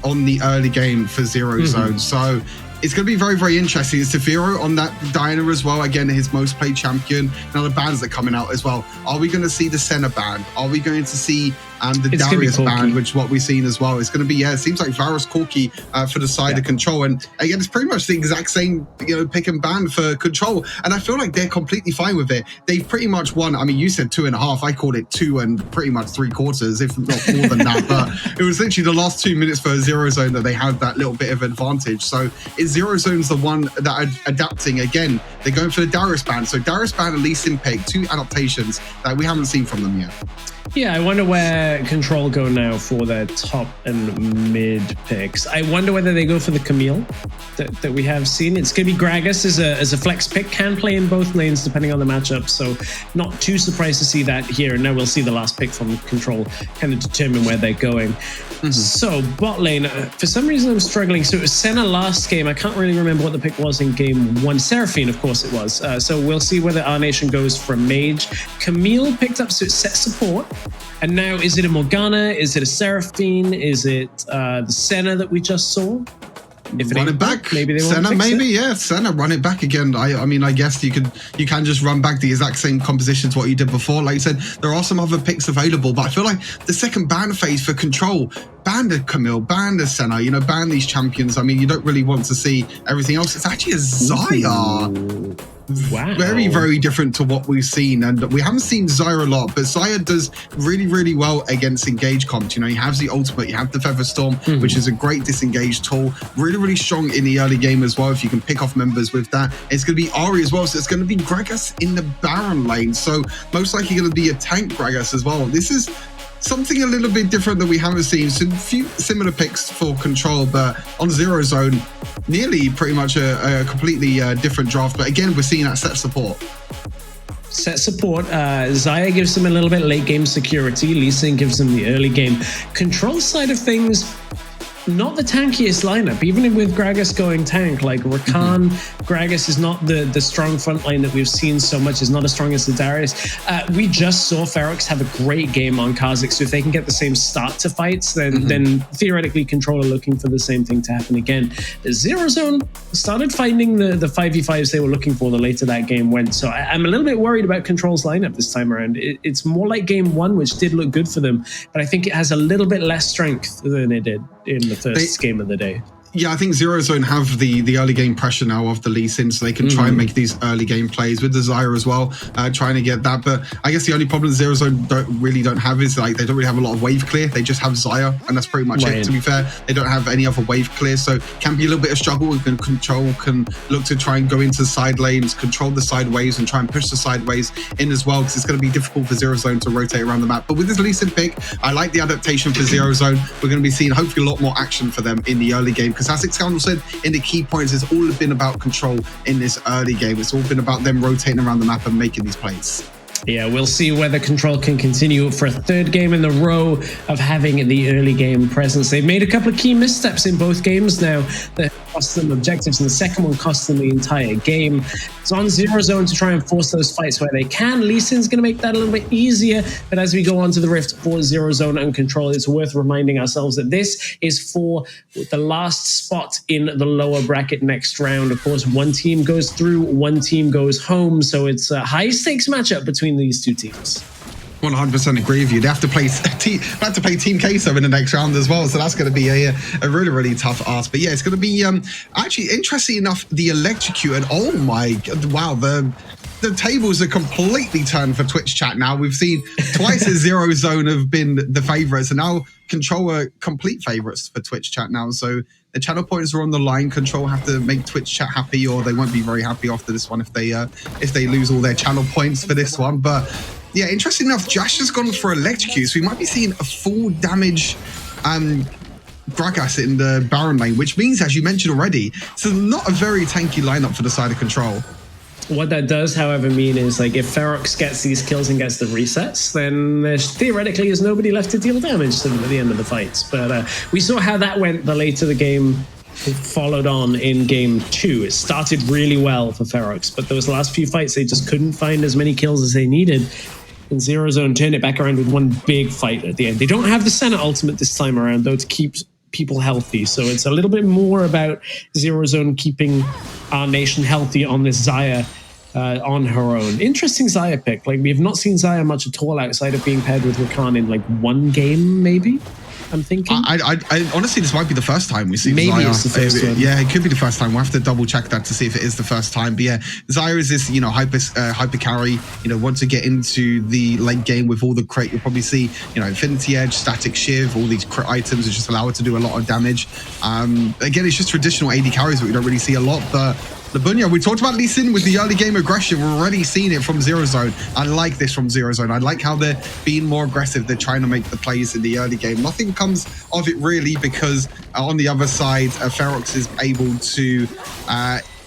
Speaker 4: on the early game for Zero Zone. So it's going to be very interesting. It's Tefiro on that Diana as well. Again, his most played champion. Now the bans that are coming out as well. Are we going to see the Senna ban? Are we going to see the Darius ban, which is what we've seen as well? It's going to be, it seems like Varus Corki for the side of Control. And again, it's pretty much the exact same, pick and ban for Control. And I feel like they're completely fine with it. They've pretty much won. I mean, you said 2.5. I called it 2 and pretty much 3/4, if not more than that. But it was literally the last 2 minutes for Zero Zone that they had that little bit of advantage. So is Zero Zone's the one that are adapting again? They're going for the Darius ban. So Darius ban and Lee Sin pick, 2 adaptations that we haven't seen from them yet.
Speaker 3: Yeah, I wonder where Control go now for their top and mid picks. I wonder whether they go for the Camille that we have seen. It's going to be Gragas as a flex pick, can play in both lanes depending on the matchup. So not too surprised to see that here. And now we'll see the last pick from Control kind of determine where they're going. So bot lane, for some reason I'm struggling. So it was Senna last game. I can't really remember what the pick was in game 1. Seraphine, of course it was. So we'll see whether our nation goes for a mage. Camille picked up Set support. And now, is it a Morgana? Is it a Seraphine? Is it the Senna that we just saw? If it
Speaker 4: run it back,
Speaker 3: maybe they
Speaker 4: Senna, Senna, run it back again. I mean, I guess you can just run back the exact same composition to what you did before. Like you said, there are some other picks available, but I feel like the second ban phase for Control, ban the Camille, ban the Senna, ban these champions. I mean, you don't really want to see everything else. It's actually a Xayah.
Speaker 3: Wow.
Speaker 4: Very different to what we've seen, and we haven't seen Xayah a lot, but Xayah does really well against engage comps. You have the ultimate, you have the Feather Storm, which is a great disengage tool, really strong in the early game as well. If you can pick off members with that, it's going to be Ahri as well, so it's going to be Gragas in the Baron lane, so most likely going to be a tank Gragas as well. This is something a little bit different that we haven't seen. So a few similar picks for Control, but on Zero Zone, nearly pretty much a completely different draft. But again, we're seeing that Set support.
Speaker 3: Set support. Xayah gives them a little bit late game security. Lee Sin gives them the early game. Control side of things, not the tankiest lineup, even with Gragas going tank. Like Rakan, Gragas is not the strong front line that we've seen so much, is not as strong as the Darius. We just saw Ferox have a great game on Kha'Zix, so if they can get the same start to fights, then theoretically Control are looking for the same thing to happen again. Zero Zone started finding the 5v5s they were looking for the later that game went, so I'm a little bit worried about Control's lineup this time around. It's more like game 1, which did look good for them, but I think it has a little bit less strength than it did in the first game of the day.
Speaker 4: Yeah, I think Zero Zone have the early game pressure now of the Lee Sin, so they can try and make these early game plays with the Xayah as well, trying to get that. But I guess the only problem Zero Zone don't have is like they don't really have a lot of wave clear. They just have Xayah, and that's pretty much it. To be fair, they don't have any other wave clear, so can be a little bit of struggle. And Control can look to try and go into side lanes, control the side waves, and try and push the sideways in as well, because it's going to be difficult for Zero Zone to rotate around the map. But with this Lee Sin pick, I like the adaptation for Zero Zone. We're going to be seeing hopefully a lot more action for them in the early game, because as Scoundrel said in the key points, it's all been about Control in this early game. It's all been about them rotating around the map and making these plays.
Speaker 3: Yeah, we'll see whether Control can continue for a third game in the row of having the early game presence. They've made a couple of key missteps in both games now. cost them objectives, and the second one cost them the entire game. It's on Zero Zone to try and force those fights where they can. Lee Sin's going to make that a little bit easier, but as we go on to the Rift for Zero Zone and Control, it's worth reminding ourselves that this is for the last spot in the lower bracket next round. Of course, one team goes through, one team goes home, so it's a high-stakes matchup between these two teams.
Speaker 4: 100% agree with you. They have to play Team Queso in the next round as well, so that's going to be a really, really tough ask. But yeah, it's going to be actually interesting enough. The Electrocute, and oh my god, wow, the tables are completely turned for Twitch chat now. We've seen twice as Zero Zone have been the favorites, and now Control are complete favorites for Twitch chat now. So the channel points are on the line. Control have to make Twitch chat happy, or they won't be very happy after this one if they lose all their channel points for this one. But yeah, interesting enough, Josh has gone for Electrocute, so we might be seeing a full damage Gragas in the Baron lane, which means, as you mentioned already, it's not a very tanky lineup for the side of Control.
Speaker 3: What that does, however, mean is, like, if Ferox gets these kills and gets the resets, then there theoretically is nobody left to deal damage to them at the end of the fights. But we saw how that went the later the game followed on in game 2. It started really well for Ferox, but those last few fights, they just couldn't find as many kills as they needed. And Zero Zone turned it back around with one big fight at the end. They don't have the Senate ultimate this time around, though, to keep people healthy. So it's a little bit more about Zero Zone keeping our nation healthy on this Xayah on her own. Interesting Xayah pick. Like, we have not seen Xayah much at all outside of being paired with Rakan in like one game, maybe. I'm thinking.
Speaker 4: I honestly, this might be the first time we see
Speaker 3: maybe
Speaker 4: Xayah.
Speaker 3: It's the first one.
Speaker 4: Yeah, it could be the first time. We'll have to double check that to see if it is the first time. But yeah, Xayah is this, hyper carry. Once you get into the late game with all the crit, you'll probably see, Infinity Edge, Static Shiv, all these crit items that just allow her to do a lot of damage. Again, it's just traditional AD carries that we don't really see a lot, but Labunya, we talked about Lee Sin with the early game aggression. We're already seeing it from Zero Zone. I like this from Zero Zone. I like how they're being more aggressive. They're trying to make the plays in the early game. Nothing comes of it really, because on the other side, Ferox is able to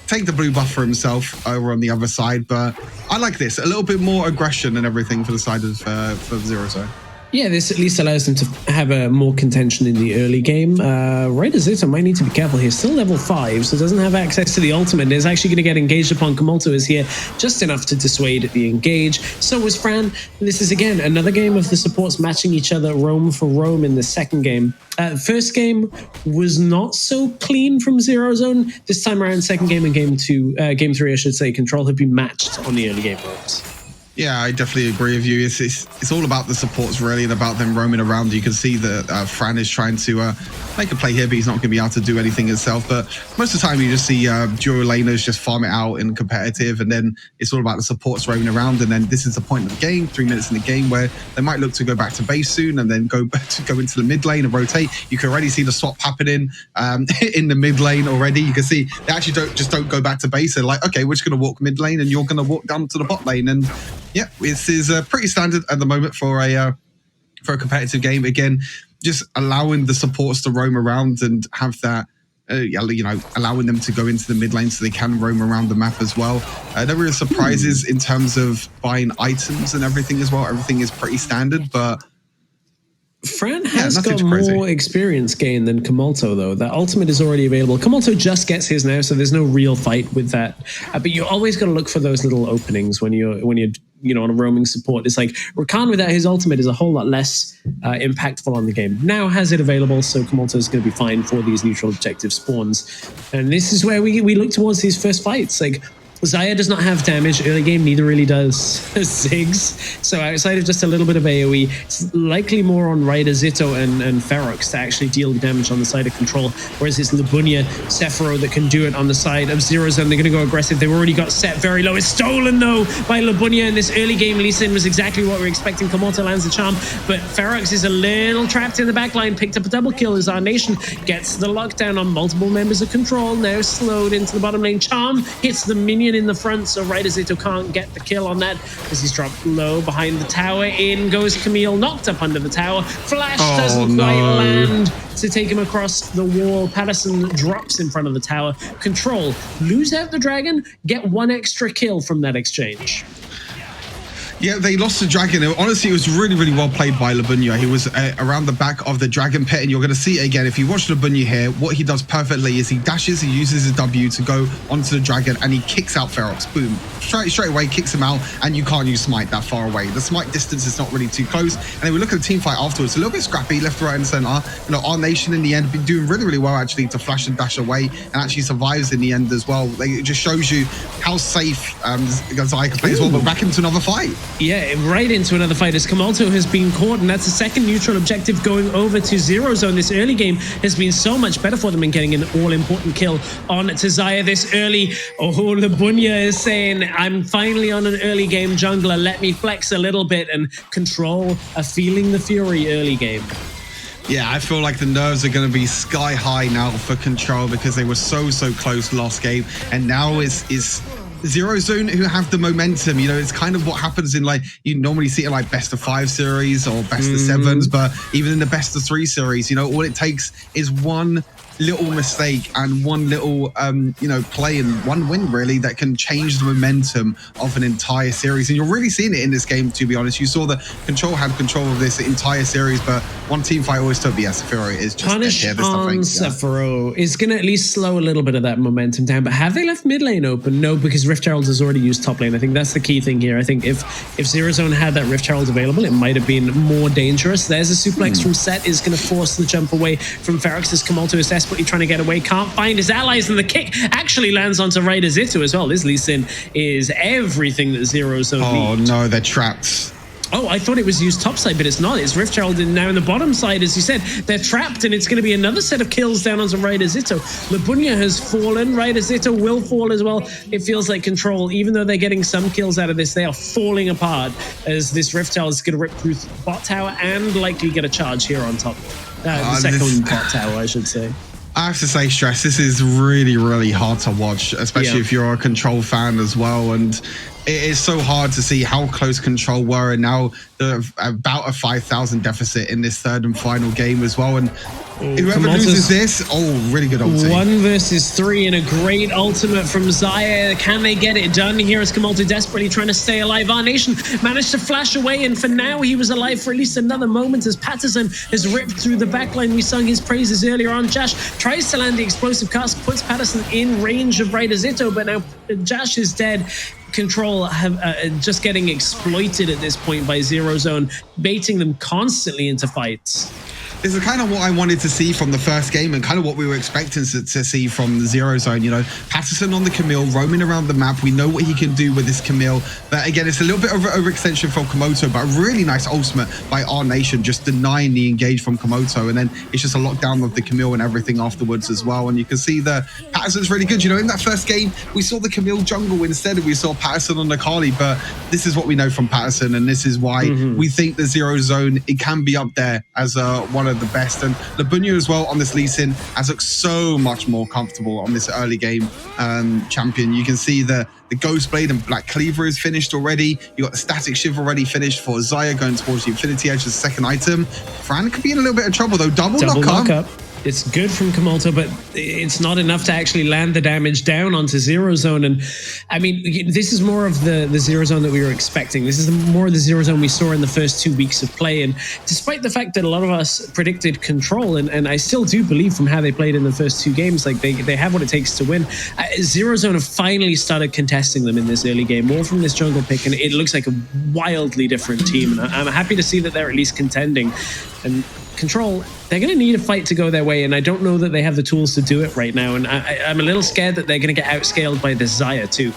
Speaker 4: take the blue buff for himself over on the other side. But I like this. A little bit more aggression and everything for the side of for Zero Zone.
Speaker 3: Yeah, this at least allows them to have a more contention in the early game. Raider Zito might need to be careful here. Still level 5, so doesn't have access to the ultimate. Is actually going to get engaged upon. Kamulto is here just enough to dissuade the engage. So was Fran. This is, again, another game of the supports matching each other roam for roam in the second game. First game was not so clean from Zero Zone. This time around, second game and game 3, I should say, Control have been matched on the early game roams.
Speaker 4: Yeah, I definitely agree with you. It's all about the supports, really, and about them roaming around. You can see that Fran is trying to make a play here, but he's not going to be able to do anything himself. But most of the time, you just see duo laners just farm it out in competitive, and then it's all about the supports roaming around. And then this is the point of the game, 3 minutes in the game, where they might look to go back to base soon, and then go into the mid lane and rotate. You can already see the swap happening in the mid lane already. You can see they actually don't go back to base. They're like, okay, we're just going to walk mid lane, and you're going to walk down to the bot lane. And yeah, this is pretty standard at the moment for a competitive game. Again, just allowing the supports to roam around and have that, allowing them to go into the mid lane so they can roam around the map as well. No real surprises in terms of buying items and everything as well. Everything is pretty standard, but
Speaker 3: Fran has got more experience gain than Kamulto, though. That ultimate is already available. Kamulto just gets his now, so there's no real fight with that. But you always got to look for those little openings when you're on a roaming support. It's like Rakan without his ultimate is a whole lot less impactful on the game. Now has it available, so Kamulto is going to be fine for these neutral objective spawns. And this is where we look towards these first fights. Like, Xayah does not have damage early game, neither really does Ziggs. So outside of just a little bit of AoE, it's likely more on Raider, Zito, and Ferox to actually deal the damage on the side of Control, whereas it's Labunya, Sephiroth that can do it on the side of Zero Zone. They're going to go aggressive. They've already got set very low. It's stolen, though, by Labunya in this early game. Lee Sin was exactly what we were expecting. Kamulto lands the charm, but Ferox is a little trapped in the backline, picked up a double kill as our nation gets the lockdown on multiple members of Control, now slowed into the bottom lane. Charm hits the minion in the front, so Raider Zito can't get the kill on that as he's dropped low behind the tower. In goes Camille, knocked up under the tower. Flash doesn't quite land to take him across the wall. Patterson drops in front of the tower. Control lose out the dragon, get one extra kill from that exchange.
Speaker 4: Yeah, they lost the Dragon. Honestly, it was really, really well played by Labunya. He was around the back of the Dragon Pit, and you're going to see it again. If you watch Labunya here, what he does perfectly is he dashes, he uses his W to go onto the Dragon, and he kicks out Ferox. Boom. Straight away, kicks him out, and you can't use Smite that far away. The Smite distance is not really too close. And then we look at the team fight afterwards. A little bit scrappy, left, right, and center. You know, our nation in the end been doing really, really well, actually, to flash and dash away, and actually survives in the end as well. It just shows you how safe Zaya can play as well, but back into another fight.
Speaker 3: Yeah, right into another fight as Komoto has been caught, and that's the second neutral objective going over to Zero Zone. This early game has been so much better for them in getting an all-important kill on Tazaya this early. Oh, Labunya is saying, I'm finally on an early game jungler. Let me flex a little bit and control a feeling the fury early game.
Speaker 4: Yeah, I feel like the nerves are going to be sky high now for Control because they were so close last game, and now is Zero Zone who have the momentum. You know, it's kind of what happens in, like, you normally see it in like best of 5 series or best of 7s, but even in the best of 3 series, you know, all it takes is one little mistake and one little you know, play and one win really that can change the momentum of an entire series. And you're really seeing it in this game, to be honest. You saw that Control had control of this entire series, but one team fight always took, yeah, Sephiroth is just
Speaker 3: Punish on Sephiroth is going to at least slow a little bit of that momentum down. But have they left mid lane open? No, because Rift Herald has already used top lane. I think that's the key thing here. I think if Zero Zone had that Rift Herald available, it might have been more dangerous. There's a suplex from Set, is going to force the jump away from Ferox as Komoto is desperately trying to get away, can't find his allies, and the kick actually lands onto Raider Zito as well. This Lee Sin is everything that Zero Zone needs.
Speaker 4: Oh no, they're trapped.
Speaker 3: Oh, I thought it was used topside, but it's not. It's Rift Herald now in the bottom side, as you said. They're trapped, and it's going to be another set of kills down onto Raider Zito. Labunya has fallen. Raider Zito will fall as well. It feels like Control, even though they're getting some kills out of this, they are falling apart as this Rift Herald is going to rip through bot tower and likely get a charge here on top. The second bot tower, I should say.
Speaker 4: I have to say, Stress, this is really, really hard to watch, especially if you're a Control fan as well. And it is so hard to see how close Control were, and now they're about a 5,000 deficit in this third and final game as well. And whoever loses this, really good ulti.
Speaker 3: 1 versus 3 and a great ultimate from Zaya. Can they get it done here as Komoto desperately trying to stay alive? Our Nation managed to flash away, and for now he was alive for at least another moment as Patterson has ripped through the backline. We sung his praises earlier on. Jash tries to land the explosive cast, puts Patterson in range of Raider Zito, but now Jash is dead. Control have just getting exploited at this point by Zero Zone, baiting them constantly into fights.
Speaker 4: This is kind of what I wanted to see from the first game and kind of what we were expecting to see from the Zero Zone. You know, Patterson on the Camille, roaming around the map. We know what he can do with this Camille. But again, it's a little bit of an overextension from Komoto, but a really nice ultimate by our Nation, just denying the engage from Komoto. And then it's just a lockdown of the Camille and everything afterwards as well. And you can see that Patterson's really good. You know, in that first game, we saw the Camille jungle instead, and we saw Patterson on the Kali. But this is what we know from Patterson, and this is why we think the Zero Zone, it can be up there as one of the best. And Labunya as well on this Lee Sin has looked so much more comfortable on this early game champion. You can see the Ghost Blade and Black Cleaver is finished already. You got the Static Shiv already finished for Zaya, going towards the Infinity Edge as the second item. Fran could be in a little bit of trouble though. Double knock-up.
Speaker 3: It's good from Komoto, but it's not enough to actually land the damage down onto Zero Zone. And I mean, this is more of the Zero Zone that we were expecting. This is more of the Zero Zone we saw in the first 2 weeks of play. And despite the fact that a lot of us predicted Control, and I still do believe from how they played in the first 2 games, like they have what it takes to win. Zero Zone have finally started contesting them in this early game, more from this jungle pick, and it looks like a wildly different team. And I'm happy to see that they're at least contending. And Control, they're going to need a fight to go their way, and I don't know that they have the tools to do it right now. And I'm a little scared that they're going to get outscaled by this Zaya too.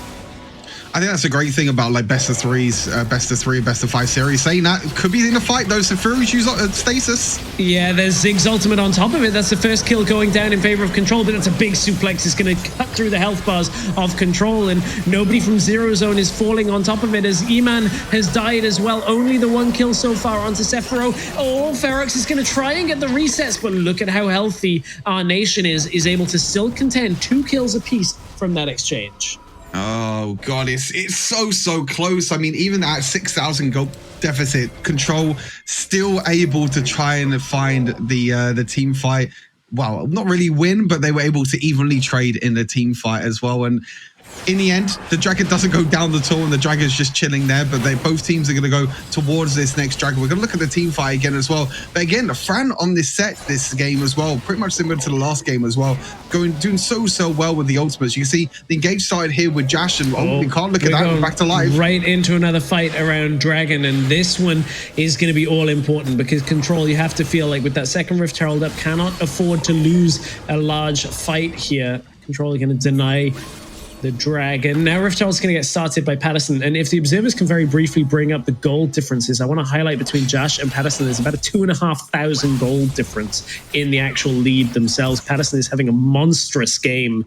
Speaker 4: I think that's a great thing about like best of 3s, best of 3, best of 5 series. Saying that could be in a fight though. So Fury's use stasis.
Speaker 3: Yeah, there's Zig's ultimate on top of it. That's the first kill going down in favor of Control, but it's a big suplex. It's going to cut through the health bars of Control, and nobody from Zero Zone is falling on top of it as Eman has died as well. Only the 1 kill so far onto Sephiroth. Oh, Ferox is going to try and get the resets, but look at how healthy our Nation is able to still contend 2 kills apiece from that exchange.
Speaker 4: Oh god, it's so close. I mean, even at 6,000 gold deficit, Control still able to try and find the team fight. Well, not really win, but they were able to evenly trade in the team fight as well. And In the end, the Dragon doesn't go down at all, and the Dragon's just chilling there, but both teams are going to go towards this next Dragon. We're going to look at the team fight again as well. But again, the Fran on this game as well, pretty much similar to the last game as well, doing so well with the ultimates. You can see the engage started here with Jash, and we can't look at that, back to life.
Speaker 3: Right into another fight around Dragon, and this one is going to be all important because Control, you have to feel like with that second Rift Herald up, cannot afford to lose a large fight here. Control are going to deny the Dragon. Now Rift Herald's going to get started by Patterson, and if the observers can very briefly bring up the gold differences, I want to highlight between Josh and Patterson, there's about a 2,500 gold difference in the actual lead themselves. Patterson is having a monstrous game.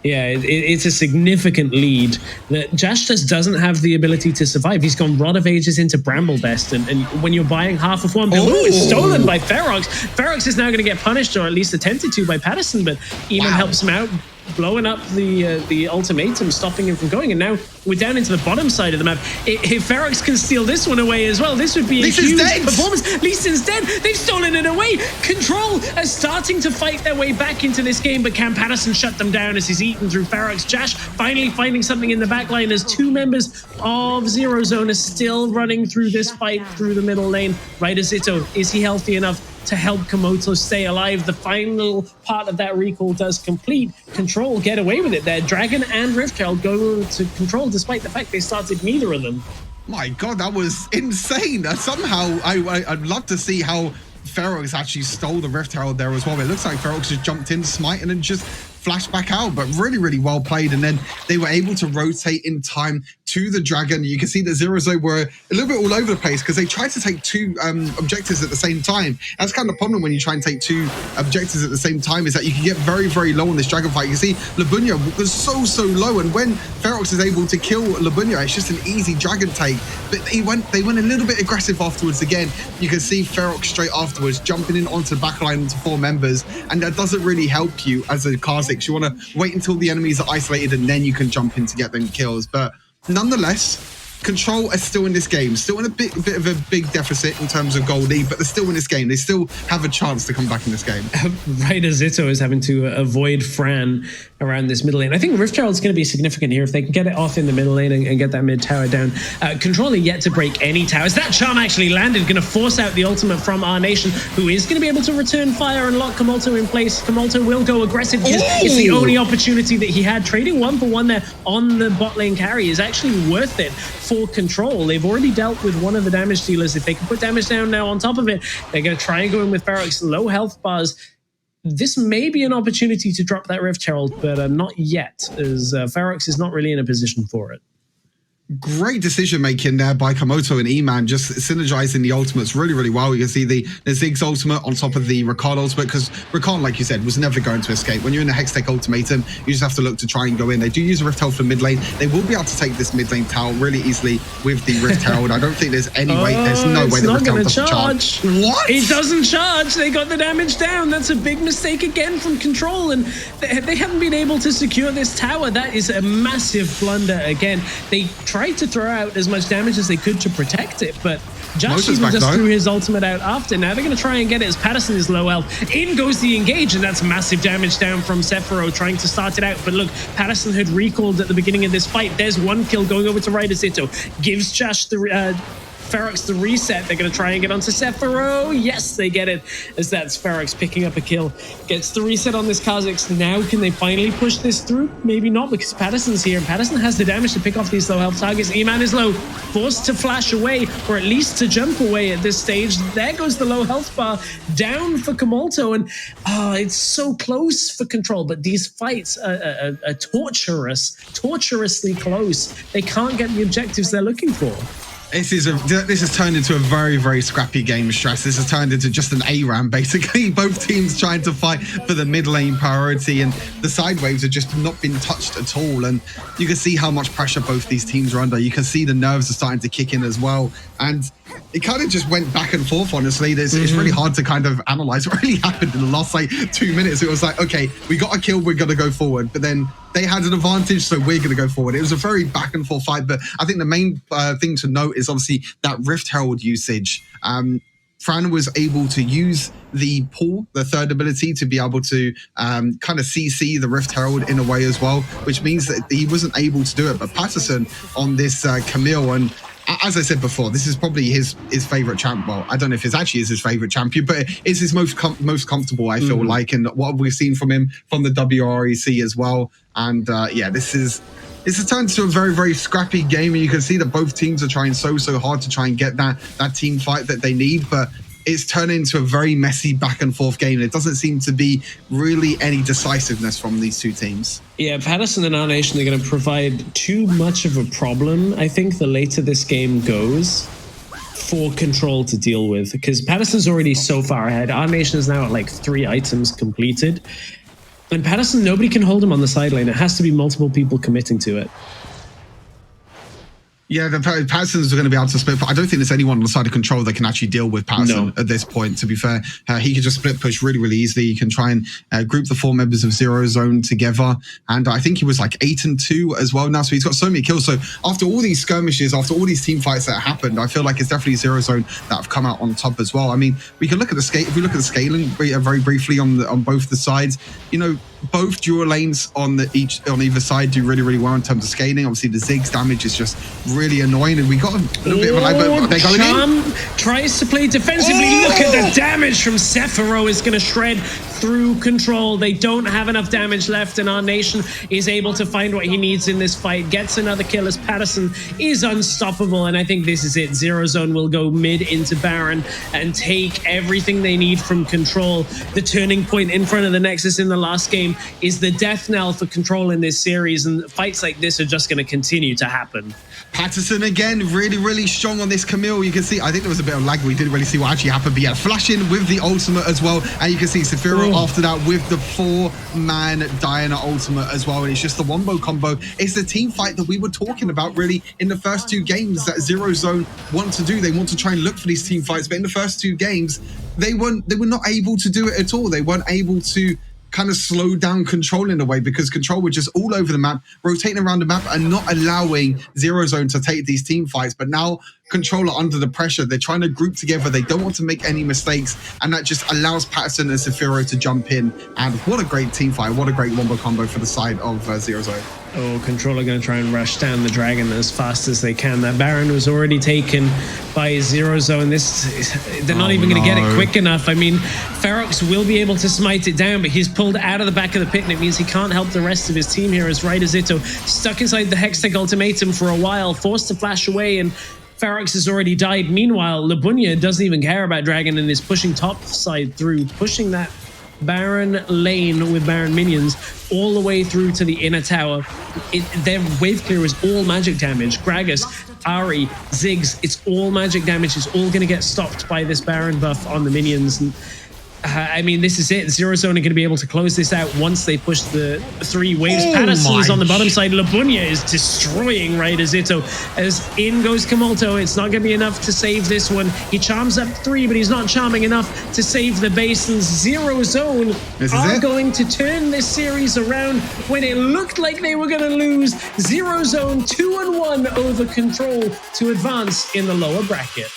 Speaker 3: Yeah, it's a significant lead that Josh just doesn't have the ability to survive. He's gone Rod of Ages into Bramblebest, and when you're buying half of one build, it's stolen by Ferox. Ferox is now going to get punished, or at least attempted to, by Patterson, but Eamon helps him out, blowing up the ultimatum, stopping him from going, and now we're down into the bottom side of the map. If Ferox can steal this one away as well, this would be a huge performance. Lee Sin's dead. They've stolen it away. Control are starting to fight their way back into this game, but can Patterson shut them down as he's eaten through Ferox? Jash finally finding something in the back line as two members of Zero Zone are still running through this fight through the middle lane. Ryder Zito, is he healthy enough to help Komoto stay alive? The final part of that recall does complete. Control get away with it there. Dragon and Rift Herald go to Control despite the fact they started neither of them.
Speaker 4: My God, that was insane. Somehow, I'd love to see how Ferox actually stole the Rift Herald there as well. It looks like Ferox just jumped in, smite, and then just flashed back out, but really well played. And then they were able to rotate in time to the Dragon. You can see that Zero Zone were a little bit all over the place because they tried to take two objectives at the same time. That's kind of the problem when you try and take two objectives at the same time, is that you can get very low on this Dragon fight. You can see Labunya was so low, and when Ferox is able to kill Labunya, it's just an easy Dragon take. But they went a little bit aggressive afterwards again. You can see Ferox straight afterwards jumping in onto the backline into four members, and that doesn't really help you as a Kha'Zix. You want to wait until the enemies are isolated and then you can jump in to get them kills. But nonetheless, Control are still in this game, still in a bit of a big deficit in terms of gold lead, but they're still in this game. They still have a chance to come back in this game.
Speaker 3: Ryder Zito is having to avoid Fran around this middle lane. I think Rift Herald's going to be significant here if they can get it off in the middle lane and get that mid tower down. Control are yet to break any towers. That charm actually landed, going to force out the ultimate from our nation, who is going to be able to return fire and lock Komoto in place. Komoto will go aggressive because it's the only opportunity that he had. Trading 1-for-1 there on the bot lane carry is actually worth it for Control. They've already dealt with one of the damage dealers. If they can put damage down now on top of it, they're going to try and go in with Ferox. Low health bars. This may be an opportunity to drop that Rift Herald, but not yet, as Ferox is not really in a position for it.
Speaker 4: Great decision making there by Komoto and E-Man, just synergizing the ultimates really well. You can see the Ziggs ultimate on top of the Rakan ultimate, because Rakan, like you said, was never going to escape. When you're in a Hextech ultimatum, you just have to look to try and go in. They do use a Rift Herald for mid lane. They will be able to take this mid lane tower really easily with the Rift Herald. I don't think there's any way, there's no way the Rift Herald doesn't charge. What?
Speaker 3: It doesn't charge. They got the damage down. That's a big mistake again from Control, and they haven't been able to secure this tower. That is a massive blunder again. They tried to throw out as much damage as they could to protect it, but Josh even just threw his ultimate out after. Now they're going to try and get it as Patterson is low health. In goes the engage, and that's massive damage down from Sephiroth trying to start it out. But look, Patterson had recalled at the beginning of this fight. There's one kill going over to Ryder Zito. Gives Josh the Ferox the reset. They're going to try and get onto Sephiroth. Yes, they get it, as that's Ferox picking up a kill. Gets the reset on this Kha'Zix. Now, can they finally push this through? Maybe not, because Patterson's here, and Patterson has the damage to pick off these low health targets. E-Man is low, forced to flash away, or at least to jump away at this stage. There goes the low health bar down for Komoto, and it's so close for Control, but these fights are torturously close. They can't get the objectives they're looking for.
Speaker 4: This has turned into a very scrappy game, Stress. This has turned into just an ARAM, basically. Both teams trying to fight for the mid lane priority, and the side waves have just not been touched at all. And you can see how much pressure both these teams are under. You can see the nerves are starting to kick in as well. And it kind of just went back and forth, honestly. It's really hard to kind of analyze what really happened in the last 2 minutes. It was like, okay, we got a kill, we're going to go forward. But then they had an advantage, so we're going to go forward. It was a very back and forth fight. But I think the main thing to note is obviously that Rift Herald usage. Fran was able to use the pull, the third ability, to be able to kind of CC the Rift Herald in a way as well, which means that he wasn't able to do it. But Patterson on this Camille, and as I said before, this is probably his favorite champ. Well, I don't know if it's actually his favorite champion, but it's his most comfortable, I feel like, and what we've seen from him from the WREC as well. And yeah, this has turned into a very, very scrappy game, and you can see that both teams are trying so hard to try and get that team fight that they need, but it's turned into a very messy back and forth game. It doesn't seem to be really any decisiveness from these two teams.
Speaker 3: Yeah, Patterson and Our Nation are going to provide too much of a problem, I think, the later this game goes, for Control to deal with, because Patterson's already so far ahead. Our Nation is now at like 3 items completed. And Patterson, nobody can hold him on the side lane. It has to be multiple people committing to it.
Speaker 4: Yeah, the Patterson's are going to be able to split, but I don't think there's anyone on the side of Control that can actually deal with Patterson at this point, to be fair. He can just split push really, really easily. You can try and group the 4 members of Zero Zone together. And I think he was like 8-2 as well now. So he's got so many kills. So after all these skirmishes, after all these team fights that happened, I feel like it's definitely Zero Zone that have come out on top as well. I mean, we can look at the scale. If we look at the scaling very briefly on both the sides, you know, both dual lanes on either side do really, really well in terms of scaling. Obviously, the Ziggs damage is just really annoying, and we got a little bit of a lag, but they're going in.
Speaker 3: Tries to play defensively. Look at the damage from Sephiroth is going to shred through Control. They don't have enough damage left, and Our Nation is able to find what he needs in this fight. Gets another kill as Patterson is unstoppable, and I think this is it. Zero Zone will go mid into Baron and take everything they need from Control. The turning point in front of the Nexus in the last game is the death knell for Control in this series, and fights like this are just going to continue to happen.
Speaker 4: Patterson again, really, really strong on this Camille. You can see, I think there was a bit of lag. We didn't really see what actually happened, but yeah, flashing with the ultimate as well. And you can see Sephiroth after that with the 4-man Diana ultimate as well. And it's just the wombo combo. It's the team fight that we were talking about really in the first 2 games that Zero Zone want to do. They want to try and look for these team fights, but in the first 2 games, they were not able to do it at all. They weren't able to kind of slow down Control in a way, because Control were just all over the map, rotating around the map and not allowing Zero Zone to take these team fights. But now Control are under the pressure. They're trying to group together. They don't want to make any mistakes, and that just allows Patterson and Sephiroth to jump in. And what a great team fight. What a great wombo combo for the side of Zero Zone.
Speaker 3: Oh, Control are going to try and rush down the Dragon as fast as they can. That Baron was already taken by Zero Zone. They're not even going to get it quick enough. I mean, Ferox will be able to smite it down, but he's pulled out of the back of the pit, and it means he can't help the rest of his team here as Raidazito stuck inside the Hextech ultimatum for a while, forced to flash away, and Ferox has already died. Meanwhile, Labunya doesn't even care about Dragon and is pushing top side through, pushing that Baron lane with Baron minions all the way through to the inner tower. Their wave clear is all magic damage. Gragas, Ari, Ziggs, it's all magic damage. It's all going to get stopped by this Baron buff on the minions. And I mean, this is it. Zero Zone are going to be able to close this out once they push the 3 waves. Patterson is on the bottom side. Labunya is destroying Raidazito. As in goes Kamulto. It's not going to be enough to save this one. He charms up 3, but he's not charming enough to save the base. And Zero Zone are going to turn this series around when it looked like they were going to lose. Zero Zone 2-1 over Control to advance in the lower bracket.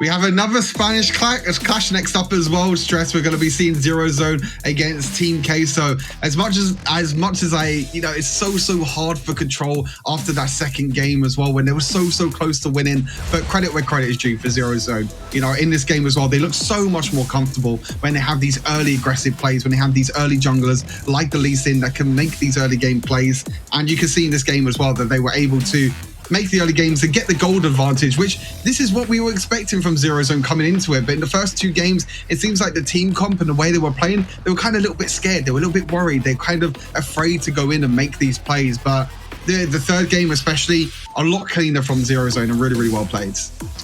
Speaker 4: We have another Spanish clash next up as well. Stress, we're going to be seeing Zero Zone against Team K. So as much as I, you know, it's so hard for Control after that second game as well, when they were so close to winning. But credit where credit is due for Zero Zone. You know, in this game as well, they look so much more comfortable when they have these early aggressive plays, when they have these early junglers like the Lee Sin that can make these early game plays. And you can see in this game as well that they were able to make the early games and get the gold advantage, which this is what we were expecting from Zero Zone coming into it. But in the first 2 games, it seems like the team comp and the way they were playing, they were kind of a little bit scared. They were a little bit worried. They're kind of afraid to go in and make these plays. But the third game especially, a lot cleaner from Zero Zone and really, really well played.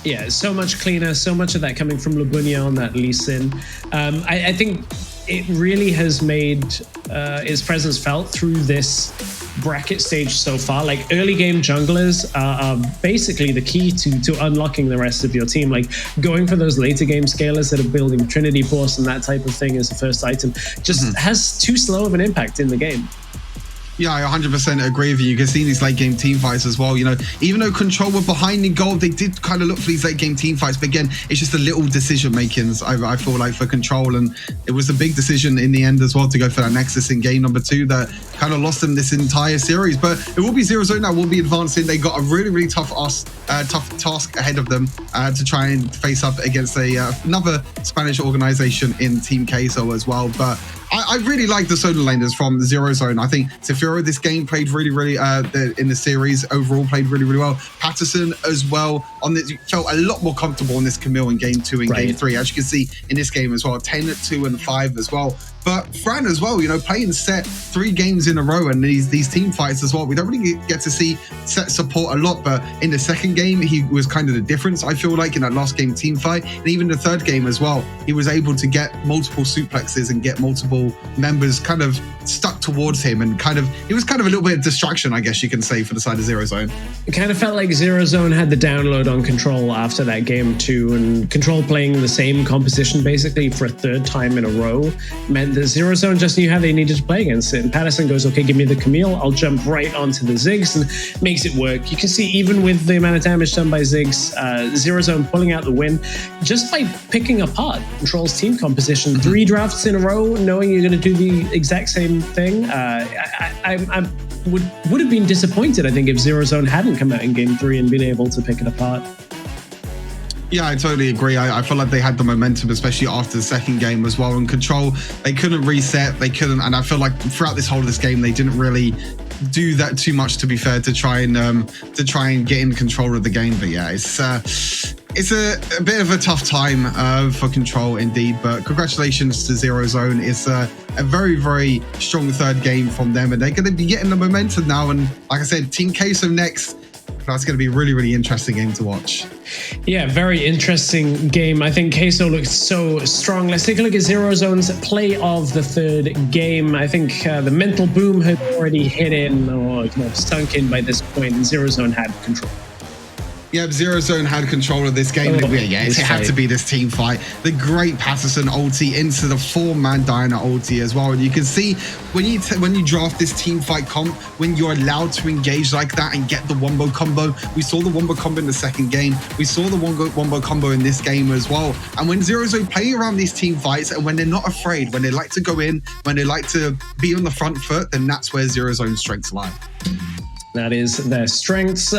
Speaker 3: Yeah, so much cleaner, so much of that coming from Labunya on that Lee Sin. I think it really has made its presence felt through this bracket stage so far. Like, early game junglers are basically the key to unlocking the rest of your team. Like, going for those later game scalers that are building Trinity Force and that type of thing as the first item just has too slow of an impact in the game.
Speaker 4: Yeah, I 100% agree with you. You can see these late game team fights as well. You know, even though Control were behind in goal, they did kind of look for these late game team fights. But again, it's just the little decision makings, I feel like, for Control. And it was a big decision in the end as well to go for that Nexus in game number 2 that kind of lost them this entire series. But it will be 0-0 now, will be advancing. They got a really, really tough task ahead of them to try and face up against another Spanish organization in Team Queso as well. But I really like the solo laners from the 0-0. I think Zafiro this game played really, really in the series overall played really, really well. Patterson as well on this felt a lot more comfortable in this Camille in game 2 and game 3, as you can see in this game as well. 10, 2, and 5 as well. But Fran as well, you know, playing set 3 games in a row and these team fights as well. We don't really get to see set support a lot, but in the second game, he was kind of the difference, I feel like, in that last game team fight. And even the third game as well, he was able to get multiple suplexes and get multiple members kind of stuck towards him, and it was kind of a little bit of distraction, I guess you can say, for the side of 0-0.
Speaker 3: It kind of felt like 0-0 had the download on Control after that game too, and Control playing the same composition basically for a third time in a row meant that 0-0 just knew how they needed to play against it. And Patterson goes, okay, give me the Camille, I'll jump right onto the Ziggs, and makes it work. You can see even with the amount of damage done by Ziggs, 0-0 pulling out the win just by picking apart Control's team composition. 3 drafts in a row, knowing you're going to do the exact same thing. I would have been disappointed, I think, if 0-0 hadn't come out in game 3 and been able to pick it apart.
Speaker 4: Yeah, I totally agree. I feel like they had the momentum, especially after the second game as well. And Control, they couldn't reset, they couldn't, and I feel like throughout this whole of this game, they didn't really do that too much, to be fair, to try and get in control of the game. But yeah, it's a bit of a tough time for Control indeed. But congratulations to 0-0. It's a very, very strong third game from them, and they're going to be getting the momentum now. And like I said, Team Queso next. That's going to be a really, really interesting game to watch.
Speaker 3: Yeah, very interesting game. I think Queso looks so strong. Let's take a look at 0-Zone's play of the third game. I think the mental boom had already hit in, or sunk in by this point, and 0-Zone had control.
Speaker 4: Yeah, 0-Zone had control of this game. It had to be this team fight. The great Patterson ulti into the 4-man Diana ulti as well. And you can see when you draft this team fight comp, when you're allowed to engage like that and get the wombo combo. We saw the wombo combo in the second game. We saw the wombo combo in this game as well. And when 0-Zone play around these team fights, and when they're not afraid, when they like to go in, when they like to be on the front foot, then that's where 0-Zone's strengths lie.
Speaker 3: That is their strengths.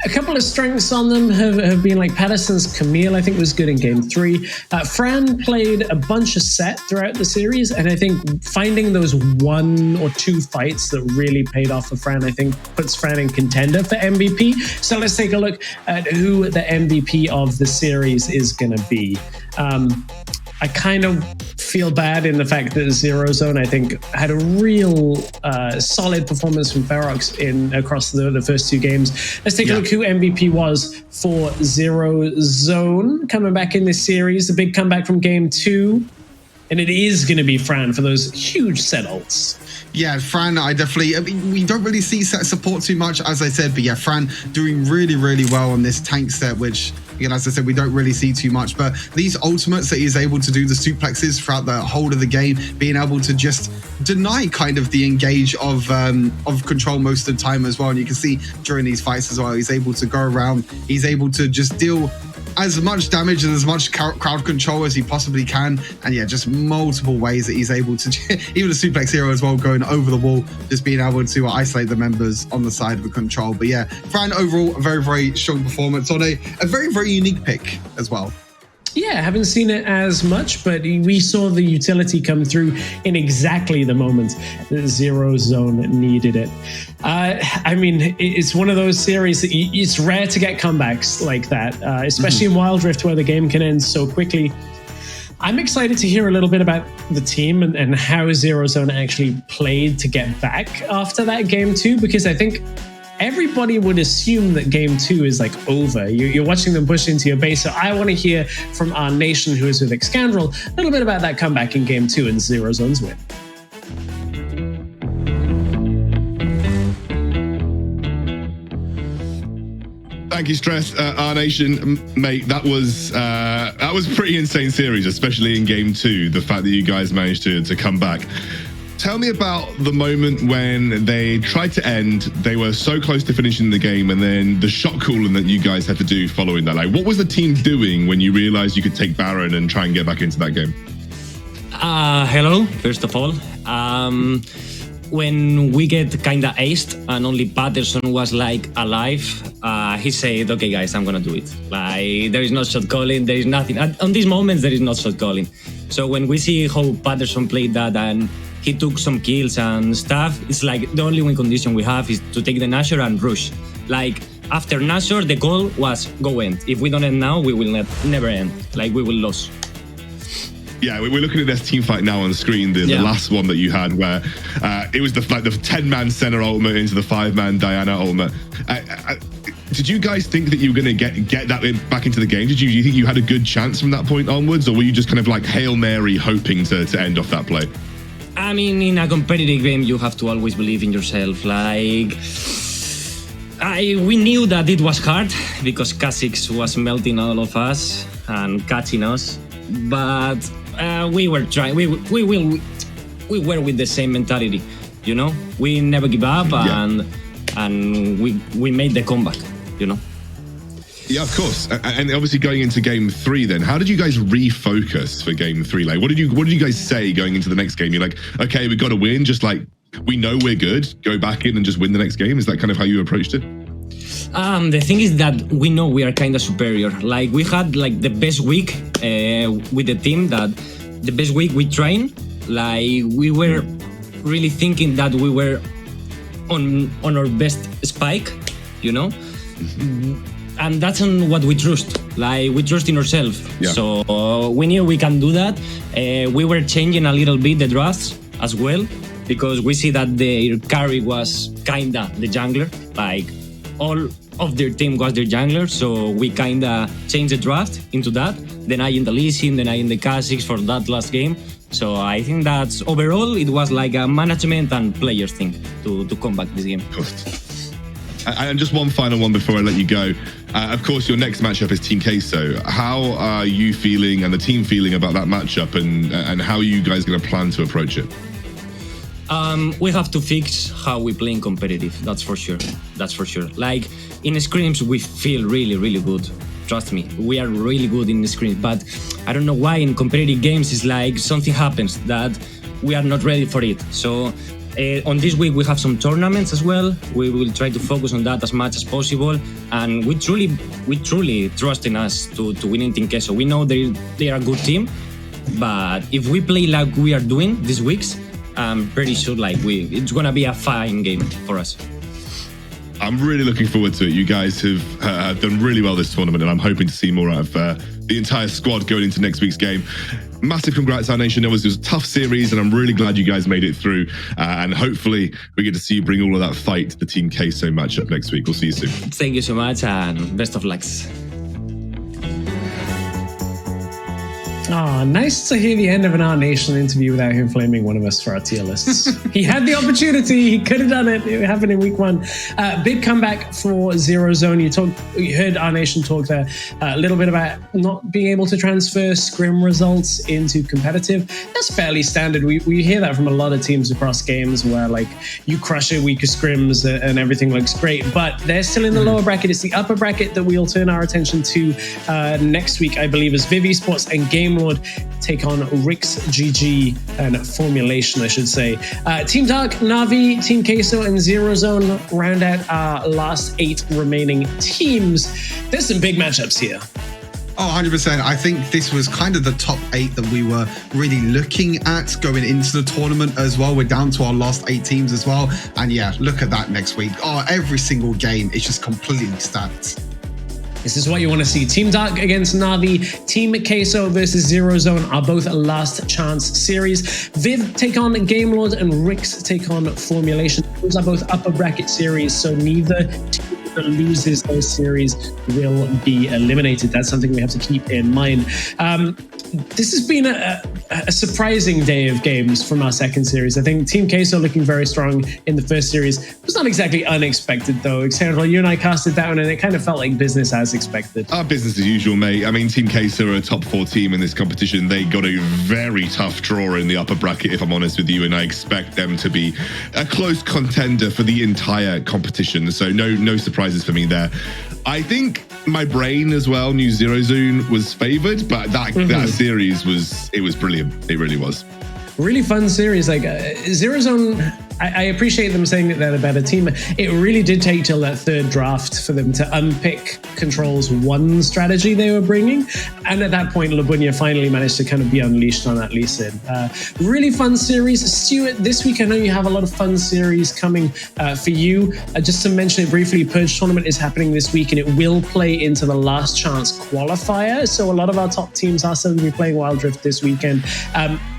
Speaker 3: A couple of strengths on them have been like Patterson's Camille, I think, was good in game 3. Fran played a bunch of set throughout the series, and I think finding those 1 or 2 fights that really paid off for Fran, I think, puts Fran in contender for MVP. So let's take a look at who the MVP of the series is going to be. I kind of feel bad in the fact that 0-Zone, I think, had a real solid performance from Ferox across the first 2 games. Let's take a look who MVP was for 0-Zone coming back in this series. A big comeback from game 2. And it is going to be Fran for those huge set ults.
Speaker 4: Yeah, Fran, we don't really see set support too much, as I said, but yeah, Fran doing really, really well on this tank set, which, again, as I said, we don't really see too much. But these ultimates that he's able to do, the suplexes throughout the whole of the game, being able to just deny kind of the engage of Control most of the time as well. And you can see during these fights as well, he's able to go around, he's able to just deal as much damage and as much crowd control as he possibly can. And yeah, just multiple ways that he's able to, even a suplex hero as well, going over the wall, just being able to isolate the members on the side of the Control. But yeah, Fran overall, a very, very strong performance on a very, very unique pick as well.
Speaker 3: Yeah, haven't seen it as much, but we saw the utility come through in exactly the moment that 0-Zone needed it. I mean, it's one of those series that it's rare to get comebacks like that, especially in Wild Rift, where the game can end so quickly. I'm excited to hear a little bit about the team and how 0-Zone actually played to get back after that game 2, because I think everybody would assume that game 2 is like over. You're watching them push into your base. So I want to hear from our nation who is with Excandrel a little bit about that comeback in game 2 and 0-Zone's win.
Speaker 5: Thank you, Stress, our nation, mate. That was pretty insane series, especially in game 2. The fact that you guys managed to come back. Tell me about the moment when they tried to end, they were so close to finishing the game, and then the shot calling that you guys had to do following that. Like, what was the team doing when you realized you could take Baron and try and get back into that game?
Speaker 6: Hello, first of all. When we get kinda aced and only Patterson was like alive, he said, okay guys, I'm gonna do it. Like, there is no shot calling, there is nothing. On these moments, there is not shot calling. So when we see how Patterson played that and he took some kills and stuff, it's like the only win condition we have is to take the Nashor and rush. Like, after Nashor, the goal was go end. If we don't end now, we will never end. Like, we will lose.
Speaker 5: Yeah, we're looking at this team fight now on screen, the last one that you had, where it was the 10-man center ultimate into the 5-man Diana ultimate. Did you guys think that you were going to get that back into the game? Do you think you had a good chance from that point onwards, or were you just kind of like Hail Mary hoping to end off that play?
Speaker 6: I mean, in a competitive game, you have to always believe in yourself. Like, we knew that it was hard because Kha'Zix was melting all of us and catching us, but we were trying. We were with the same mentality, you know. We never give up, and we made the comeback, you know.
Speaker 5: Yeah, of course. And obviously going into game 3 then, how did you guys refocus for game 3? Like, what did you guys say going into the next game? You're like, okay, we got to win, just like, we know we're good, go back in and just win the next game? Is that kind of how you approached it?
Speaker 6: The thing is that we know we are kind of superior. Like, we had like the best week with the team, that the best week we trained. Like, we were really thinking that we were on our best spike, you know? And that's on what we trust. Like, we trust in ourselves. Yeah. So we knew we can do that. We were changing a little bit the drafts as well, because we see that their carry was kinda the jungler. Like, all of their team was their jungler, so we kinda changed the draft into that. Then I in the Lee Sin, then I in the Kha'Zix for that last game. So I think that overall it was like a management and players thing to come back this game.
Speaker 5: And just one final one before I let you go. Of course, your next matchup is Team Queso. How are you feeling and the team feeling about that matchup, and how are you guys going to plan to approach it?
Speaker 6: We have to fix how we play in competitive. That's for sure. That's for sure. Like, in scrims, we feel really, really good. Trust me, we are really good in the scrims. But I don't know why in competitive games it's like something happens that we are not ready for it. So on this week we have some tournaments as well. We will try to focus on that as much as possible, and we truly trust in us to win in Team Queso. We know they are a good team, but if we play like we are doing these weeks, I'm pretty sure like it's gonna be a fine game for us.
Speaker 5: I'm really looking forward to it. You guys have done really well this tournament, and I'm hoping to see more out of the entire squad going into next week's game. Massive congrats, our nation. It was a tough series, and I'm really glad you guys made it through. And hopefully we get to see you bring all of that fight to the Team Queso matchup next week. We'll see you soon.
Speaker 6: Thank you so much, and best of lucks.
Speaker 3: Oh, nice to hear the end of an Our Nation interview without him flaming one of us for our tier lists. He had the opportunity. He could have done it. It happened in week 1. Big comeback for Zero Zone. You heard Our Nation talk there a little bit about not being able to transfer scrim results into competitive. That's fairly standard. We hear that from a lot of teams across games where like you crush it, weaker scrims and everything looks great, but they're still in the lower bracket. It's the upper bracket that we'll turn our attention to next week, I believe, as Viv Esports and Game Lord take on WREC, GG, and Formulation, I should say. Team Dark, Na'Vi, Team Queso, and Zero Zone round out our last 8 remaining teams. There's some big matchups here.
Speaker 4: Oh, 100%. I think this was kind of the top 8 that we were really looking at going into the tournament as well. We're down to our last 8 teams as well. And yeah, look at that next week. Oh, every single game is just completely stacked.
Speaker 3: This is what you want to see. Team Dark against Na'Vi, Team Queso versus Zero Zone are both a last chance series. Viv take on Game Lord and WREC take on Formulation. Those are both upper bracket series, so neither team that loses those series will be eliminated. That's something we have to keep in mind. this has been a surprising day of games from our second series. I think Team Queso looking very strong in the first series. It was not exactly unexpected, though. Xandral, you and I cast it down, and it kind of felt like business as expected.
Speaker 5: Business as usual, mate. I mean, Team Queso are a top 4 team in this competition. They got a very tough draw in the upper bracket, if I'm honest with you, and I expect them to be a close contender for the entire competition. So no surprises for me there. I think my brain as well knew Zero Zone was favored, but that series was brilliant. It really was.
Speaker 3: Really fun series. Like Zero Zone, I appreciate them saying that they're a better team. It really did take till that third draft for them to unpick Control's one strategy they were bringing. And at that point, Labunya finally managed to kind of be unleashed on that Lee Sin. Really fun series. Stuart, this week I know you have a lot of fun series coming for you. Just to mention it briefly, Purge Tournament is happening this week and it will play into the Last Chance qualifier. So a lot of our top teams are still going to be playing Wild Rift this weekend.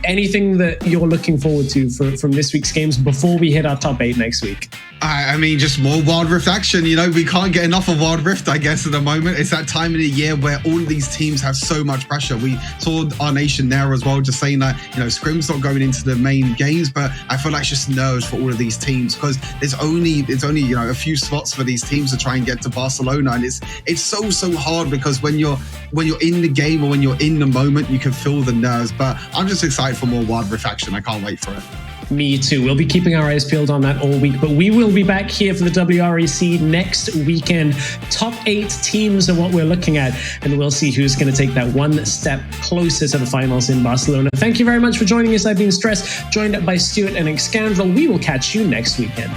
Speaker 3: Anything that you're looking forward to from this week's games before we hit our top 8 next week?
Speaker 4: I mean, just more Wild Rift action. You know, we can't get enough of Wild Rift, I guess, at the moment. It's that time of the year where all of these teams have so much pressure. We saw our nation there as well, just saying that, you know, Scrim's not going into the main games, but I feel like it's just nerves for all of these teams because there's only you know, a few spots for these teams to try and get to Barcelona, and it's so hard because when you're in the game or when you're in the moment, you can feel the nerves. But I'm just excited for more Wild Rift action. I can't wait for it.
Speaker 3: Me too. We'll be keeping our eyes peeled on that all week, but we will be back here for the WREC next weekend. Top 8 teams are what we're looking at, and we'll see who's going to take that one step closer to the finals in Barcelona. Thank you very much for joining us. I've been Stress, joined by Stuart and Xandral. We will catch you next weekend.